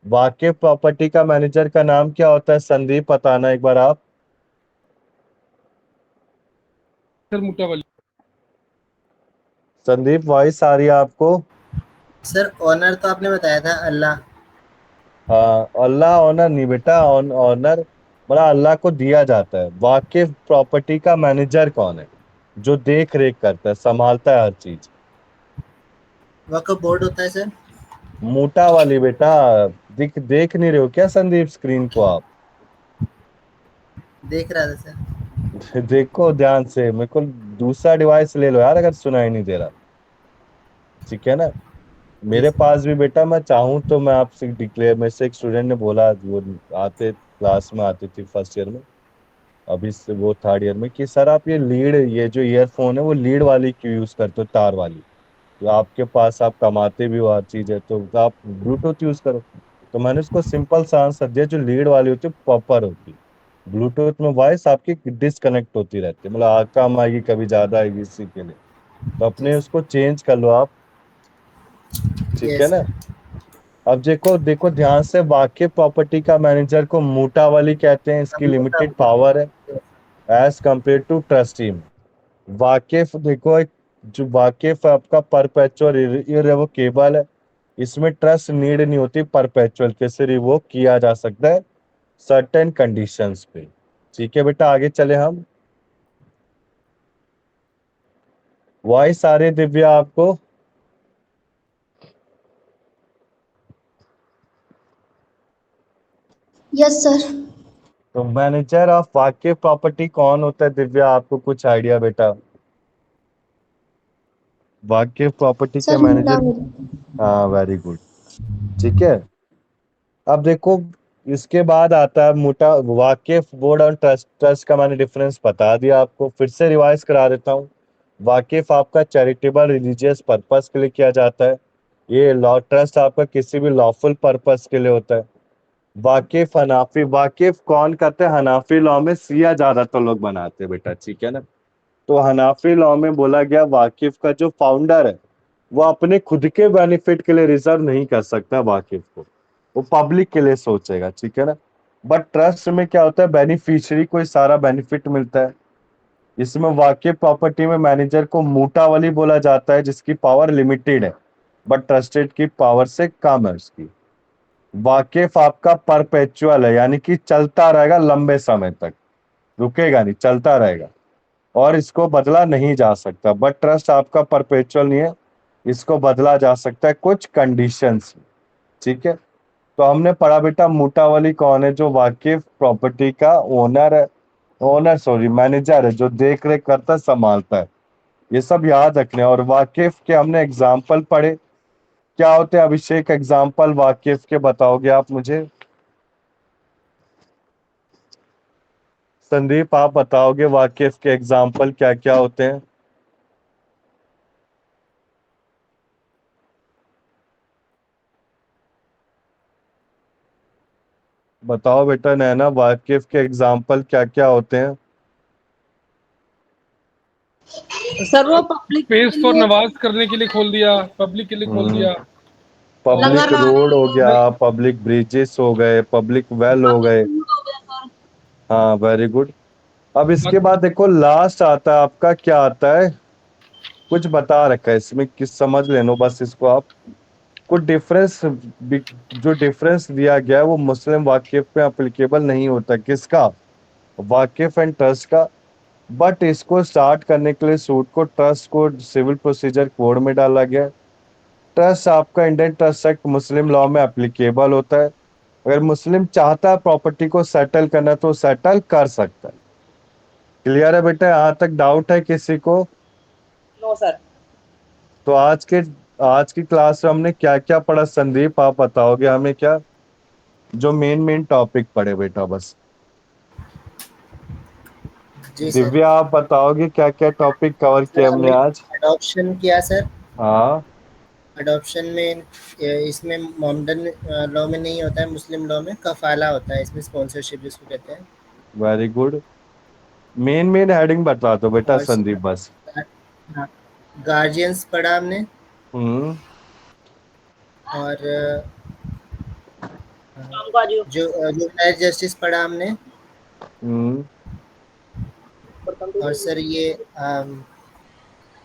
वाकिफ प्रॉपर्टी का मैनेजर का नाम क्या होता है संदीप, बताना एक बार आप। सर मुट्टा वाली। संदीप वॉइस आ रही है आपको? सर ऑनर तो आपने बताया था अल्लाह। हाँ, अल्लाह ऑनर नहीं बेटा, ऑनर बड़ा अल्लाह को दिया जाता है। वाकिफ प्रॉपर्टी का मैनेजर कौन है? जो देख रेख करता है, संभालता है हर चीज। वक्फ बोर्ड होता है सर। मोटा वाली बेटा। देख नहीं रहे हो क्या संदीप स्क्रीन को आप? देख रहा था सर। देखो ध्यान से, मेरे को दूसरा डिवाइस ले लो यार अगर सुनाई नहीं दे रहा। ठीक है ना? जी मेरे सर। पास भी बेटा, मैं चाहूँ तो मैं आपसे डिक्लेयर, मेरे से एक स्टूडेंट ने बोला, वो आते क्लास में आती थी फर्स्ट ईयर में, अभी से वो थर्ड ईयर में, कि सर आप ये लीड, ये जो ईयरफोन है वो लीड वाली क्यों यूज करते हो, तार वाली? तो आपके पास, आप कमाते भी हो हर चीज है, तो आप ब्लूटूथ यूज करो। तो मैंने उसको सिंपल सा आंसर दिया, जो लीड वाली होती है प्रॉपर होती है। ब्लूटूथ में वॉइस आपकी डिसकनेक्ट होती रहती है, मतलब कम आएगी कभी ज्यादा आएगी, इसी के लिए। तो जी अपने सर। उसको चेंज कर लो आप। ठीक है यस ना? सर। अब देखो देखो ध्यान से, वाकिफ प्रॉपर्टी का मैनेजर को मोटा वाली कहते हैं, इसकी मोटा लिमिटेड पावर है एज कंपेयर टू ट्रस्टी में। वाकिफ देखो, एक जो वाकिफ आपका परपेचुअल इररिवोकेबल है। इसमें ट्रस्ट नीड नहीं होती, परपेचुअल कैसे रिवोक किया जा सकता है सर्टेन कंडीशंस पे। ठीक है बेटा, आगे चले हम। वॉइस आ रही है दिव्या आपको? Yes sir. तो मैनेजर ऑफ वाकिफ प्रॉपर्टी कौन होता है दिव्या, आपको कुछ आइडिया बेटा? वाकिफ प्रॉपर्टी के सर मैनेजर। मुनावर। हाँ वेरी गुड। ठीक है। अब देखो, इसके बाद आता है मोटा वाकिफ बोर्ड और ट्रस्ट। ट्रस्ट का मैंने डिफरेंस बता दिया आपको, फिर से रिवाइज करा देता हूँ। वाकिफ आपका चैरिटेबल रिलीजियस पर्पस के लिए किया जाता है। ये लॉ ट्रस्ट आपका किसी भी लॉफुल पर्पस के लिए होता है। वाकिफ हनाफी, वाकिफ कौन करते हैं? हनाफी लॉ में सिया ज्यादातर लोग बनाते हैं बेटा, ठीक है ना? तो हनाफी लॉ में बोला गया वाकिफ का जो फाउंडर है, वो अपने खुद के बेनिफिट के लिए रिजर्व नहीं कर सकता वाकिफ को, वो पब्लिक के लिए सोचेगा, ठीक है ना? बट ट्रस्ट में क्या होता है, बेनिफिशियरी को सारा बेनिफिट मिलता है। इसमें वाकिफ प्रॉपर्टी में मैनेजर को मोटा वाली बोला जाता है, जिसकी पावर लिमिटेड है, बट ट्रस्टेड की पावर से कम है उसकी। वाकिफ आपका परपेचुअल है, यानी कि चलता रहेगा लंबे समय तक, रुकेगा नहीं, चलता रहेगा, और इसको बदला नहीं जा सकता। बट ट्रस्ट आपका परपेचुअल नहीं है, इसको बदला जा सकता है कुछ कंडीशंस। ठीक है। तो हमने पढ़ा बेटा मोटावाली कौन है, जो वाकिफ प्रॉपर्टी का ओनर है, ओनर सॉरी मैनेजर है, जो देख रेख करता है, संभालता है। ये सब याद रखने। और वाकिफ के हमने एग्जाम्पल पढ़े, क्या होते हैं अभिषेक एग्जाम्पल वाकिफ के, बताओगे आप मुझे? संदीप आप बताओगे वाकिफ के एग्जाम्पल क्या क्या होते हैं? बताओ बेटा नैना, वाकिफ के एग्जाम्पल क्या क्या होते हैं? सर वो पब्लिक स्पेस फॉर नमाज करने के लिए खोल दिया, पब्लिक के लिए खोल दिया। पब्लिक लंगर लगाने रोड हो के लिए, गया, पब्लिक ब्रिजेस हो गए, पब्लिक वेल हो पब्लिक गए। फूड हो गया सर। हाँ वेरी गुड। अब इसके बाद देखो लास्ट आता है आपका, क्या आता है, कुछ बता रखा है इसमें, किस समझ लेनो बस इसको आप। कुछ डिफरेंस, जो डिफरेंस दिया गया है वो मुस्लिम वाकिफ पे अप्लीकेबल नहीं होता। किसका? वाकिफ एंड ट्रस्ट का। बट इसको स्टार्ट करने के लिए सूट को, ट्रस्ट को सिविल प्रोसीजर कोड में डाला गया है। ट्रस्ट आपका इंडियन ट्रस्ट एक्ट मुस्लिम लॉ में एप्लीकेबल होता है। अगर मुस्लिम चाहता है प्रॉपर्टी को सेटल करना तो सेटल कर सकता है। क्लियर है बेटा? यहाँ तक डाउट है किसी को? No sir. तो आज की क्लास में हमने क्या क्या पढ़ा संदीप, आप बताओगे हमें क्या, जो मेन मेन टॉपिक पढ़े बेटा बस? जी सर। दिव्या आप बताओगे क्या क्या टॉपिक कवर सर किए हमने हमने आज? अडॉप्शन किया सर। हाँ अडॉप्शन में इसमें मोमडन लॉ में नहीं होता है, मुस्लिम लॉ में कफाला होता है, इसमें स्पॉन्सरशिप जिसको कहते हैं। Very good. Main main heading बता दो बेटा और संदीप बस। गार्जियंस पढ़ा हमने, हम्म। और शाम को आ जाइयो। जो जुवेनाइल जस्टिस पढ़ा हमने, हम्म। और सर ये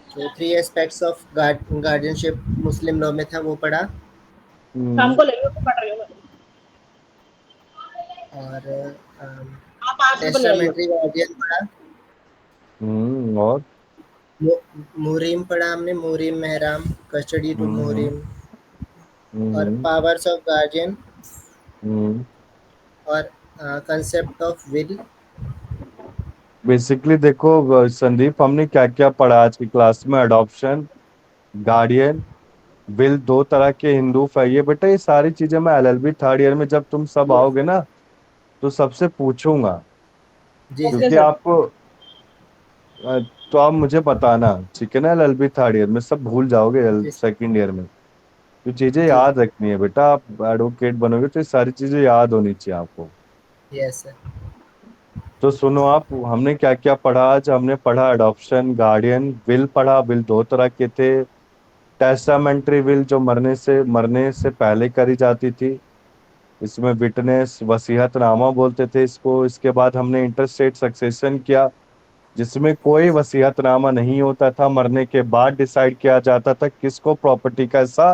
जो 3 aspects of guardianship Muslim law में था वो पढ़ा, शाम को ले लो तो पढ़ रही हूँ मैं। और आप 5 रुपए ले आइयो। टेस्टामेंट्री गार्डियन पढ़ा, और मुहरिम पढ़ा हमने, मुहरिम महराम, कस्टडी टू हम्म। मुहरिम, और हम्म। पावर्स ऑफ गार्डियन, हम्म। और कंसेप्ट ऑफ विल। बेसिकली देखो संदीप, हमने क्या क्या पढ़ा आज की क्लास में? अडॉप्शन, गार्डियन, विल, दो तरह के हिंदू ये बेटा ये सारी चीजें मैं एलएलबी थर्ड ईयर में जब तुम सब आओगे ना तो सबसे पूछूंगा, जी ओके क्योंकि सर। सर। आपको तो आप मुझे बताना, ठीक है ना? एलएलबी थर्ड ईयर में सब भूल जाओगे, जी सेकंड ईयर में तो चीजें जी। याद रखनी है बेटा। आप एडवोकेट बनोगे तो ये सारी चीजें याद होनी चाहिए आपको। Yes sir. तो सुनो आप, हमने क्या क्या पढ़ा आज? हमने पढ़ा अडॉप्शन, गार्डियन, विल पढ़ा। विल दो तरह के थे। टेस्टामेंट्री विल जो मरने से पहले करी जाती थी, इसमें विटनेस वसीयतनामा बोलते थे इसको। इसके बाद हमने इंटरस्टेट सक्सेशन किया, जिसमें कोई वसीयतनामा नहीं होता था, मरने के बाद डिसाइड किया जाता था किसको प्रॉपर्टी का हिस्सा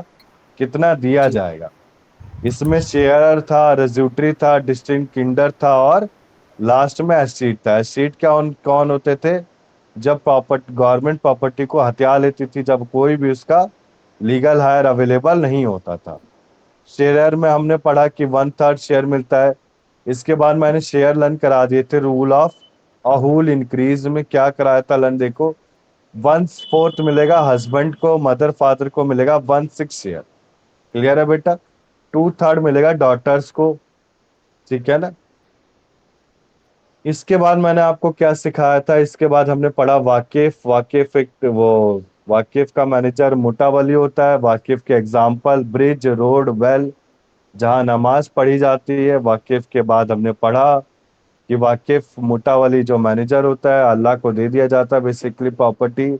कितना दिया जी जाएगा। इसमें शेयर था, रेज्यूटरी था, डिस्टिंक्ट किंडर था, और लास्ट में एस्टीट था। एस्टीट क्या कौन होते थे? जब प्रॉपर्टी गवर्नमेंट प्रॉपर्टी को हथिया लेती थी, जब कोई भी उसका लीगल हायर अवेलेबल नहीं होता था। शेयर में हमने पढ़ा कि 1/3 शेयर मिलता है। इसके बाद मैंने शेयर लर्न करा दिए थे। रूल ऑफ अहूल इंक्रीज में क्या कराया था लर्न? देखो, 1/4 मिलेगा हस्बैंड को, मदर फादर को मिलेगा 1/6 शेयर। क्लियर है बेटा? 2/3 मिलेगा डॉटर्स को, ठीक है ना? इसके बाद मैंने आपको क्या सिखाया था? इसके बाद हमने पढ़ा वाकिफ। वाकिफ एक वाकिफ का मैनेजर मुतावली होता है। वाकिफ के एग्जाम्पल ब्रिज, रोड, वेल, जहाँ नमाज पढ़ी जाती है। वाकिफ के बाद हमने पढ़ा कि वाकिफ मुतावली जो मैनेजर होता है, अल्लाह को दे दिया जाता है बेसिकली प्रॉपर्टी,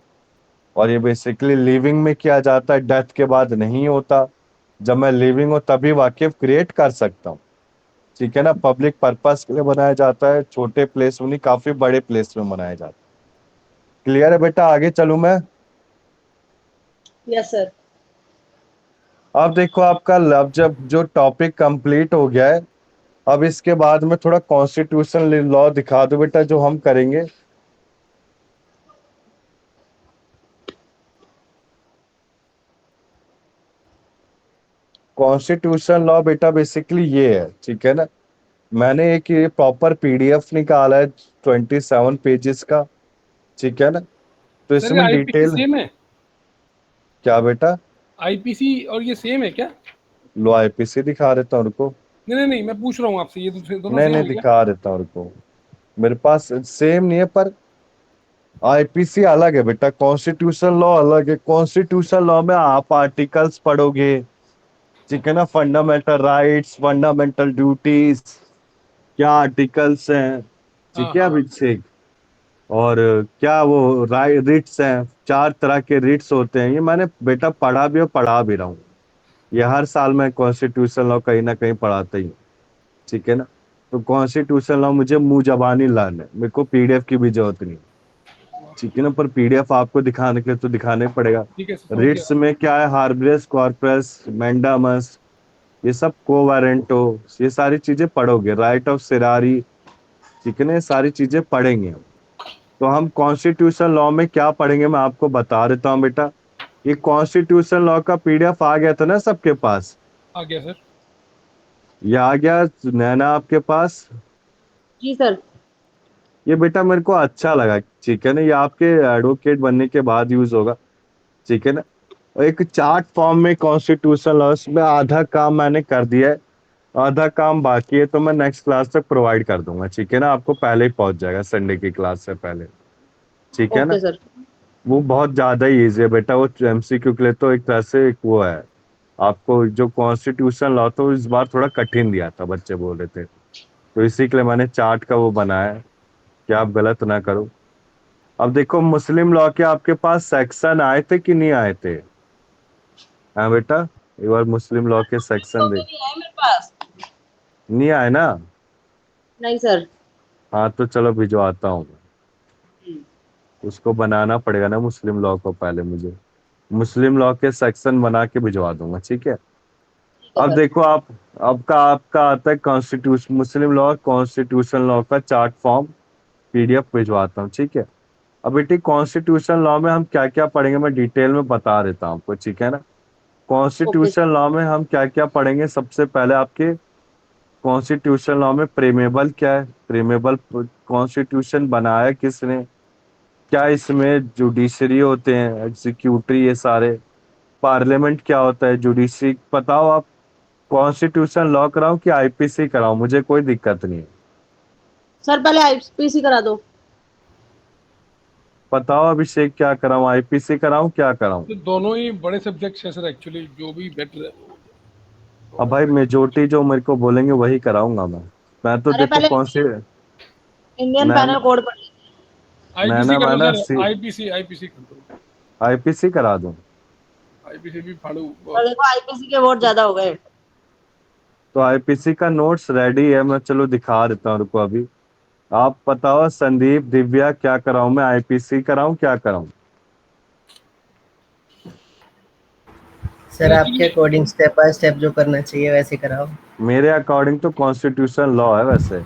और ये बेसिकली लिविंग में किया जाता है, डेथ के बाद नहीं होता। जब मैं लिविंग हूँ तभी वाकिफ क्रिएट कर सकता हूँ, ठीक है ना? पब्लिक पर्पस के लिए बनाया जाता है, छोटे प्लेस में नहीं, काफी बड़े प्लेस में बनाया जाता है। क्लियर है बेटा? आगे चलूं मैं? Yes sir. अब देखो आपका अब जब जो टॉपिक कंप्लीट हो गया है, अब इसके बाद में थोड़ा कॉन्स्टिट्यूशनल लॉ दिखा दो बेटा जो हम करेंगे। कॉन्स्टिट्यूशन लॉ बेटा बेसिकली ये है, ठीक है ना? मैंने एक ये प्रॉपर पीडीएफ निकाला है 27 पेजेस का, ठीक है ना? तो सर ये इसमें आईपीसी डिटेल सेम है? क्या बेटा? आईपीसी और ये सेम है क्या? लो आईपीसी दिखा देता हूँ उनको। नहीं नहीं नहीं, मैं पूछ रहा हूँ आपसे, ये दोनों नहीं सेम नहीं, है क्या? दिखा देता हूँ उनको। मेरे पास सेम नहीं है, पर आईपीसी अलग है बेटा, कॉन्स्टिट्यूशन लॉ अलग है। कॉन्स्टिट्यूशन लॉ में आप आर्टिकल्स पढ़ोगे, ठीक है ना? फंडामेंटल राइट्स, फंडामेंटल ड्यूटीज, क्या आर्टिकल्स हैं, हाँ ठीक है हाँ। अभिषेक? और क्या वो रिट्स हैं, 4 तरह के रिट्स होते हैं। ये मैंने बेटा पढ़ा भी और पढ़ा भी रहा हूँ। ये हर साल मैं कॉन्स्टिट्यूशन लॉ कहीं ना कहीं पढ़ाता ही हूँ, ठीक है ना? तो कॉन्स्टिट्यूशन लॉ मुझे मुंह जबानी लर्न है, मेरे को पीडीएफ की भी जरूरत नहीं, ठीक है ना? पर पीडीएफ आपको दिखाने के लिए तो दिखाना ही पड़ेगा। ठीक है सर, समझ गया। रिट्स में क्या है? हार्बियस कॉर्पस, मैंडामस, ये सब कोवारेंटो, ये सारी चीजें पढ़ोगे। राइट ऑफ सिरारी, ठीक है ना? ये सारी चीजें पढ़ेंगे। तो हम कॉन्स्टिट्यूशन लॉ में क्या पढ़ेंगे मैं आपको बता देता हूँ बेटा। ये कॉन्स्टिट्यूशन लॉ का पीडीएफ आ गया था ना सबके पास? आ गया सर। ये आ गया नैना आपके पास? जी सर। ये बेटा मेरे को अच्छा लगा, ठीक है ना? ये आपके एडवोकेट बनने के बाद यूज होगा, ठीक है ना? और एक चार्ट फॉर्म में कॉन्स्टिट्यूशन लॉ में आधा काम मैंने कर दिया है, आधा काम बाकी है, तो मैं नेक्स्ट क्लास तक प्रोवाइड कर दूंगा, ठीक है ना? आपको पहले ही पहुंच जाएगा संडे की क्लास से पहले, ठीक है ना? Okay sir. वो बहुत ज्यादा ही इजी है बेटा, वो एमसीक्यू के लिए तो एक तरह से एक वो है। आपको जो कॉन्स्टिट्यूशन लॉ तो इस बार थोड़ा कठिन दिया था, बच्चे बोल रहे थे, तो इसी के लिए मैंने चार्ट का वो बनाया है कि आप गलत ना करो। अब देखो मुस्लिम लॉ के आपके पास सेक्शन आए थे कि नहीं आए थे? हाँ बेटा, एक बार मुस्लिम लॉ के सेक्शन कॉपी देख। नहीं है मेरे पास। नहीं आए ना? नहीं सर। हाँ तो चलो भिजवाता हूँ। उसको बनाना पड़ेगा ना मुस्लिम लॉ को, पहले मुझे मुस्लिम लॉ के सेक्शन बना के भिजवा दूंगा, ठीक है। ठीक है अब सर। देखो आप, आपका आता है कॉन्स्टिट्यूशन, मुस्लिम लॉ कॉन्स्टिट्यूशन लॉ का चार्ट फॉर्म पीडीएफ भिजवाता हूँ, ठीक है। अब बेटी कॉन्स्टिट्यूशन लॉ में हम क्या क्या पढ़ेंगे मैं डिटेल में बता देता हूँ आपको, ठीक है ना। ओके कॉन्स्टिट्यूशन लॉ में हम क्या क्या पढ़ेंगे, सबसे पहले आपके कॉन्स्टिट्यूशन लॉ में प्रेमेबल क्या है, प्रेमेबल कॉन्स्टिट्यूशन बनाया किसने, क्या इसमें जुडिशरी होते हैं, एग्जीक्यूटिव, ये सारे, पार्लियामेंट क्या होता है, जुडिशरी, बताओ आप। कॉन्स्टिट्यूशन लॉ कराऊं कि आईपीसी कराऊं, मुझे कोई दिक्कत नहीं है। सर, पहले आईपीसी करा दो। बताओ अभिषेक, क्या कराऊं, आईपीसी कराऊं क्या कराऊं? तो दोनों ही बड़े सब्जेक्ट्स हैं सर, एक्चुअली जो भी बेटर है अब वो भाई मेजोरिटी जो मेरे को बोलेंगे वही कराऊंगा मैं तो अरे देखो पहले कौन सी। इंडियन मैं पैनल कोड पढ़ लीजिए। आईपीसी मैं कर दो ना सर, सी आईपीसी कर दो। आईपीसी करा दूं? आईपीसी भी फाड़ू और बहुत। देखो आईपीसी के वोट ज्यादा हो गए। तो आईपीसी का नोट्स रेडी है, मैं चलो दिखा देता हूँ, रुको अभी। आप बताओ संदीप, दिव्या, क्या कराऊं मैं, आईपीसी कराऊं क्या कराऊं? सर आपके actually according step by step जो करना चाहिए वैसे कराओ। मेरे अकॉर्डिंग तो कॉन्स्टिट्यूशन लॉ है वैसे।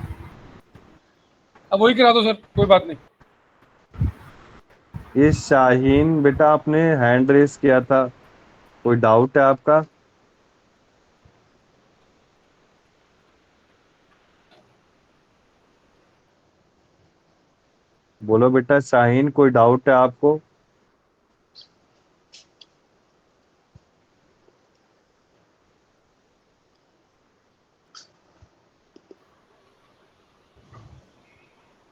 अब वही करा दो सर, कोई बात नहीं। ये शाहीन बेटा, आपने हैंड रेस किया था, कोई डाउट है आपका? बोलो बेटा शाहीन, कोई डाउट है आपको?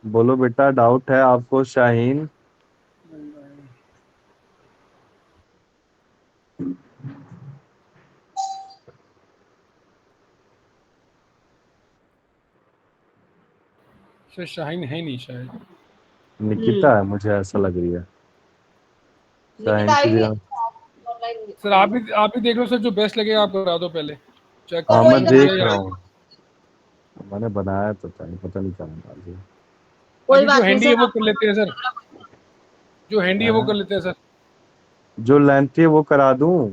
बोलो बेटा, डाउट है आपको शाहीन? सर शाहीन है नहीं शायद। निकिता है, मुझे ऐसा लग रही है शाहीन निकिता की आएगी जगह। ऑनलाइन। सर आप ही देख लो सर, जो बेस्ट लगेगा आप करा दो, पहले चेक सर हाँ करके वही मैं मुझे करा देख बढ़िया रहा याद। हूँ, मैंने बनाया तो था, पता नहीं क्या बना दिया। कोई बाकी जो बात नहीं हैंडी है सर, वो कर लेते हैं सर, आपको जो हैंडी है वो कर हाँ, लेते हैं सर। जो लेंथ है वो करा दूं?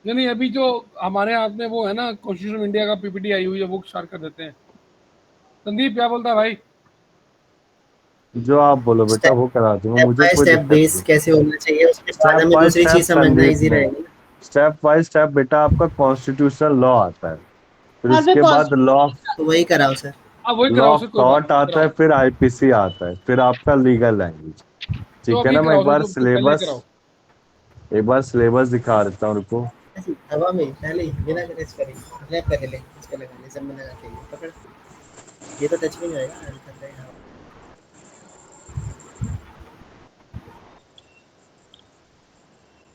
नहीं नहीं, अभी जो हमारे हाथ में वो है ना, कॉन्स्टिट्यूशन इंडिया का पीपीटी आई हुई है, वो स्टार्ट कर देते हैं। संदीप क्या बोलता है भाई? जो आप बोलो बेटा स्टेप वो करा दूंगा, स्टेप मुझे बाय कोई स्टेप दिक्कत बेस नहीं। कैसे होना चाहिए, उसके बाद स्टेप हमें बाय दूसरी स्टेप चीज समझना संदीप इजी नहीं, रहेगी। स्टेप बाय स्टेप बेटा आपका कॉन्स्टिट्यूशन लॉ आता है, फिर सर फिर उसके बाद लॉ, कॉन्स्टिट्यूशन तो वही कराओ सर। आप वही लॉ कराओ ऑफ सर, कोई बात थॉट नहीं, आता है, कराओ। फिर आईपीसी आता है, फिर आपका लीगल लैंग्वेज। तो ठीक है अभी ना, मैं कराओ सर, तो पहले ही कराओ। एक बार सिलेबस दिखा देता हूँ, रुको। ऐसी हवा में पहले ही बिना टच करे लैप कर ले, इसको लगा ले, सब में लगा के ये पकड़। ये तो टच में नहीं आएगा, कर देगा।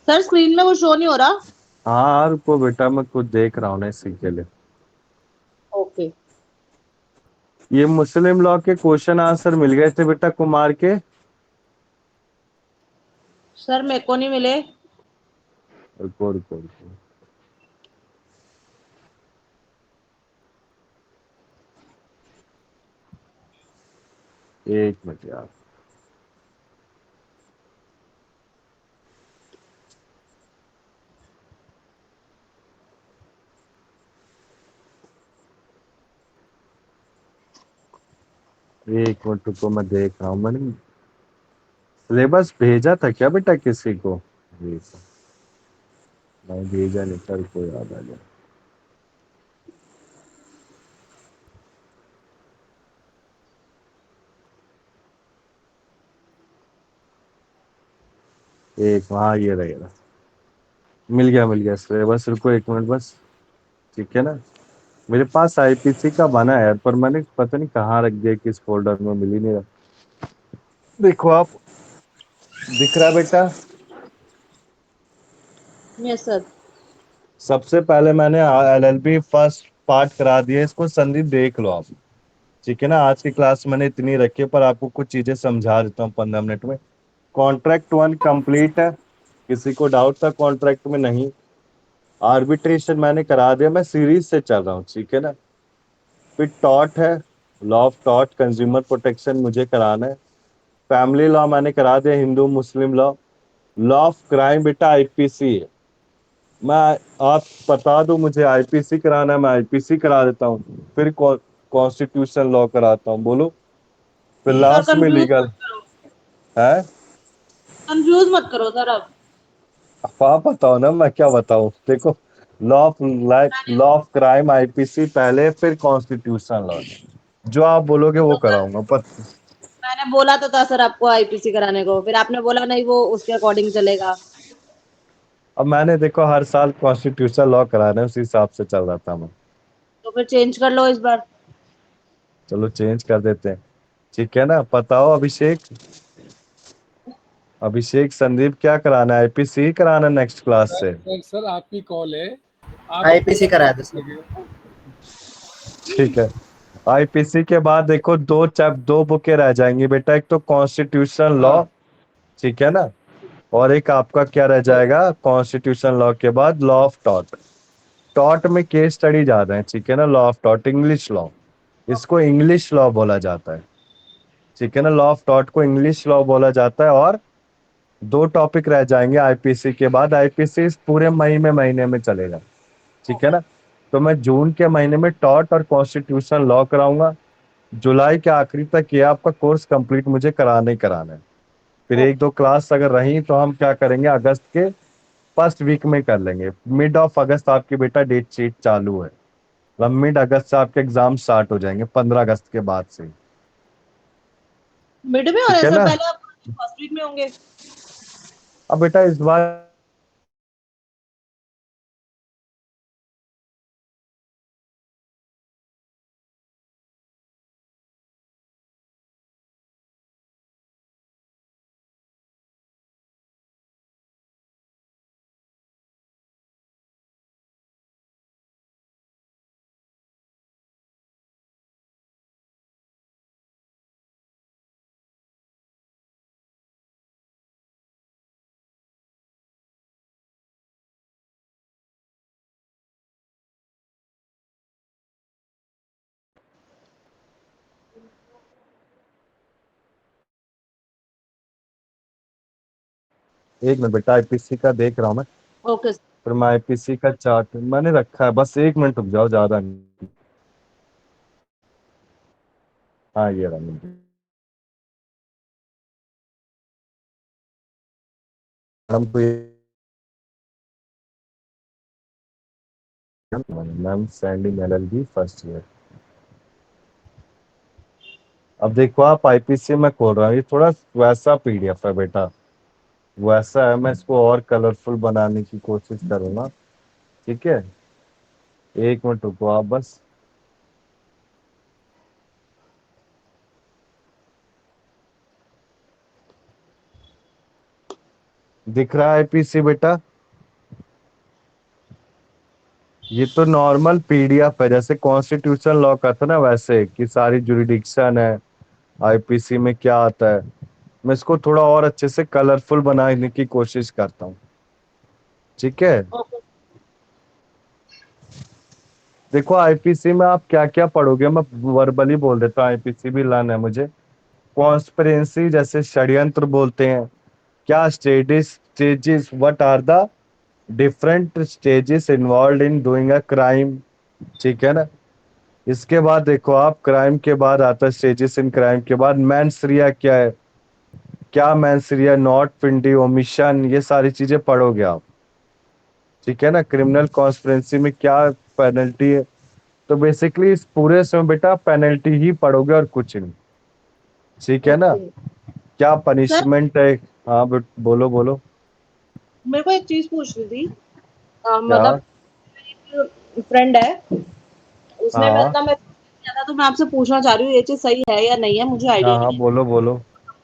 सर स्क्रीन में वो शो नहीं हो रहा। हाँ रुको बेटा, मैं खुद देख रहा हूँ ना इसी के लिए। ओके। ये मुस्लिम लॉ के क्वेश्चन आंसर मिल गए थे बेटा कुमार के? सर मेरे को नहीं मिले। रुको रुको रुको, एक मिनट यार। एक मिनट रुको, मैं देख रहा हूँ। मैंने सिलेबस भेजा था क्या बेटा किसी को? नहीं भेजा नहीं, कल को याद आ गया। एक, हाँ ये रहेगा, मिल गया सिलेबस, रुको एक मिनट बस। ठीक है ना, मेरे पास आईपीसी का बना है पर मैंने पता नहीं कहाँ रख दिया, किस फोल्डर में, मिल ही नहीं रहा। देखो आप, दिख रहा है बेटा? Yes sir. सबसे पहले मैंने LLB फर्स्ट पार्ट करा दिया, इसको संदीप देख लो आप। ठीक है ना, आज की क्लास मैंने इतनी रखी है, पर आपको कुछ चीजें समझा देता हूँ 15 मिनट में। कॉन्ट्रैक्ट 1 कंप्लीट है, किसी को डाउट था कॉन्ट्रैक्ट में? नहीं। आर्बिट्रेशन मैंने करा दिया, मैं सीरीज से चल रहा हूँ, ठीक है ना। फिर टॉट है, law of taught, consumer protection मुझे कराना है। फैमिली लॉ मैंने करा दिया, हिंदू मुस्लिम लॉ। लॉ ऑफ क्राइम बेटा आईपीसी है, मैं आप बता दो मुझे आईपीसी कराना है, मैं आईपीसी करा देता हूँ। फिर कॉन्स्टिट्यूशन लॉ कराता हूँ, बोलो। फिर सर लास्ट में कंफ्यूज लीगल मत करो, है। कंफ्यूज मत करो सर अब। आप बताओ ना, मैं क्या बताऊं? देखो, law of law of crime IPC पहले, फिर कॉन्स्टिट्यूशन लॉ। जो आप बोलोगे वो तो सर कराऊंगा, पर मैंने बोला तो था सर आपको आईपीसी कराने को, फिर आपने बोला नहीं वो उसके अकॉर्डिंग चलेगा। अब मैंने देखो हर साल कॉन्स्टिट्यूशन लॉ कराना है, उसी हिसाब से चल रहा था मैं। तो फिर चेंज कर लो इस बार। चलो चेंज कर देते हैं, ठीक है ना। बताओ अभिषेक, अभिषेक संदीप क्या कराना है? आईपीसी कराना नेक्स्ट क्लास से? सर आपकी कॉल है, आप आईपीसी करा दो सर। लगेगा। ठीक है। आईपीसी के बाद देखो दो बुकें रह जाएंगी बेटा, एक तो कॉन्स्टिट्यूशन लॉ, हाँ, ठीक है ना, और एक आपका क्या रह जाएगा कॉन्स्टिट्यूशन लॉ के बाद? Law of taught. टॉट में केस स्टडी ज्यादा है, ठीक है ना। Law of taught English law, इसको इंग्लिश लॉ बोला जाता है, ठीक है ना। लॉ ऑफ टॉट को इंग्लिश लॉ बोला जाता है। और दो टॉपिक रह जाएंगे आईपीसी के बाद। आईपीसी इस पूरे महीने में चलेगा, ठीक है ना। तो मैं जून के महीने में टॉट और कॉन्स्टिट्यूशन लॉ कराऊंगा। जुलाई के आखिरी तक ये आपका कोर्स कंप्लीट मुझे कराना ही कराना है। फिर एक दो क्लास अगर रही तो हम क्या करेंगे, अगस्त के फर्स्ट वीक में कर लेंगे। मिड ऑफ अगस्त आपकी बेटा डेट शीट चालू है, मतलब मिड अगस्त से आपके एग्जाम स्टार्ट हो जाएंगे, 15 अगस्त के बाद से, मिड में हो रहे ठीक हैं है सर, ना। पहले आप फर्स्ट वीक में होंगे। अब बेटा इस बार एक मिनट बेटा, आईपीसी का देख रहा हूँ मैं। Okay sir. फिर मैं आईपीसी का चार्ट मैंने रखा है, बस 1 मिनट रुक जाओ, ज्यादा नहीं। हाँ ये रहा मैडम को ma'am standing LLB first year. अब देखो आप, आईपीसी में खोल रहा हूँ, ये थोड़ा वैसा पीडीएफ है बेटा, वैसा है। मैं इसको और कलरफुल बनाने की कोशिश करूंगा, ठीक है। 1 मिनट रुको आप बस। दिख रहा है आईपीसी बेटा? ये तो नॉर्मल पीडीएफ है, जैसे कॉन्स्टिट्यूशन लॉ का था ना, वैसे कि सारी जुरिडिक्शन है आईपीसी में क्या आता है। मैं इसको थोड़ा और अच्छे से कलरफुल बनाने की कोशिश करता हूँ, ठीक है। ओके देखो आईपीसी में आप क्या क्या पढ़ोगे, मैं वर्बली बोल देता हूँ, आईपीसी भी लर्न है मुझे। कॉन्स्पिरेंसी, जैसे षड्यंत्र बोलते हैं, क्या stages what are the different stages involve in doing a crime, ठीक है ना। इसके बाद देखो आप, क्राइम के बाद आता है स्टेजेस इन क्राइम के बाद मैंसरिया क्या है, क्या मैंसरिया, नॉट फिंडी, ओमिशन, ये सारी चीजें पढ़ोगे आप, ठीक है ना। क्रिमिनल कॉन्स्पिरेंसी में क्या पेनल्टी है। तो बेसिकली इस पूरे समय बेटा पेनल्टी ही पढ़ोगे और कुछ नहीं, ठीक है ना। ओके क्या सर, पनिशमेंट है। हाँ बोलो बोलो। मेरे को एक चीज पूछनी थी। क्या? मतलब एक फ्रेंड है, उसने हाँ मतलब मेरे को किया था, तो मैं आपसे पूछना चाह रही हूँ ये चीज सही है या नहीं है, मुझे आइडिया हाँ हाँ नहीं है, बोलो बोलो।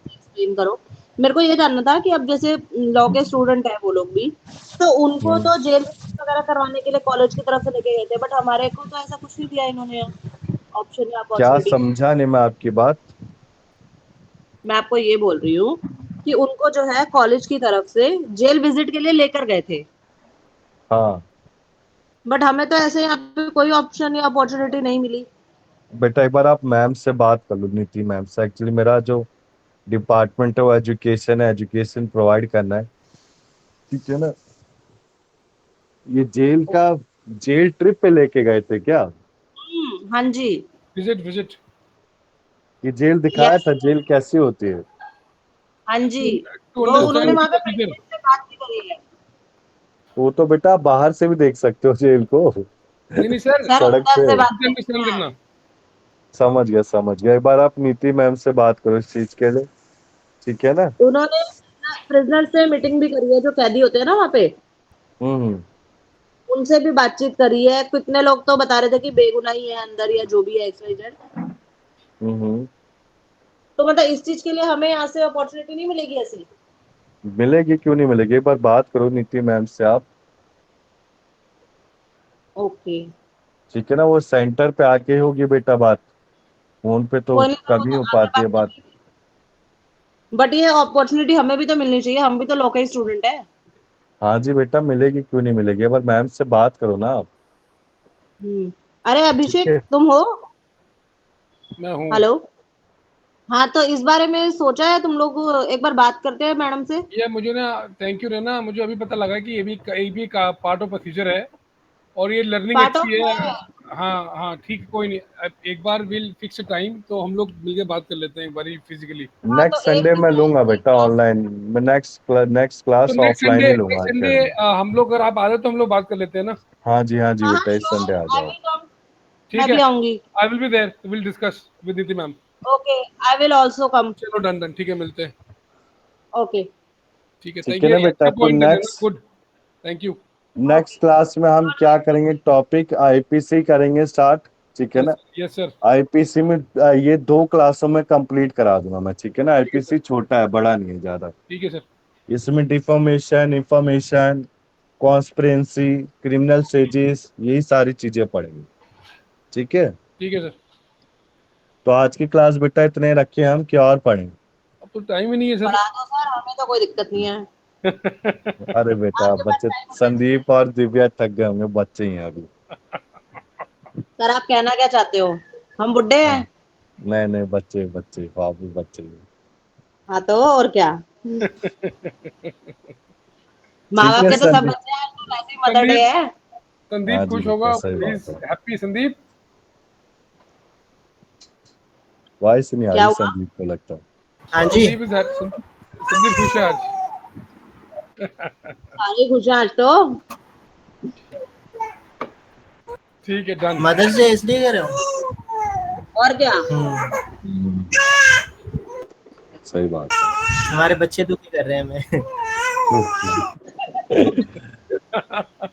एक्सप्लेन करो। मेरे को ये जानना था कि अब जैसे लॉ के स्टूडेंट है वो लोग भी, तो उनको तो जेल वगैरह करवाने के लिए कॉलेज की तरफ से लेके गए थे, बट हमारे को तो ऐसा कुछ नहीं दिया इन्होंने ऑप्शन या क्या अपॉर्चुनिटी। समझा नहीं मैं आपकी बात। मैं आपको ये बोल रही हूँ कि उनको जो है कॉलेज की तरफ से जेल विजिट के लिए लेकर गए थे, हाँ बट हमें तो ऐसे यहाँ पे कोई ऑप्शन या अपॉर्चुनिटी नहीं मिली। बेटा, एक बार आप मैम से बात कर लो, नीति मैम से। एक्चुअली मेरा जो डिपार्टमेंट है वो एजुकेशन है, एजुकेशन प्रोवाइड करना है, ठीक है ना। ये जेल ट्रिप पे लेके गए थे क्या? हाँ जी। विजिट विजिट ये जेल दिखाया यस। था, जेल कैसी होती है? हाँ जी। टू वो उन्होंने अंडरस्टैंड वहां पे प्रोसीजर। प्रेसिडेंट से बात भी करी है। वो तो बेटा आप बाहर से भी देख सकते हो जेल को, नहीं नहीं सर, सर सड़क अंदर पे। से बात अंडरस्टैंड करी है। करना। समझ गया समझ गया। एक बार आप नीति मैम से बात करो इस चीज के लिए, ठीक है ना। उन्होंने प्रिजनर से मीटिंग भी करी है, जो कैदी होते हैं ना वहाँ पे, हम्म। उनसे भी बातचीत करी है। कितने लोग तो बता रहे थे कि बेगुनाही है अंदर या जो भी है XYZ। हम्म। तो मतलब इस चीज के लिए हमें यहाँ से अपॉर्चुनिटी नहीं मिलेगी ऐसी? मिलेगी, क्यों नहीं मिलेगी। एक बार बात करो नीति मैम से आप, ओके। ठीक है ना। वो सेंटर पे आके होगी बेटा बात, फोन पे तो कोई नहीं, मैं कम ही हो आके पाती है बात कर बात। लूंगी। बट ये अपॉर्चुनिटी हमें भी तो मिलनी चाहिए, हम भी तो लॉ के स्टूडेंट है। हाँ जी बेटा, मिलेगी, क्यों नहीं मिलेगी। एक बार मैम से बात करो ना आप, अरे ठीक अभिषेक है। तुम हो? मैं हूँ। हेलो। हाँ, तो इस बारे में सोचा है तुम लोग एक बार बात करते हैं मैडम से? ये मुझे ना, थैंक यू रहना, मुझे अभी पता लगा कि ये भी का पार्ट ऑफ प्रोसीजर है, और ये लर्निंग पार्ट ऑफ अच्छी है। है। हाँ हाँ ठीक, कोई नहीं। अब एक बार विल फिक्स टाइम, तो हम लोग मिलके बात कर लेते हैं एक बार फिजिकली। हाँ, तो नेक्स्ट एक संडे दिन मैं में लूंगा एक बेटा क्लास। ऑनलाइन। मैं नेक्स्ट तो क्लास ऑफलाइन ही लूंगा नेक्स्ट संडे एक्चुअली। हम लोग, अगर आप आ रहे तो हम लोग बात कर लेते हैं ना। हाँ जी हाँ हाँ बेटा, इस श्योर, संडे आ आई जाओ। Will come. ठीक मैं है, भी आऊंगी। I will be there, will discuss with Niti ma'am. Okay, I will also come. चलो डन डन, ठीक है, मिलते हैं। ओके। ठीक है, ठीक थैंक है यू, ना ये बेटा। अच्छा तो पॉइंट है लेना, good, thank you. Next okay. Class में हम क्या करेंगे, टॉपिक आईपीसी करेंगे स्टार्ट, ठीक है यस ना। Yes sir. आईपीसी में ये 2 क्लासों में कंप्लीट करा दूंगा मैं, ठीक है ना। ठीक है सर, आईपीसी छोटा है, बड़ा नहीं है ज्यादा। ठीक है सर। इसमें deformation, information, conspiracy, criminal stages, यही सारी चीजें पढ़ेंगे, ठीक है। ठीक है सर। तो आज की क्लास बेटा इतने रखे हम, क्या और पढ़ें? अब तो टाइम ही नहीं है सर। पढ़ा दो सर, हमें तो कोई दिक्कत नहीं है। अरे बेटा आपके पास बच्चे, टाइम होना चाहिए। संदीप और दिव्या थक गए होंगे, बच्चे ही हैं अभी। सर आप कहना क्या चाहते हो? हम बुड्ढे हाँ, हैं? नहीं नहीं, बच्चे बच्चे बाबू बच्चे ही। हाँ तो और क्या। माँ ठीक बाप है के तो सब संदीप। बच्चे हैं, तो वैसे ही मदर डे संदीप, है। हाँ संदीप जी खुश बेटा, होगा सही बात प्लीज, है। हैप्पी संदीप। वॉइस नहीं आ क्या रही हुआ? संदीप को लगता है। हाँ जी। संदीप इज संदीप खुश है आज। सारी खुश हैं आज तो। ठीक है, डन। मदर्स डे इसलिए कर रहे हो? और क्या। हम्म, सही बात हमारे बच्चे दुखी कर रहे हैं हमें। है।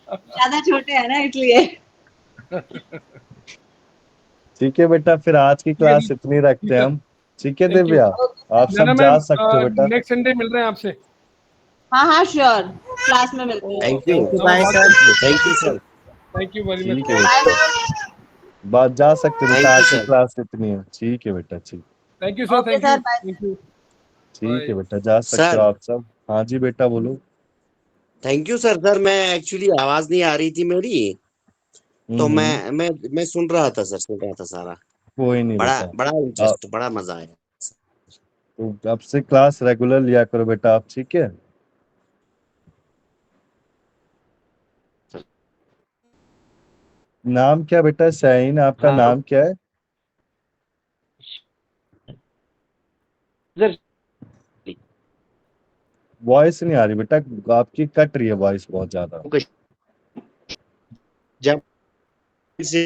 ज्यादा छोटे हैं ना इसलिए। ठीक है बेटा, फिर आज की ठीक है, क्लास इतनी रखते ठीक हैं है, हम, ठीक है thank you. Divya. Okay sir. आप नैना सब जा मैम, सकते हो बेटा। नेक्स्ट संडे मिल रहे हैं आपसे। हाँ हाँ श्योर, क्लास में मिलते हैं। Thank you. थैंक यू, हम बाय बात सर। करते थैंक यू सर। हैं। Thank you very much. ठीक है बाय बेटा, बाय। बात जा सकते हो बेटा, थैंक यू आज की सर। क्लास इतनी है, ठीक है बेटा, ठीक। Thank you sir, okay thank you, sir, bye. Thank you. ठीक बाय। है बेटा, जा सकते हो सर आप सब। हाँ जी बेटा, बोलो। Thank you sir. सर मैं एक्चुअली आवाज नहीं आ रही थी मेरी, तो हम्म। मैं सुन रहा था सर, सुन रहा था सारा। कोई नहीं बड़ा बेटा। बड़ा आ, इंटरेस्ट, बड़ा मजा आया। तो अब से क्लास रेगुलर लिया करो बेटा आप, ठीक है। नाम क्या बेटा, शाहीन आपका हाँ नाम क्या है? सर। वॉइस नहीं आ रही बेटा, आपकी कट रही है वॉइस बहुत ज्यादा। जब से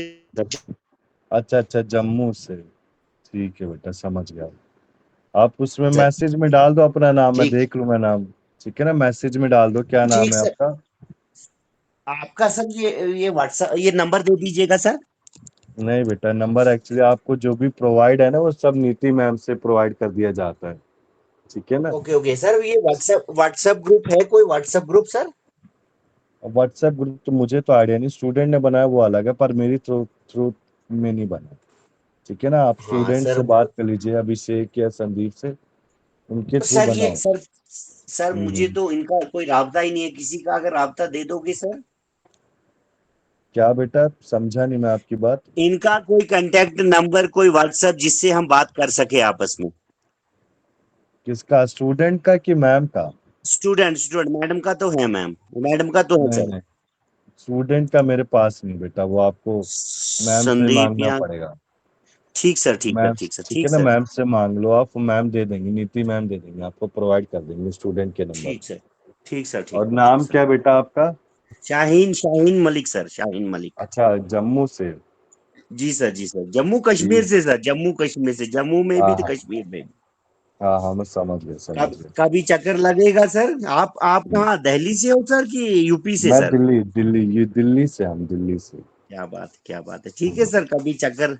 अच्छा अच्छा, जम्मू से, ठीक है बेटा, समझ गया। आप उसमें सर, मैसेज में डाल दो अपना नाम, मैं ठीक देख लूंगा नाम, ठीक है ना। मैसेज में डाल दो क्या नाम ठीक है सर। आपका। आपका सर ये व्हाट्सएप ये नंबर दे दीजिएगा सर। नहीं बेटा, नंबर एक्चुअली आपको जो भी प्रोवाइड है ना, वो सब नीति मैम से प्रोवाइड कर दिया जाता है, ठीक है ना। ओके ओके सर, ये व्हाट्सएप ग्रुप है, कोई WhatsApp group sir? WhatsApp group तो मुझे तो आइडिया नहीं, स्टूडेंट ने बनाया वो अलग है, पर मेरी थ्रू थ्रू में नहीं बना। ठीक है ना, आप हाँ स्टूडेंट सर, से बात कर लीजिए, अभिषेक या संदीप से, उनके थ्रू सर ये बनाओ। सर मुझे हम्म। तो इनका कोई राब्ता ही नहीं है, किसी का अगर राब्ता दे दोगे सर? क्या बेटा, समझा नहीं मैं आपकी बात। इनका कोई कांटेक्ट नंबर, कोई व्हाट्सएप जिससे हम बात कर सके आपस में? किसका, स्टूडेंट का कि मैम का? स्टूडेंट स्टूडेंट, मैडम का तो है, मैम मैडम का तो है नहीं सर। नहीं, स्टूडेंट का मेरे पास नहीं बेटा, वो आपको मैम से संदीप मांगना या, पड़ेगा। ठीक सर, ठीक सर, मैम, ठीक सर, ठीक है ठीक ना, सर, मैम से मांग लो आप, मैम दे देंगी, नीति मैम दे देंगे आपको, प्रोवाइड कर देंगे स्टूडेंट के नंबर। ठीक सर, ठीक सर, और ठीक नाम सर। क्या बेटा आपका? शाहीन मलिक सर, शाहीन मलिक। अच्छा, जम्मू से। जी सर, जी सर, जम्मू कश्मीर ठीक। से सर, जम्मू कश्मीर से, जम्मू में भी हाँ तो हाँ कश्मीर में भी। हाँ हाँ, मैं समझ गया समझ गया। कभी चक्कर लगेगा सर। आप कहाँ, दिल्ली से हो सर कि यूपी से मैं सर? दिल्ली दिल्ली, ये दिल्ली से, हम दिल्ली से। क्या बात है, क्या बात है, ठीक है सर, कभी चक्कर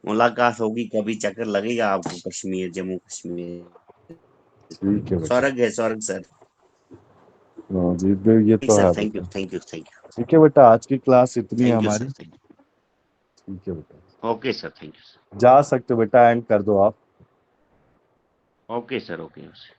मुलाकात होगी, कभी चक्कर लगेगा आपको कश्मीर, जम्मू कश्मीर। ठीक है बेटा। स्वर्ग है, स्वर्ग सर। हाँ जी, ये ठीक तो सर, है थैंक यू, बेटा। थैंक यू, थैंक यू, ठीक है बेटा, आज की क्लास इतनी है थैंक यू हमारी। सर, थैंक ठीक है बेटा, you. Okay sir, thank you sir. जा सकते हो बेटा, एंड कर दो आप। Okay sir, okay sir.